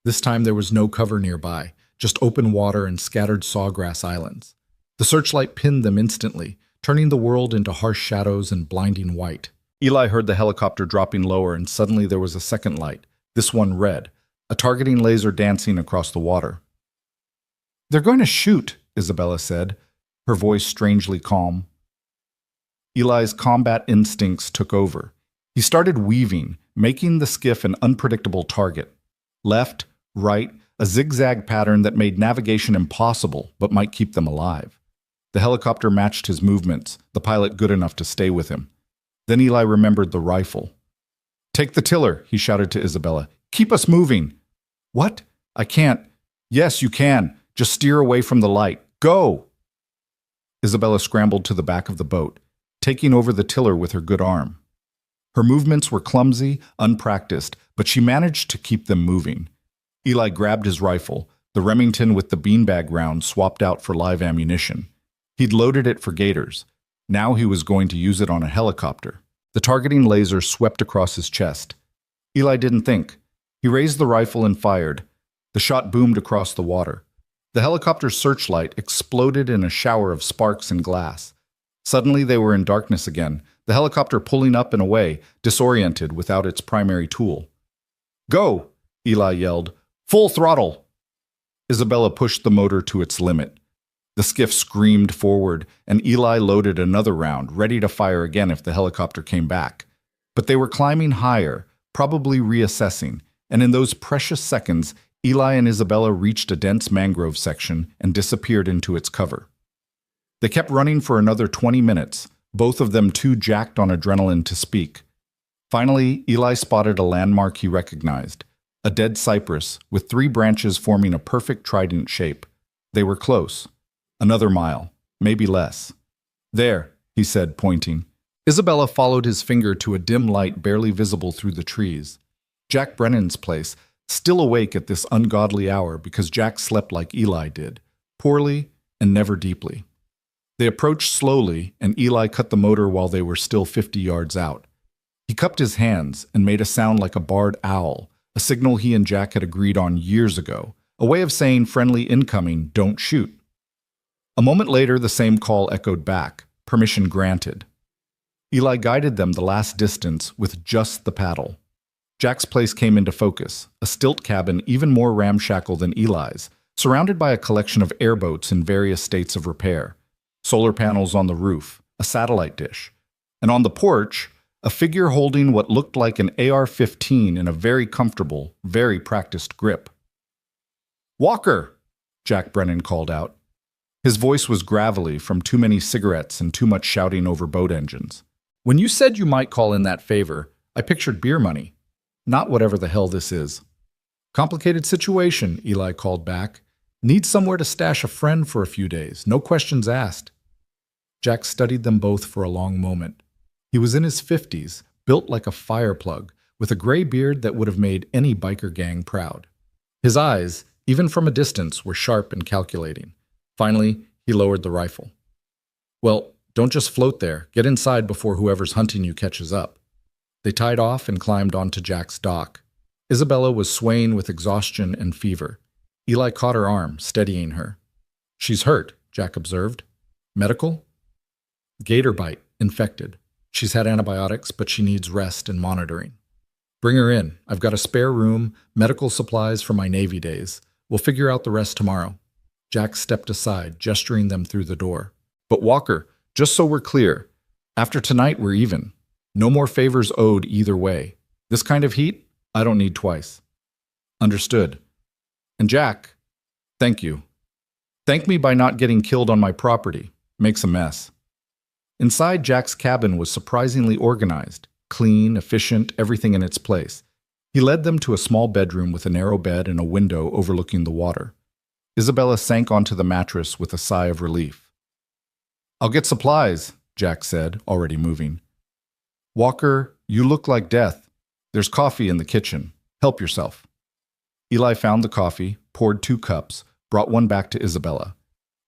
This time there was no cover nearby, just open water and scattered sawgrass islands. The searchlight pinned them instantly, turning the world into harsh shadows and blinding white. Eli heard the helicopter dropping lower, and suddenly there was a second light, this one red, a targeting laser dancing across the water. "They're going to shoot," Isabella said, her voice strangely calm. Eli's combat instincts took over. He started weaving, making the skiff an unpredictable target. Left, right, a zigzag pattern that made navigation impossible but might keep them alive. The helicopter matched his movements, the pilot good enough to stay with him. Then Eli remembered the rifle. "Take the tiller," he shouted to Isabella. "Keep us moving." "What? I can't." "Yes, you can. Just steer away from the light. Go!" Isabella scrambled to the back of the boat, taking over the tiller with her good arm. Her movements were clumsy, unpracticed, but she managed to keep them moving. Eli grabbed his rifle, the Remington with the beanbag round swapped out for live ammunition. He'd loaded it for gators. Now he was going to use it on a helicopter. The targeting laser swept across his chest. Eli didn't think. He raised the rifle and fired. The shot boomed across the water. The helicopter's searchlight exploded in a shower of sparks and glass. Suddenly they were in darkness again, the helicopter pulling up and away, disoriented without its primary tool. "Go!" Eli yelled. "Full throttle!" Isabella pushed the motor to its limit. The skiff screamed forward, and Eli loaded another round, ready to fire again if the helicopter came back. But they were climbing higher, probably reassessing, and in those precious seconds, Eli and Isabella reached a dense mangrove section and disappeared into its cover. They kept running for another 20 minutes, both of them too jacked on adrenaline to speak. Finally, Eli spotted a landmark he recognized, a dead cypress with 3 branches forming a perfect trident shape. They were close. Another mile, maybe less. There, he said, pointing. Isabella followed his finger to a dim light barely visible through the trees. Jack Brennan's place, still awake at this ungodly hour because Jack slept like Eli did, poorly and never deeply. They approached slowly, and Eli cut the motor while they were still 50 yards out. He cupped his hands and made a sound like a barred owl, a signal he and Jack had agreed on years ago, a way of saying friendly incoming, don't shoot. A moment later, the same call echoed back, permission granted. Eli guided them the last distance with just the paddle. Jack's place came into focus, a stilt cabin even more ramshackle than Eli's, surrounded by a collection of airboats in various states of repair, solar panels on the roof, a satellite dish, and on the porch, a figure holding what looked like an AR-15 in a very comfortable, very practiced grip. "Walker!" Jack Brennan called out. His voice was gravelly from too many cigarettes and too much shouting over boat engines. "When you said you might call in that favor, I pictured beer money, not whatever the hell this is." "Complicated situation," Eli called back. "Need somewhere to stash a friend for a few days, no questions asked." Jack studied them both for a long moment. He was in his 50s, built like a fire plug, with a gray beard that would have made any biker gang proud. His eyes, even from a distance, were sharp and calculating. Finally, he lowered the rifle. "Well, don't just float there. Get inside before whoever's hunting you catches up." They tied off and climbed onto Jack's dock. Isabella was swaying with exhaustion and fever. Eli caught her arm, steadying her. "She's hurt," Jack observed. "Medical?" "Gator bite, infected. She's had antibiotics, but she needs rest and monitoring." "Bring her in. I've got a spare room, medical supplies from my Navy days. We'll figure out the rest tomorrow." Jack stepped aside, gesturing them through the door. "But Walker, just so we're clear, after tonight we're even. No more favors owed either way. This kind of heat, I don't need twice." "Understood. And Jack, thank you. Thank me by not getting killed on my property. Makes a mess." Inside, Jack's cabin was surprisingly organized, clean, efficient, everything in its place. He led them to a small bedroom with a narrow bed and a window overlooking the water. Isabella sank onto the mattress with a sigh of relief. "I'll get supplies," Jack said, already moving. "Walker, you look like death. There's coffee in the kitchen. Help yourself." Eli found the coffee, poured 2 cups, brought one back to Isabella.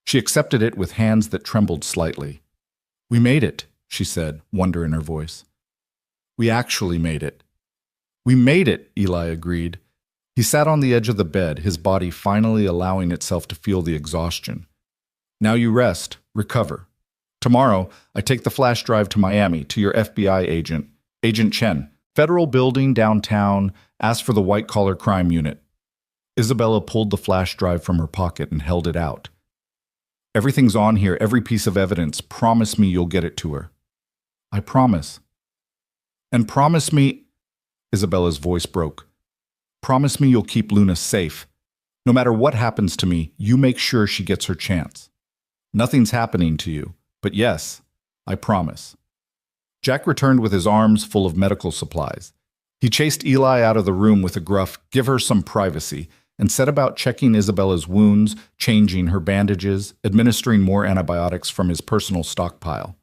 She accepted it with hands that trembled slightly. "We made it," she said, wonder in her voice. "We actually made it." "We made it," Eli agreed. He sat on the edge of the bed, his body finally allowing itself to feel the exhaustion. "Now you rest, recover. Tomorrow, I take the flash drive to Miami, to your FBI agent, Agent Chen, federal building downtown, ask for the white-collar crime unit." Isabella pulled the flash drive from her pocket and held it out. "Everything's on here, every piece of evidence. Promise me you'll get it to her." "I promise." "And promise me—" Isabella's voice broke. "Promise me you'll keep Luna safe. No matter what happens to me, you make sure she gets her chance. Nothing's happening to you, but yes, I promise." Jack returned with his arms full of medical supplies. He chased Eli out of the room with a gruff, "Give her some privacy," and set about checking Isabella's wounds, changing her bandages, administering more antibiotics from his personal stockpile.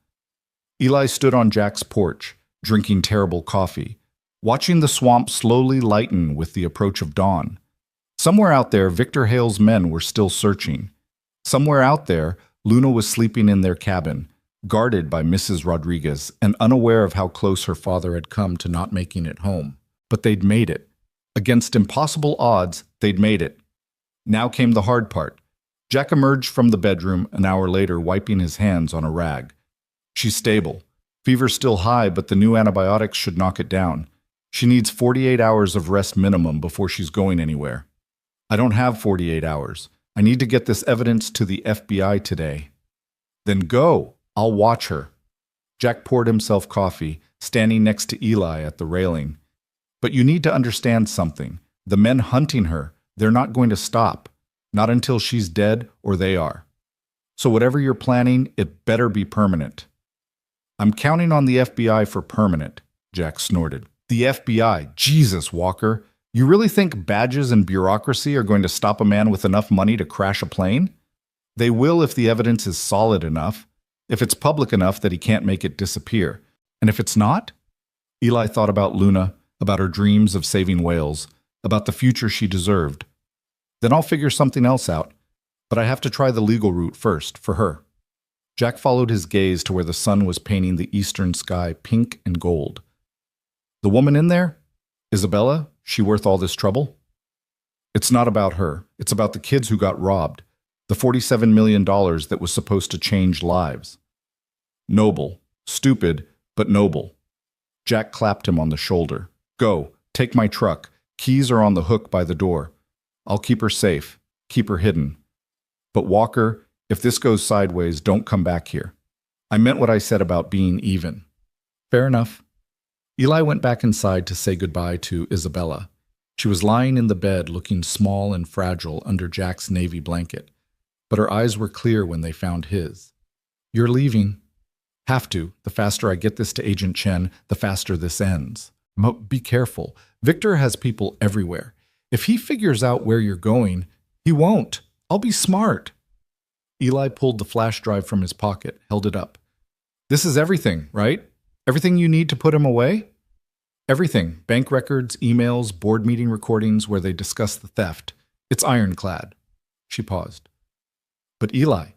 Eli stood on Jack's porch, drinking terrible coffee, watching the swamp slowly lighten with the approach of dawn. Somewhere out there, Victor Hale's men were still searching. Somewhere out there, Luna was sleeping in their cabin, guarded by Mrs. Rodriguez and unaware of how close her father had come to not making it home. But they'd made it. Against impossible odds, they'd made it. Now came the hard part. Jack emerged from the bedroom an hour later, wiping his hands on a rag. "She's stable. Fever's still high, but the new antibiotics should knock it down. She needs 48 hours of rest minimum before she's going anywhere." "I don't have 48 hours. I need to get this evidence to the FBI today." "Then go. I'll watch her." Jack poured himself coffee, standing next to Eli at the railing. "But you need to understand something. The men hunting her, they're not going to stop. Not until she's dead or they are. So whatever you're planning, it better be permanent." "I'm counting on the FBI for permanent," Jack snorted. "The FBI? Jesus, Walker. You really think badges and bureaucracy are going to stop a man with enough money to crash a plane?" They will if the evidence is solid enough, if it's public enough that he can't make it disappear. And if it's not? Eli thought about Luna, about her dreams of saving whales, about the future she deserved. Then I'll figure something else out. But I have to try the legal route first, for her. Jack followed his gaze to where the sun was painting the eastern sky pink and gold. The woman in there? Isabella? She worth all this trouble? It's not about her. It's about the kids who got robbed. The $47 million that was supposed to change lives. Noble. Stupid, but noble. Jack clapped him on the shoulder. Go. Take my truck. Keys are on the hook by the door. I'll keep her safe. Keep her hidden. But Walker, if this goes sideways, don't come back here. I meant what I said about being even. Fair enough. Eli went back inside to say goodbye to Isabella. She was lying in the bed looking small and fragile under Jack's navy blanket, but her eyes were clear when they found his. You're leaving. Have to. The faster I get this to Agent Chen, the faster this ends. But be careful. Victor has people everywhere. If he figures out where you're going, he won't. I'll be smart. Eli pulled the flash drive from his pocket, held it up. This is everything, right? Everything you need to put him away? Everything. Bank records, emails, board meeting recordings where they discuss the theft. It's ironclad. She paused. But Eli,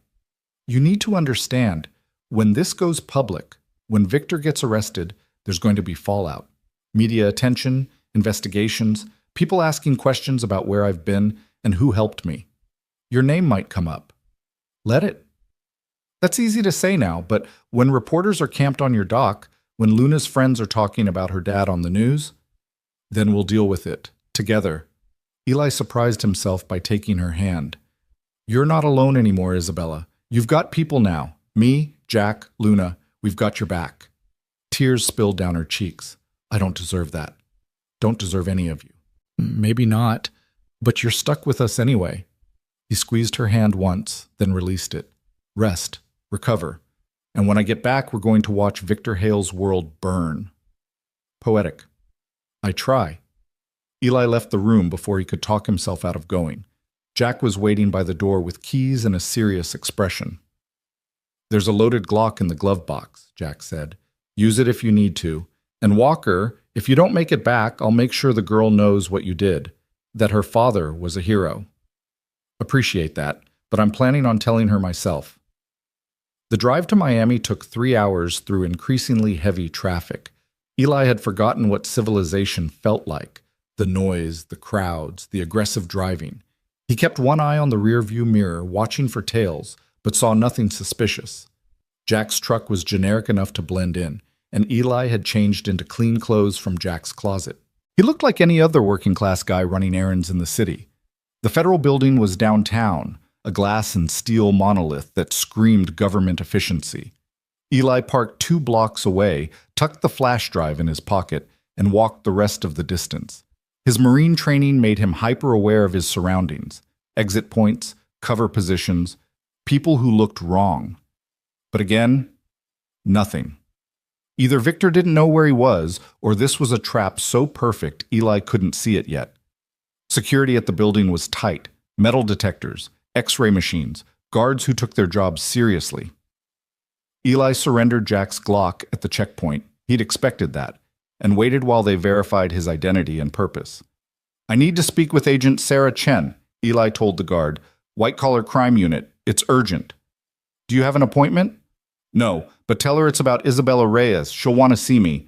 you need to understand, when this goes public, when Victor gets arrested, there's going to be fallout. Media attention, investigations, people asking questions about where I've been and who helped me. Your name might come up. Let it. That's easy to say now, but when reporters are camped on your dock, when Luna's friends are talking about her dad on the news, then we'll deal with it, together. Eli surprised himself by taking her hand. You're not alone anymore, Isabella. You've got people now. Me, Jack, Luna, we've got your back. Tears spilled down her cheeks. I don't deserve that. Don't deserve any of you. Maybe not, but you're stuck with us anyway. He squeezed her hand once, then released it. Rest. Recover. And when I get back, we're going to watch Victor Hale's world burn. Poetic. I try. Eli left the room before he could talk himself out of going. Jack was waiting by the door with keys and a serious expression. There's a loaded Glock in the glove box, Jack said. Use it if you need to. And Walker, if you don't make it back, I'll make sure the girl knows what you did, that her father was a hero. Appreciate that, but I'm planning on telling her myself. The drive to Miami took 3 hours through increasingly heavy traffic. Eli had forgotten what civilization felt like, the noise, the crowds, the aggressive driving. He kept one eye on the rearview mirror, watching for tails, but saw nothing suspicious. Jack's truck was generic enough to blend in, and Eli had changed into clean clothes from Jack's closet. He looked like any other working-class guy running errands in the city. The federal building was downtown, a glass and steel monolith that screamed government efficiency. Eli parked 2 blocks away, tucked the flash drive in his pocket, and walked the rest of the distance. His Marine training made him hyper-aware of his surroundings, exit points, cover positions, people who looked wrong. But again, nothing. Either Victor didn't know where he was, or this was a trap so perfect Eli couldn't see it yet. Security at the building was tight, metal detectors, X-ray machines, guards who took their jobs seriously. Eli surrendered Jack's Glock at the checkpoint. He'd expected that, and waited while they verified his identity and purpose. I need to speak with Agent Sarah Chen, Eli told the guard. White-collar crime unit. It's urgent. Do you have an appointment? No, but tell her it's about Isabella Reyes. She'll want to see me.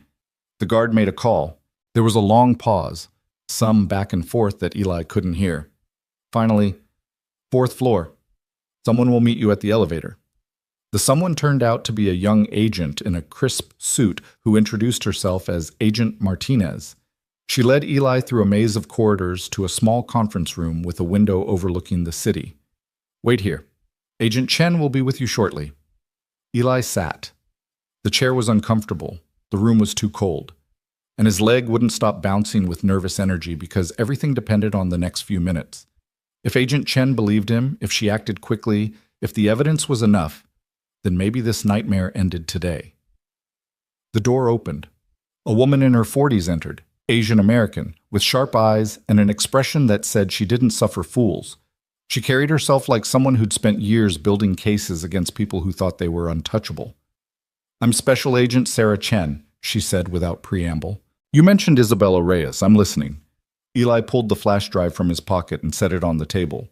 The guard made a call. There was a long pause, some back and forth that Eli couldn't hear. Finally, 4th floor. Someone will meet you at the elevator. The someone turned out to be a young agent in a crisp suit who introduced herself as Agent Martinez. She led Eli through a maze of corridors to a small conference room with a window overlooking the city. Wait here. Agent Chen will be with you shortly. Eli sat. The chair was uncomfortable. The room was too cold. And his leg wouldn't stop bouncing with nervous energy because everything depended on the next few minutes. If Agent Chen believed him, if she acted quickly, if the evidence was enough, then maybe this nightmare ended today. The door opened. A woman in her 40s entered, Asian American, with sharp eyes and an expression that said she didn't suffer fools. She carried herself like someone who'd spent years building cases against people who thought they were untouchable. "I'm Special Agent Sarah Chen," she said without preamble. "You mentioned Isabella Reyes. I'm listening." Eli pulled the flash drive from his pocket and set it on the table.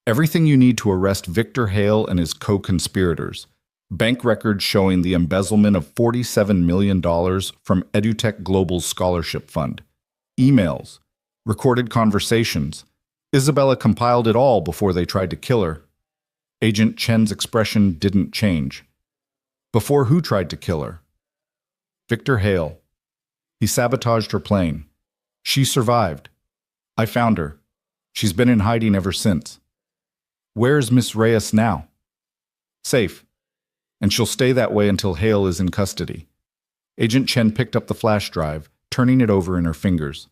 "Everything you need to arrest Victor Hale and his co-conspirators. Bank records showing the embezzlement of $47 million from EduTech Global's scholarship fund. Emails. Recorded conversations. Isabella compiled it all before they tried to kill her." Agent Chen's expression didn't change. "Before who tried to kill her?" "Victor Hale. He sabotaged her plane. She survived. I found her. She's been in hiding ever since." "Where's Miss Reyes now?" "Safe. And she'll stay that way until Hale is in custody." Agent Chen picked up the flash drive, turning it over in her fingers.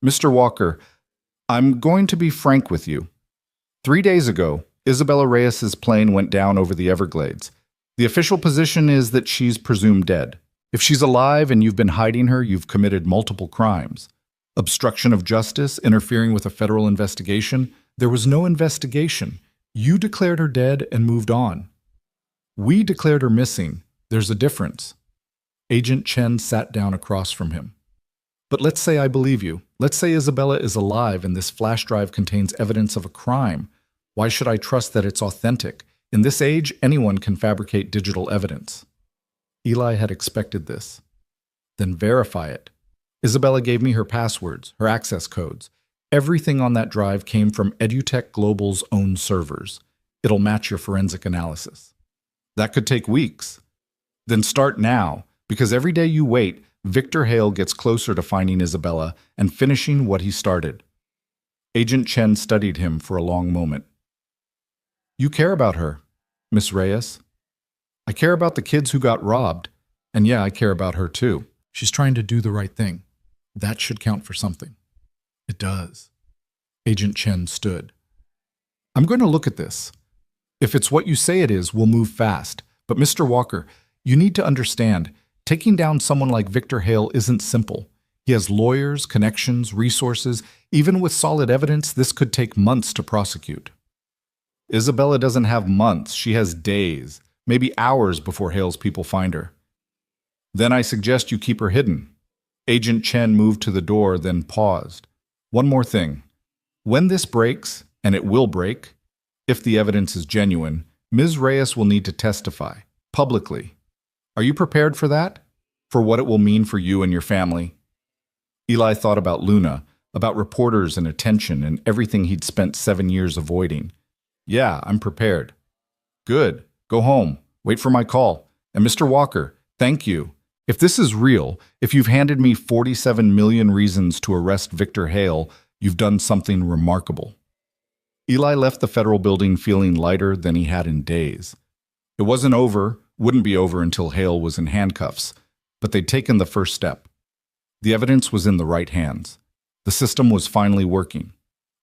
"Mr. Walker, I'm going to be frank with you. 3 days ago, Isabella Reyes's plane went down over the Everglades. The official position is that she's presumed dead. If she's alive and you've been hiding her, you've committed multiple crimes. Obstruction of justice, interfering with a federal investigation. There was no investigation. You declared her dead and moved on. We declared her missing. There's a difference." Agent Chen sat down across from him. "But let's say I believe you. Let's say Isabella is alive and this flash drive contains evidence of a crime. Why should I trust that it's authentic? In this age, anyone can fabricate digital evidence." Eli had expected this. "Then verify it. Isabella gave me her passwords, her access codes. Everything on that drive came from EduTech Global's own servers. It'll match your forensic analysis." "That could take weeks." "Then start now, because every day you wait, Victor Hale gets closer to finding Isabella and finishing what he started." Agent Chen studied him for a long moment. "You care about her, Miss Reyes." "I care about the kids who got robbed. And yeah, I care about her too. She's trying to do the right thing. That should count for something." "It does." Agent Chen stood. "I'm going to look at this. If it's what you say it is, we'll move fast. But Mr. Walker, you need to understand, taking down someone like Victor Hale isn't simple. He has lawyers, connections, resources. Even with solid evidence, this could take months to prosecute." "Isabella doesn't have months. She has days, maybe hours before Hale's people find her." "Then I suggest you keep her hidden." Agent Chen moved to the door, then paused. "One more thing. When this breaks, and it will break, if the evidence is genuine, Ms. Reyes will need to testify, publicly. Are you prepared for that? For what it will mean for you and your family?" Eli thought about Luna, about reporters and attention and everything he'd spent 7 years avoiding. "Yeah, I'm prepared." "Good. Go home. Wait for my call. And Mr. Walker, thank you. If this is real, if you've handed me 47 million reasons to arrest Victor Hale, you've done something remarkable." Eli left the federal building feeling lighter than he had in days. It wasn't over, wouldn't be over until Hale was in handcuffs, but they'd taken the first step. The evidence was in the right hands. The system was finally working.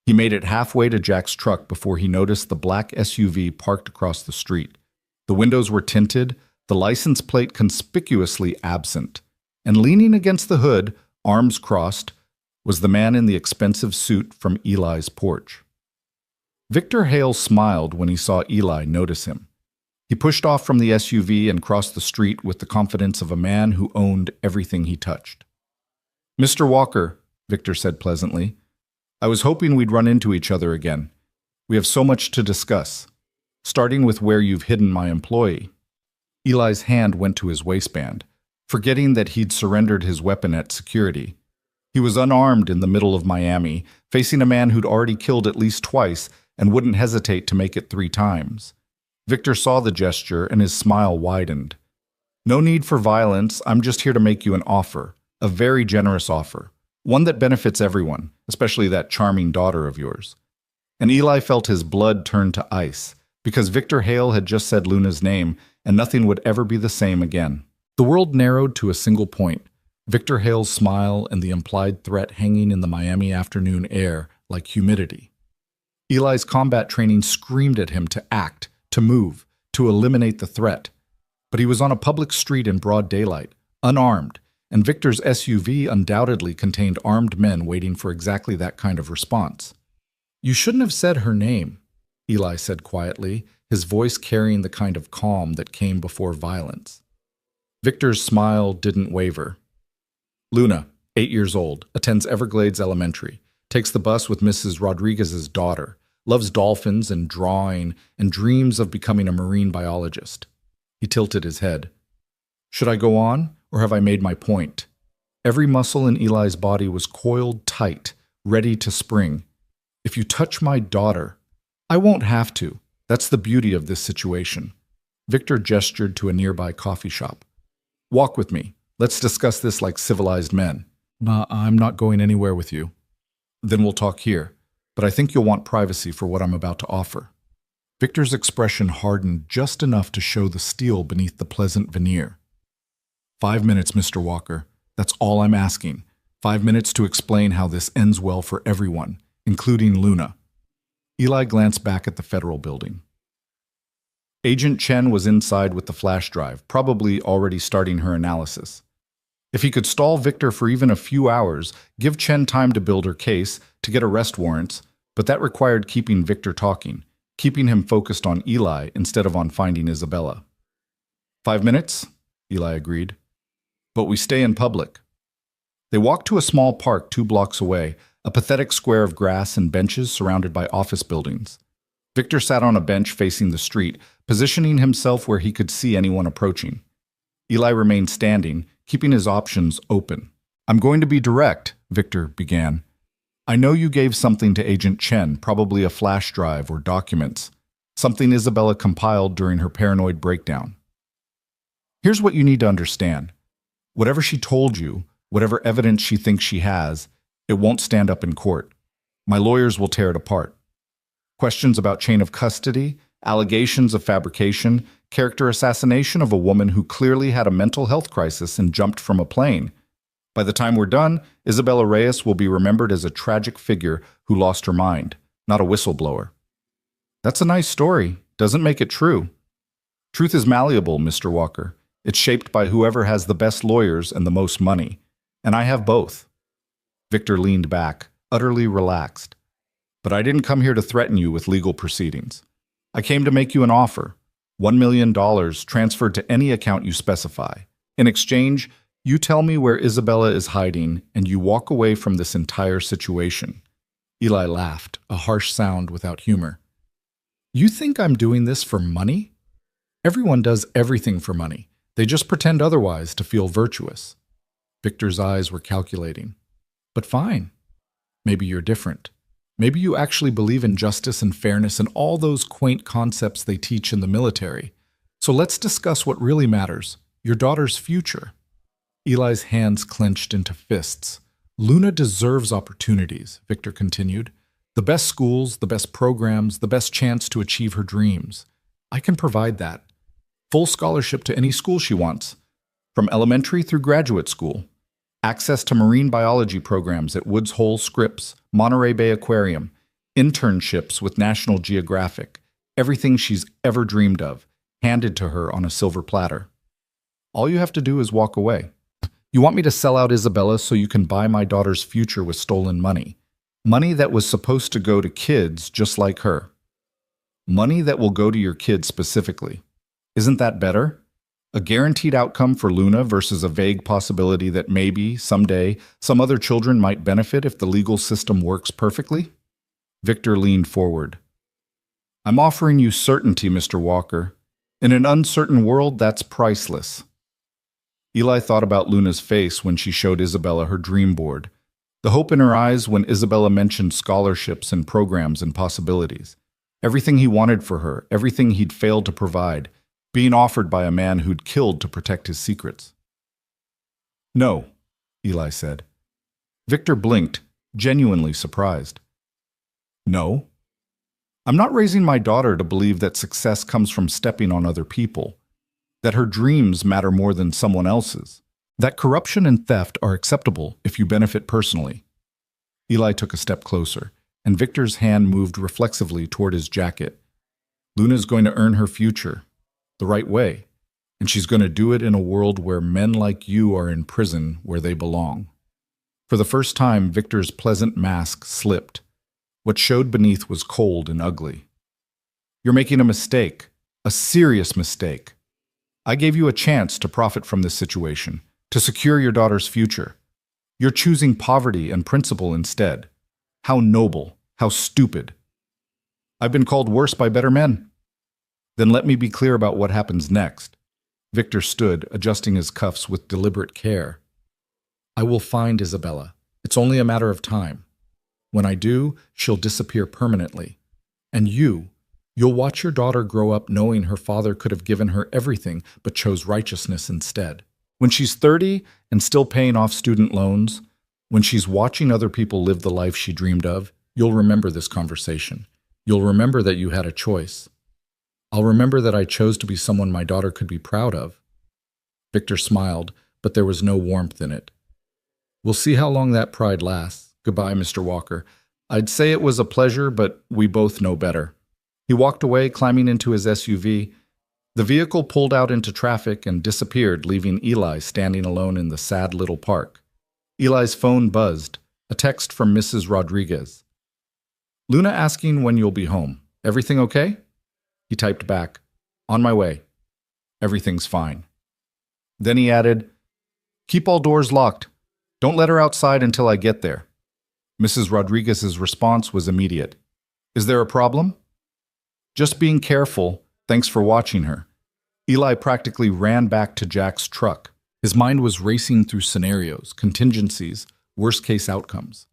He made it halfway to Jack's truck before he noticed the black SUV parked across the street. The windows were tinted, the license plate conspicuously absent, and leaning against the hood, arms crossed, was the man in the expensive suit from Eli's porch. Victor Hale smiled when he saw Eli notice him. He pushed off from the SUV and crossed the street with the confidence of a man who owned everything he touched. "Mr. Walker," Victor said pleasantly, "I was hoping we'd run into each other again. We have so much to discuss, starting with where you've hidden my employee." Eli's hand went to his waistband, forgetting that he'd surrendered his weapon at security. He was unarmed in the middle of Miami, facing a man who'd already killed at least twice and wouldn't hesitate to make it 3 times. Victor saw the gesture and his smile widened. "No need for violence. I'm just here to make you an offer, a very generous offer, one that benefits everyone, especially that charming daughter of yours." And Eli felt his blood turn to ice, because Victor Hale had just said Luna's name, and nothing would ever be the same again. The world narrowed to a single point, Victor Hale's smile and the implied threat hanging in the Miami afternoon air like humidity. Eli's combat training screamed at him to act, to move, to eliminate the threat. But he was on a public street in broad daylight, unarmed, and Victor's SUV undoubtedly contained armed men waiting for exactly that kind of response. "You shouldn't have said her name," Eli said quietly, his voice carrying the kind of calm that came before violence. Victor's smile didn't waver. Luna, 8 years old, attends Everglades Elementary, takes the bus with Mrs. Rodriguez's daughter, loves dolphins and drawing, and dreams of becoming a marine biologist. He tilted his head. Should I go on, or have I made my point? Every muscle in Eli's body was coiled tight, ready to spring. If you touch my daughter, I won't have to. That's the beauty of this situation. Victor gestured to a nearby coffee shop. Walk with me. Let's discuss this like civilized men. Nah, I'm not going anywhere with you. Then we'll talk here, but I think you'll want privacy for what I'm about to offer. Victor's expression hardened just enough to show the steel beneath the pleasant veneer. 5 minutes, Mr. Walker. That's all I'm asking. 5 minutes to explain how this ends well for everyone, including Luna. Eli glanced back at the federal building. Agent Chen was inside with the flash drive, probably already starting her analysis. If he could stall Victor for even a few hours, give Chen time to build her case, to get arrest warrants, but that required keeping Victor talking, keeping him focused on Eli instead of on finding Isabella. 5 minutes, Eli agreed. But we stay in public. They walked to a small park 2 blocks away, a pathetic square of grass and benches surrounded by office buildings. Victor sat on a bench facing the street, positioning himself where he could see anyone approaching. Eli remained standing, keeping his options open. I'm going to be direct, Victor began. I know you gave something to Agent Chen, probably a flash drive or documents, something Isabella compiled during her paranoid breakdown. Here's what you need to understand. Whatever she told you, whatever evidence she thinks she has, it won't stand up in court. My lawyers will tear it apart. Questions about chain of custody, allegations of fabrication, character assassination of a woman who clearly had a mental health crisis and jumped from a plane. By the time we're done, Isabella Reyes will be remembered as a tragic figure who lost her mind, not a whistleblower. That's a nice story. Doesn't make it true. Truth is malleable, Mr. Walker. It's shaped by whoever has the best lawyers and the most money. And I have both. Victor leaned back, utterly relaxed. But I didn't come here to threaten you with legal proceedings. I came to make you an offer. $1 million transferred to any account you specify. In exchange, you tell me where Isabella is hiding, and you walk away from this entire situation. Eli laughed, a harsh sound without humor. You think I'm doing this for money? Everyone does everything for money. They just pretend otherwise to feel virtuous. Victor's eyes were calculating. But fine. Maybe you're different. Maybe you actually believe in justice and fairness and all those quaint concepts they teach in the military. So let's discuss what really matters, your daughter's future. Eli's hands clenched into fists. Luna deserves opportunities, Victor continued. The best schools, the best programs, the best chance to achieve her dreams. I can provide that. Full scholarship to any school she wants, from elementary through graduate school. Access to marine biology programs at Woods Hole Scripps, Monterey Bay Aquarium, internships with National Geographic, everything she's ever dreamed of, handed to her on a silver platter. All you have to do is walk away. You want me to sell out Isabella so you can buy my daughter's future with stolen money. Money that was supposed to go to kids just like her. Money that will go to your kids specifically. Isn't that better? A guaranteed outcome for Luna versus a vague possibility that maybe, someday, some other children might benefit if the legal system works perfectly? Victor leaned forward. I'm offering you certainty, Mr. Walker. In an uncertain world, that's priceless. Eli thought about Luna's face when she showed Isabella her dream board, the hope in her eyes when Isabella mentioned scholarships and programs and possibilities. Everything he wanted for her, everything he'd failed to provide, being offered by a man who'd killed to protect his secrets. No, Eli said. Victor blinked, genuinely surprised. No? I'm not raising my daughter to believe that success comes from stepping on other people, that her dreams matter more than someone else's, that corruption and theft are acceptable if you benefit personally. Eli took a step closer, and Victor's hand moved reflexively toward his jacket. Luna's going to earn her future. The right way, and she's going to do it in a world where men like you are in prison where they belong. For the first time, Victor's pleasant mask slipped. What showed beneath was cold and ugly. You're making a mistake, a serious mistake. I gave you a chance to profit from this situation, to secure your daughter's future. You're choosing poverty and principle instead. How noble, how stupid. I've been called worse by better men. Then let me be clear about what happens next. Victor stood, adjusting his cuffs with deliberate care. I will find Isabella. It's only a matter of time. When I do, she'll disappear permanently. And you'll watch your daughter grow up knowing her father could have given her everything but chose righteousness instead. When she's 30 and still paying off student loans, when she's watching other people live the life she dreamed of, you'll remember this conversation. You'll remember that you had a choice. I'll remember that I chose to be someone my daughter could be proud of. Victor smiled, but there was no warmth in it. We'll see how long that pride lasts. Goodbye, Mr. Walker. I'd say it was a pleasure, but we both know better. He walked away, climbing into his SUV. The vehicle pulled out into traffic and disappeared, leaving Eli standing alone in the sad little park. Eli's phone buzzed, a text from Mrs. Rodriguez. Luna asking when you'll be home. Everything okay? He typed back, on my way. Everything's fine. Then he added, keep all doors locked. Don't let her outside until I get there. Mrs. Rodriguez's response was immediate. Is there a problem? Just being careful. Thanks for watching her. Eli practically ran back to Jack's truck. His mind was racing through scenarios, contingencies, worst-case outcomes.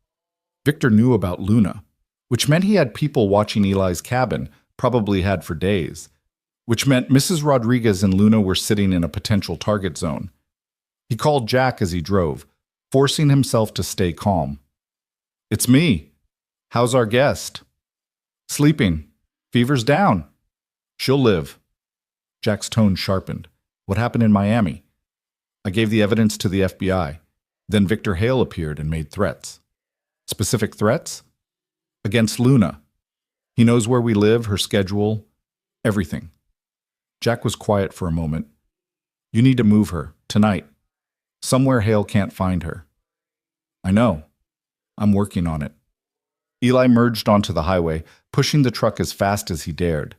Victor knew about Luna, which meant he had people watching Eli's cabin, probably had for days, which meant Mrs. Rodriguez and Luna were sitting in a potential target zone. He called Jack as he drove, forcing himself to stay calm. It's me. How's our guest? Sleeping. Fever's down. She'll live. Jack's tone sharpened. What happened in Miami? I gave the evidence to the FBI. Then Victor Hale appeared and made threats. Specific threats? Against Luna. He knows where we live, her schedule, everything. Jack was quiet for a moment. You need to move her, tonight. Somewhere Hale can't find her. I know. I'm working on it. Eli merged onto the highway, pushing the truck as fast as he dared.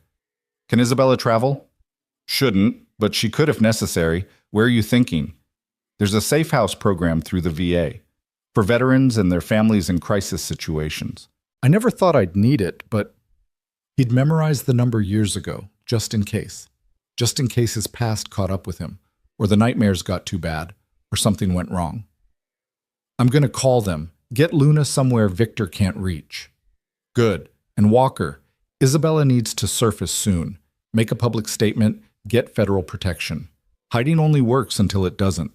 Can Isabella travel? Shouldn't, but she could if necessary. Where are you thinking? There's a safe house program through the VA for veterans and their families in crisis situations. I never thought I'd need it, but he'd memorized the number years ago, just in case. Just in case his past caught up with him, or the nightmares got too bad, or something went wrong. I'm going to call them. Get Luna somewhere Victor can't reach. Good. And Walker, Isabella needs to surface soon. Make a public statement, get federal protection. Hiding only works until it doesn't.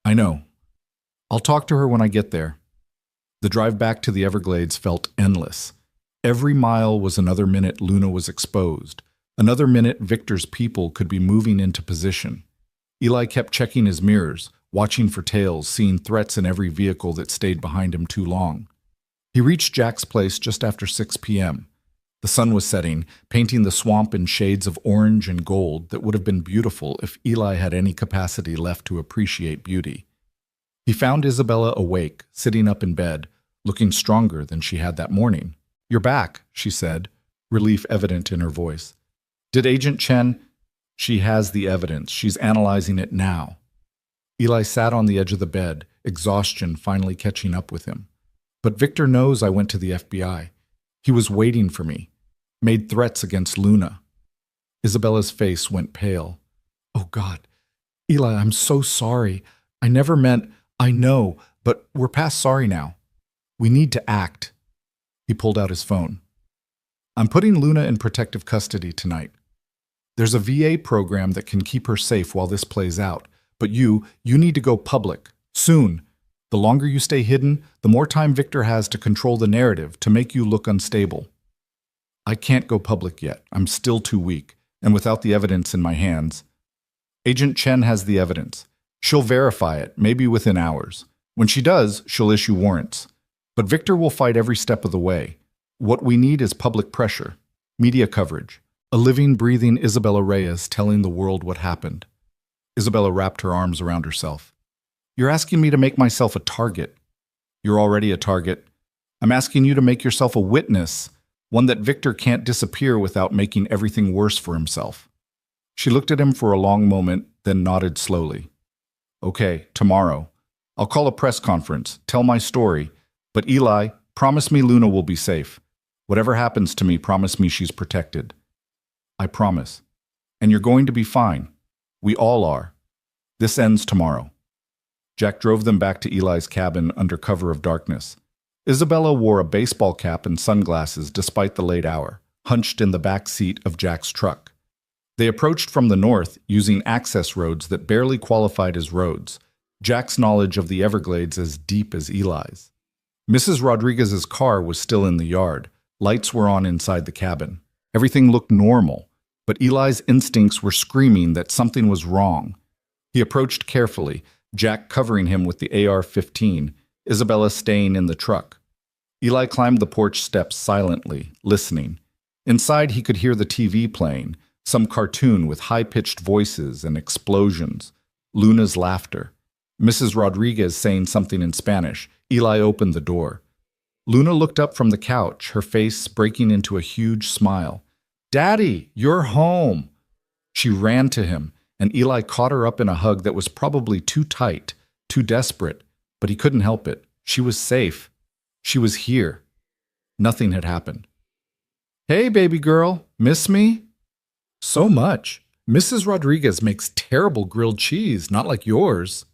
I know. I'll talk to her when I get there. The drive back to the Everglades felt endless. Every mile was another minute Luna was exposed. Another minute Victor's people could be moving into position. Eli kept checking his mirrors, watching for tails, seeing threats in every vehicle that stayed behind him too long. He reached Jack's place just after 6 p.m. The sun was setting, painting the swamp in shades of orange and gold that would have been beautiful if Eli had any capacity left to appreciate beauty. He found Isabella awake, sitting up in bed, looking stronger than she had that morning. You're back, she said, relief evident in her voice. Did Agent Chen? She has the evidence. She's analyzing it now. Eli sat on the edge of the bed, exhaustion finally catching up with him. But Victor knows I went to the FBI. He was waiting for me, made threats against Luna. Isabella's face went pale. Oh God, Eli, I'm so sorry. I never meant, I know, but we're past sorry now. We need to act. He pulled out his phone. I'm putting Luna in protective custody tonight. There's a VA program that can keep her safe while this plays out. But you need to go public, soon. The longer you stay hidden, the more time Victor has to control the narrative, to make you look unstable. I can't go public yet. I'm still too weak, and without the evidence in my hands. Agent Chen has the evidence. She'll verify it, maybe within hours. When she does, she'll issue warrants. But Victor will fight every step of the way. What we need is public pressure, media coverage, a living, breathing Isabella Reyes telling the world what happened. Isabella wrapped her arms around herself. You're asking me to make myself a target. You're already a target. I'm asking you to make yourself a witness, one that Victor can't disappear without making everything worse for himself. She looked at him for a long moment, then nodded slowly. Okay, tomorrow. I'll call a press conference, tell my story, but Eli, promise me Luna will be safe. Whatever happens to me, promise me she's protected. I promise. And you're going to be fine. We all are. This ends tomorrow. Jack drove them back to Eli's cabin under cover of darkness. Isabella wore a baseball cap and sunglasses despite the late hour, hunched in the back seat of Jack's truck. They approached from the north using access roads that barely qualified as roads, Jack's knowledge of the Everglades as deep as Eli's. Mrs. Rodriguez's car was still in the yard. Lights were on inside the cabin. Everything looked normal, but Eli's instincts were screaming that something was wrong. He approached carefully, Jack covering him with the AR-15, Isabella staying in the truck. Eli climbed the porch steps silently, listening. Inside he could hear the TV playing, some cartoon with high-pitched voices and explosions, Luna's laughter. Mrs. Rodriguez saying something in Spanish. Eli opened the door. Luna looked up from the couch, her face breaking into a huge smile. "Daddy, you're home!" She ran to him, and Eli caught her up in a hug that was probably too tight, too desperate, but he couldn't help it. She was safe. She was here. Nothing had happened. "Hey, baby girl, miss me?" "So much. Mrs. Rodriguez makes terrible grilled cheese, not like yours."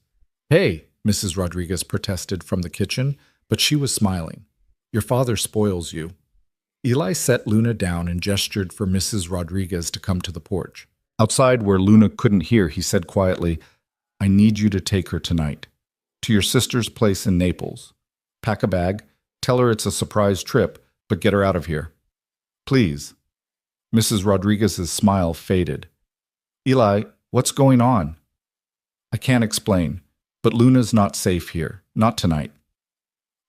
"Hey," Mrs. Rodriguez protested from the kitchen, but she was smiling. "Your father spoils you." Eli set Luna down and gestured for Mrs. Rodriguez to come to the porch. Outside, where Luna couldn't hear, he said quietly, "I need you to take her tonight. To your sister's place in Naples. Pack a bag, tell her it's a surprise trip, but get her out of here. Please." Mrs. Rodriguez's smile faded. "Eli, what's going on?" "I can't explain, but Luna's not safe here, not tonight."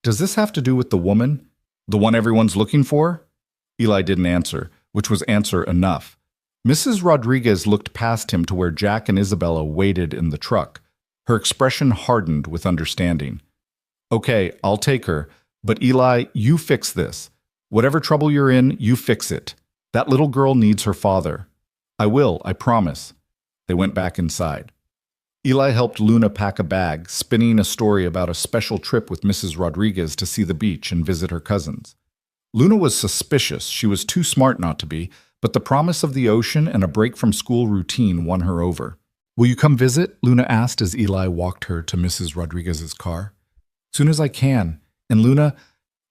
"Does this have to do with the woman? The one everyone's looking for?" Eli didn't answer, which was answer enough. Mrs. Rodriguez looked past him to where Jack and Isabella waited in the truck. Her expression hardened with understanding. "Okay, I'll take her, but Eli, you fix this. Whatever trouble you're in, you fix it. That little girl needs her father." "I will, I promise." They went back inside. Eli helped Luna pack a bag, spinning a story about a special trip with Mrs. Rodriguez to see the beach and visit her cousins. Luna was suspicious. She was too smart not to be, but the promise of the ocean and a break from school routine won her over. "Will you come visit?" Luna asked as Eli walked her to Mrs. Rodriguez's car. "Soon as I can. And Luna,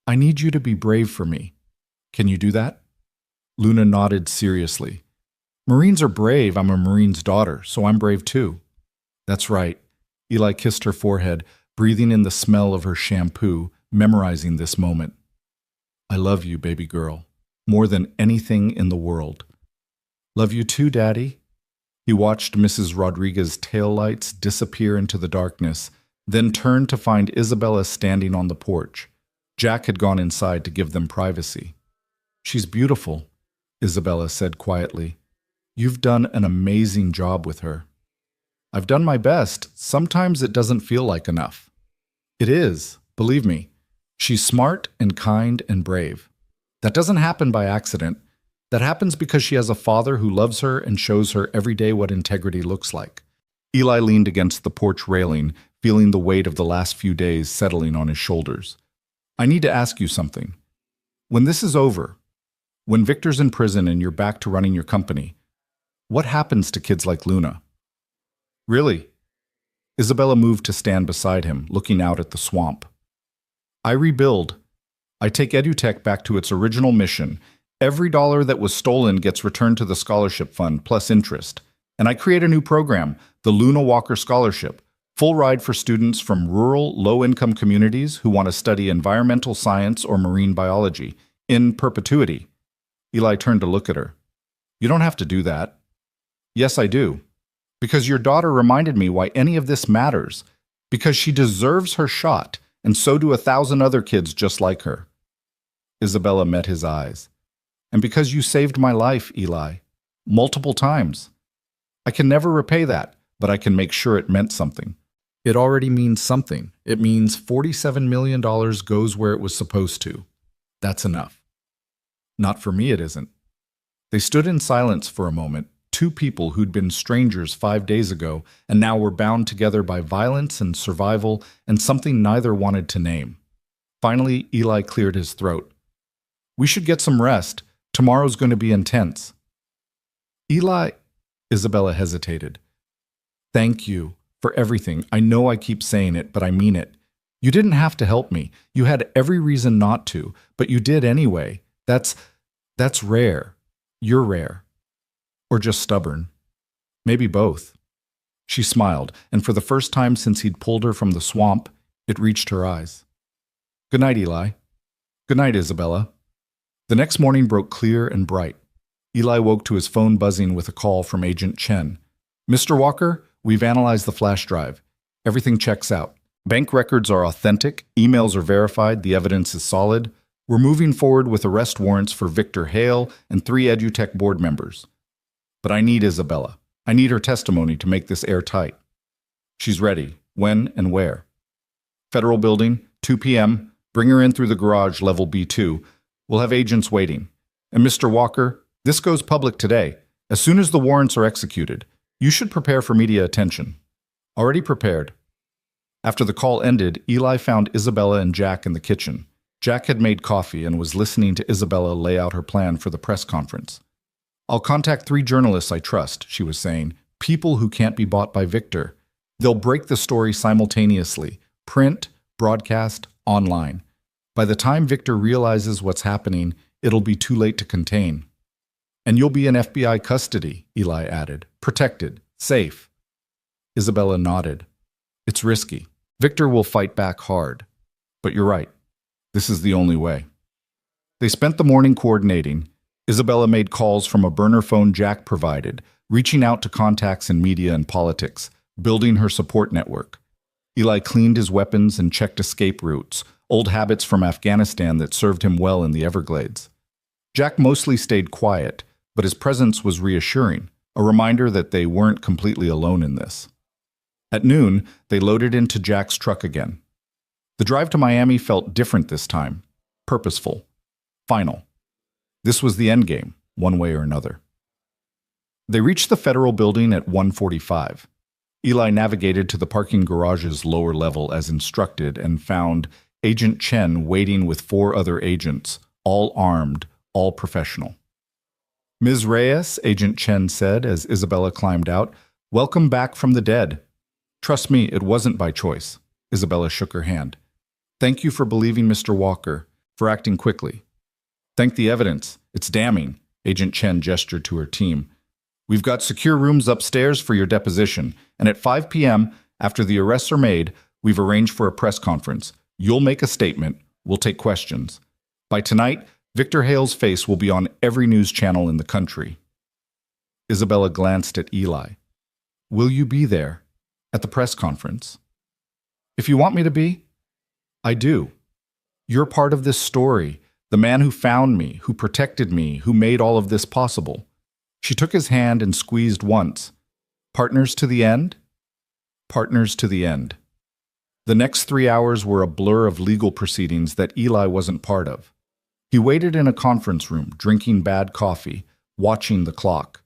I need you to be brave for me. Can you do that?" Luna nodded seriously. "Marines are brave. I'm a Marine's daughter, so I'm brave too." "That's right." Eli kissed her forehead, breathing in the smell of her shampoo, memorizing this moment. "I love you, baby girl, more than anything in the world." "Love you too, Daddy." He watched Mrs. Rodriguez's taillights disappear into the darkness, then turned to find Isabella standing on the porch. Jack had gone inside to give them privacy. "She's beautiful," Isabella said quietly. "You've done an amazing job with her." "I've done my best. Sometimes it doesn't feel like enough." "It is, believe me. She's smart and kind and brave. That doesn't happen by accident. That happens because she has a father who loves her and shows her every day what integrity looks like." Eli leaned against the porch railing, feeling the weight of the last few days settling on his shoulders. "I need to ask you something. When this is over, when Victor's in prison and you're back to running your company, what happens to kids like Luna?" "Really?" Isabella moved to stand beside him, looking out at the swamp. "I rebuild. I take EduTech back to its original mission. Every dollar that was stolen gets returned to the scholarship fund, plus interest. And I create a new program, the Luna Walker Scholarship, full ride for students from rural, low-income communities who want to study environmental science or marine biology, in perpetuity." Eli turned to look at her. "You don't have to do that." "Yes, I do. Because your daughter reminded me why any of this matters. Because she deserves her shot, and so do 1,000 other kids just like her." Isabella met his eyes. "And because you saved my life, Eli. Multiple times. I can never repay that, but I can make sure it meant something." "It already means something. It means $47 million goes where it was supposed to. That's enough." Not for me, it isn't. They stood in silence for a moment, two people who'd been strangers 5 days ago and now were bound together by violence and survival and something neither wanted to name. Finally, Eli cleared his throat. We should get some rest. Tomorrow's going to be intense. Eli, Isabella hesitated. Thank you for everything. I know I keep saying it, but I mean it. You didn't have to help me. You had every reason not to, but you did anyway. That's rare. You're rare. Or just stubborn. Maybe both. She smiled, and for the first time since he'd pulled her from the swamp, it reached her eyes. Good night, Eli. Good night, Isabella. The next morning broke clear and bright. Eli woke to his phone buzzing with a call from Agent Chen. Mr. Walker, we've analyzed the flash drive. Everything checks out. Bank records are authentic, emails are verified, the evidence is solid. We're moving forward with arrest warrants for Victor Hale and 3 EduTech board members. But I need Isabella. I need her testimony to make this airtight. She's ready. When and where? Federal Building, 2 p.m. Bring her in through the garage, level B2. We'll have agents waiting. And Mr. Walker, this goes public today. As soon as the warrants are executed, you should prepare for media attention. Already prepared. After the call ended, Eli found Isabella and Jack in the kitchen. Jack had made coffee and was listening to Isabella lay out her plan for the press conference. I'll contact 3 journalists I trust, she was saying, people who can't be bought by Victor. They'll break the story simultaneously, print, broadcast, online. By the time Victor realizes what's happening, it'll be too late to contain. And you'll be in FBI custody, Eli added. Protected. Safe. Isabella nodded. It's risky. Victor will fight back hard. But you're right. This is the only way. They spent the morning coordinating. Isabella made calls from a burner phone Jack provided, reaching out to contacts in media and politics, building her support network. Eli cleaned his weapons and checked escape routes, old habits from Afghanistan that served him well in the Everglades. Jack mostly stayed quiet, but his presence was reassuring, a reminder that they weren't completely alone in this. At noon, they loaded into Jack's truck again. The drive to Miami felt different this time, purposeful, final. This was the endgame, one way or another. They reached the federal building at 1:45. Eli navigated to the parking garage's lower level as instructed and found Agent Chen waiting with 4 other agents, all armed, all professional. Ms. Reyes, Agent Chen said as Isabella climbed out, welcome back from the dead. Trust me, it wasn't by choice. Isabella shook her hand. Thank you for believing Mr. Walker, for acting quickly. Thank the evidence. It's damning, Agent Chen gestured to her team. We've got secure rooms upstairs for your deposition, and at 5 p.m., after the arrests are made, we've arranged for a press conference. You'll make a statement. We'll take questions. By tonight, Victor Hale's face will be on every news channel in the country. Isabella glanced at Eli. Will you be there, at the press conference? If you want me to be, I do. You're part of this story, the man who found me, who protected me, who made all of this possible. She took his hand and squeezed once. Partners to the end? Partners to the end. The next 3 hours were a blur of legal proceedings that Eli wasn't part of. He waited in a conference room, drinking bad coffee, watching the clock.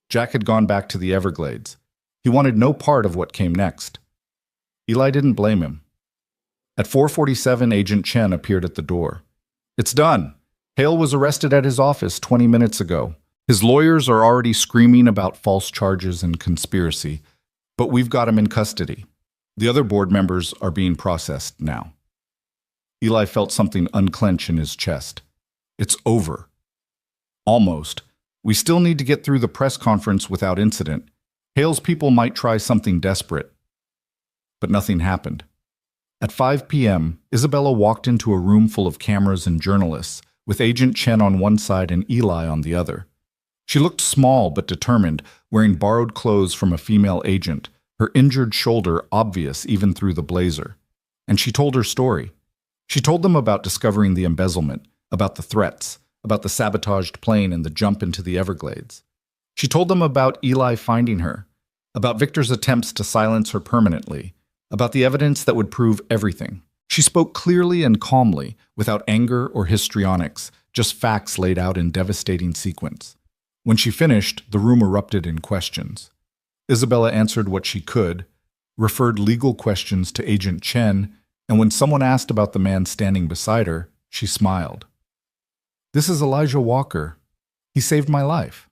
Jack had gone back to the Everglades. He wanted no part of what came next. Eli didn't blame him. At 4:47, Agent Chen appeared at the door. It's done. Hale was arrested at his office 20 minutes ago. His lawyers are already screaming about false charges and conspiracy, but we've got him in custody. The other board members are being processed now. Eli felt something unclench in his chest. It's over. Almost. We still need to get through the press conference without incident. Hale's people might try something desperate. But nothing happened. At 5 p.m., Isabella walked into a room full of cameras and journalists, with Agent Chen on one side and Eli on the other. She looked small but determined, wearing borrowed clothes from a female agent, her injured shoulder obvious even through the blazer. And she told her story. She told them about discovering the embezzlement, about the threats, about the sabotaged plane and the jump into the Everglades. She told them about Eli finding her, about Victor's attempts to silence her permanently, about the evidence that would prove everything. She spoke clearly and calmly, without anger or histrionics, just facts laid out in devastating sequence. When she finished, the room erupted in questions. Isabella answered what she could, referred legal questions to Agent Chen, and when someone asked about the man standing beside her, she smiled. "This is Elijah Walker. He saved my life.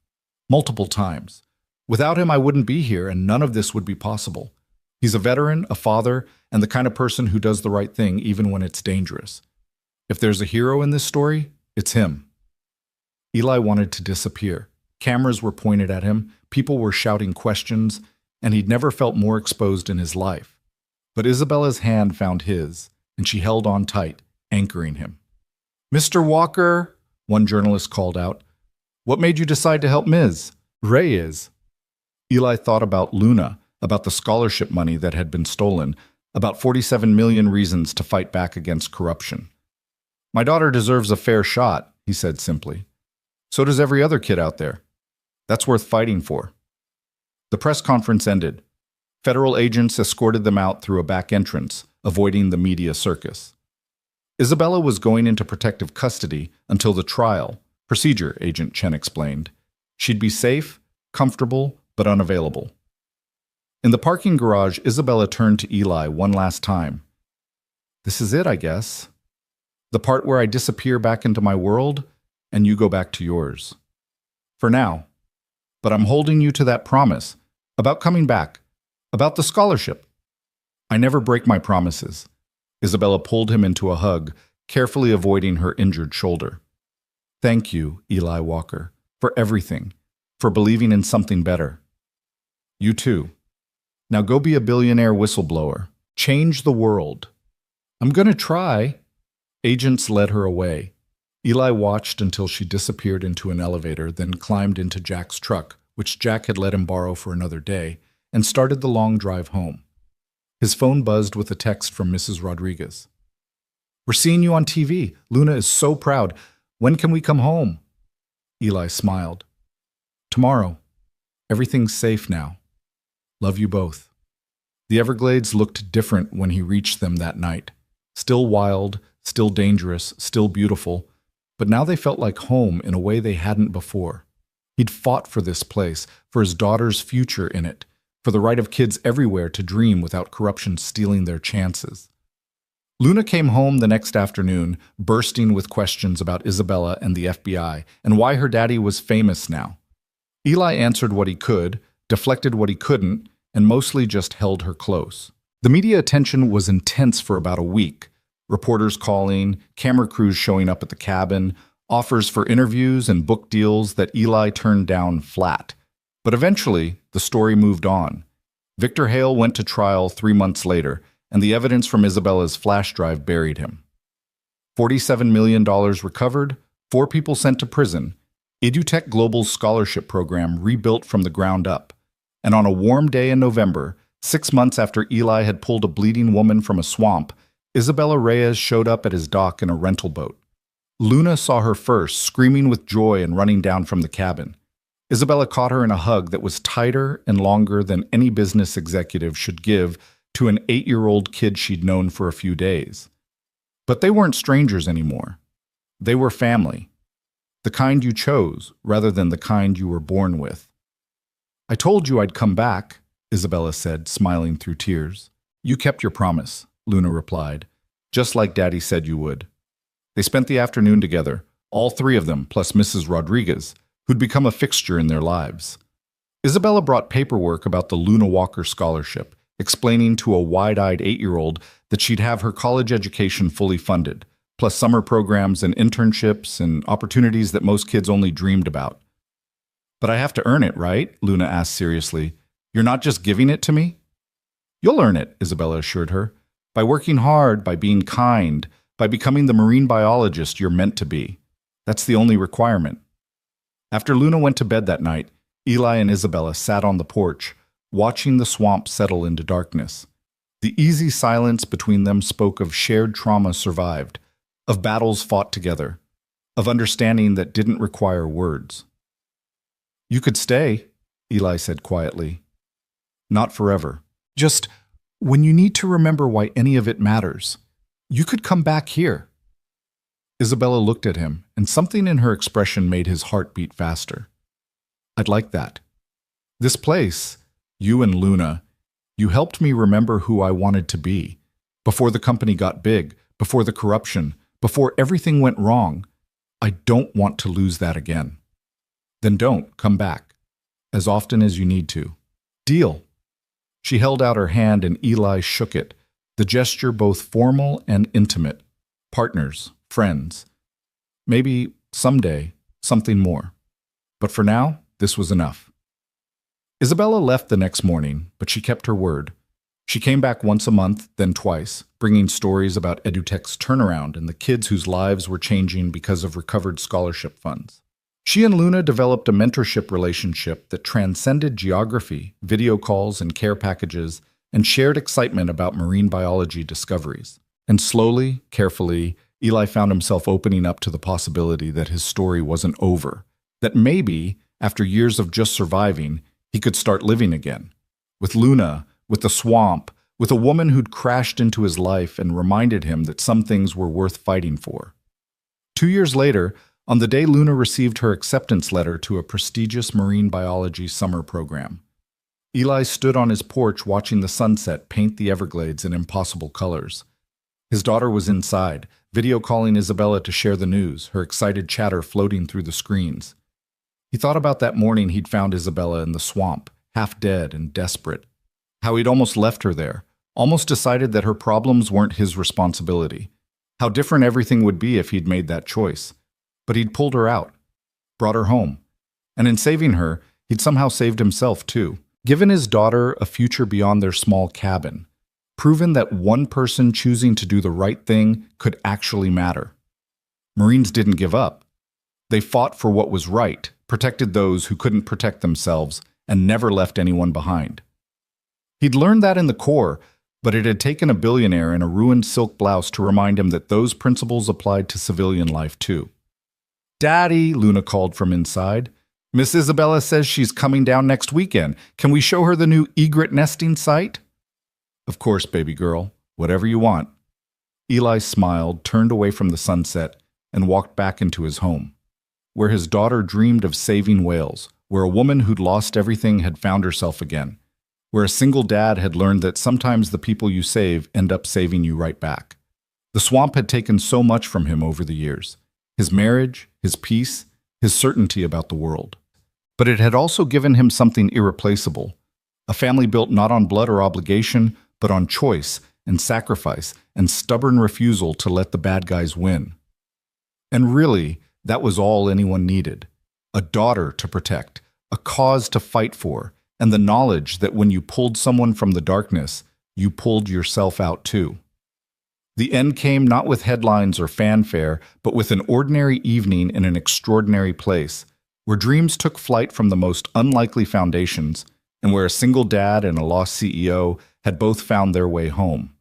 Multiple times. Without him, I wouldn't be here, and none of this would be possible. He's a veteran, a father, and the kind of person who does the right thing even when it's dangerous. If there's a hero in this story, it's him." Eli wanted to disappear. Cameras were pointed at him, people were shouting questions, and he'd never felt more exposed in his life. But Isabella's hand found his, and she held on tight, anchoring him. "Mr. Walker," one journalist called out, "what made you decide to help Ms. Reyes?" Eli thought about Luna, about the scholarship money that had been stolen, about 47 million reasons to fight back against corruption. "My daughter deserves a fair shot," he said simply. "So does every other kid out there. That's worth fighting for." The press conference ended. Federal agents escorted them out through a back entrance, avoiding the media circus. Isabella was going into protective custody until the trial. Procedure, Agent Chen explained. She'd be safe, comfortable, but unavailable. In the parking garage, Isabella turned to Eli one last time. "This is it, I guess. The part where I disappear back into my world, and you go back to yours. For now. But I'm holding you to that promise, about coming back, about the scholarship. I never break my promises." Isabella pulled him into a hug, carefully avoiding her injured shoulder. "Thank you, Eli Walker, for everything, for believing in something better. You too. Now go be a billionaire whistleblower. Change the world." "I'm going to try." Agents led her away. Eli watched until she disappeared into an elevator, then climbed into Jack's truck, which Jack had let him borrow for another day, and started the long drive home. His phone buzzed with a text from Mrs. Rodriguez. "We're seeing you on TV. Luna is so proud. When can we come home?" Eli smiled. "Tomorrow. Everything's safe now. Love you both." The Everglades looked different when he reached them that night. Still wild, still dangerous, still beautiful, but now they felt like home in a way they hadn't before. He'd fought for this place, for his daughter's future in it, for the right of kids everywhere to dream without corruption stealing their chances. Luna came home the next afternoon, bursting with questions about Isabella and the FBI, and why her daddy was famous now. Eli answered what he could, deflected what he couldn't, and mostly just held her close. The media attention was intense for about a week. Reporters calling, camera crews showing up at the cabin, offers for interviews and book deals that Eli turned down flat. But eventually, the story moved on. Victor Hale went to trial 3 months later, and the evidence from Isabella's flash drive buried him. $47 million recovered, 4 people sent to prison, EduTech Global's scholarship program rebuilt from the ground up. And on a warm day in November, 6 months after Eli had pulled a bleeding woman from a swamp, Isabella Reyes showed up at his dock in a rental boat. Luna saw her first, screaming with joy and running down from the cabin. Isabella caught her in a hug that was tighter and longer than any business executive should give to an 8-year-old kid she'd known for a few days. But they weren't strangers anymore. They were family. The kind you chose, rather than the kind you were born with. "I told you I'd come back," Isabella said, smiling through tears. "You kept your promise," Luna replied, "just like Daddy said you would." They spent the afternoon together, all 3 of them, plus Mrs. Rodriguez, who'd become a fixture in their lives. Isabella brought paperwork about the Luna Walker scholarship, explaining to a wide-eyed 8-year-old that she'd have her college education fully funded, plus summer programs and internships and opportunities that most kids only dreamed about. "But I have to earn it, right?" Luna asked seriously. "You're not just giving it to me?" "You'll earn it," Isabella assured her. "By working hard, by being kind, by becoming the marine biologist you're meant to be. That's the only requirement." After Luna went to bed that night, Eli and Isabella sat on the porch, watching the swamp settle into darkness. The easy silence between them spoke of shared trauma survived, of battles fought together, of understanding that didn't require words. "You could stay," Eli said quietly. "Not forever. Just when you need to remember why any of it matters, you could come back here." Isabella looked at him, and something in her expression made his heart beat faster. I'd like that. This place, you and Luna, you helped me remember who I wanted to be. Before the company got big, before the corruption, before everything went wrong. I don't want to lose that again. Then don't come back, as often as you need to. Deal. She held out her hand and Eli shook it, the gesture both formal and intimate. Partners, friends. Maybe, someday, something more. But for now, this was enough. Isabella left the next morning, but she kept her word. She came back once a month, then twice, bringing stories about EduTech's turnaround and the kids whose lives were changing because of recovered scholarship funds. She and Luna developed a mentorship relationship that transcended geography, video calls, and care packages, and shared excitement about marine biology discoveries. And slowly, carefully, Eli found himself opening up to the possibility that his story wasn't over, that maybe, after years of just surviving, he could start living again. With Luna, with the swamp, with a woman who'd crashed into his life and reminded him that some things were worth fighting for. 2 years later, on the day Luna received her acceptance letter to a prestigious marine biology summer program, Eli stood on his porch watching the sunset paint the Everglades in impossible colors. His daughter was inside, video calling Isabella to share the news, her excited chatter floating through the screens. He thought about that morning he'd found Isabella in the swamp, half dead and desperate. How he'd almost left her there, almost decided that her problems weren't his responsibility. How different everything would be if he'd made that choice. But he'd pulled her out, brought her home. And in saving her, he'd somehow saved himself too. Given his daughter a future beyond their small cabin. Proven that one person choosing to do the right thing could actually matter. Marines didn't give up. They fought for what was right, protected those who couldn't protect themselves, and never left anyone behind. He'd learned that in the Corps, but it had taken a billionaire in a ruined silk blouse to remind him that those principles applied to civilian life too. "Daddy," Luna called from inside. "Miss Isabella says she's coming down next weekend. Can we show her the new egret nesting site?" "Of course, baby girl. Whatever you want." Eli smiled, turned away from the sunset, and walked back into his home, where his daughter dreamed of saving whales, where a woman who'd lost everything had found herself again, where a single dad had learned that sometimes the people you save end up saving you right back. The swamp had taken so much from him over the years. His marriage, his peace, his certainty about the world. But it had also given him something irreplaceable. A family built not on blood or obligation, but on choice and sacrifice and stubborn refusal to let the bad guys win. And really, that was all anyone needed. A daughter to protect, a cause to fight for, and the knowledge that when you pulled someone from the darkness, you pulled yourself out too. The end came not with headlines or fanfare, but with an ordinary evening in an extraordinary place, where dreams took flight from the most unlikely foundations, and where a single dad and a lost CEO had both found their way home.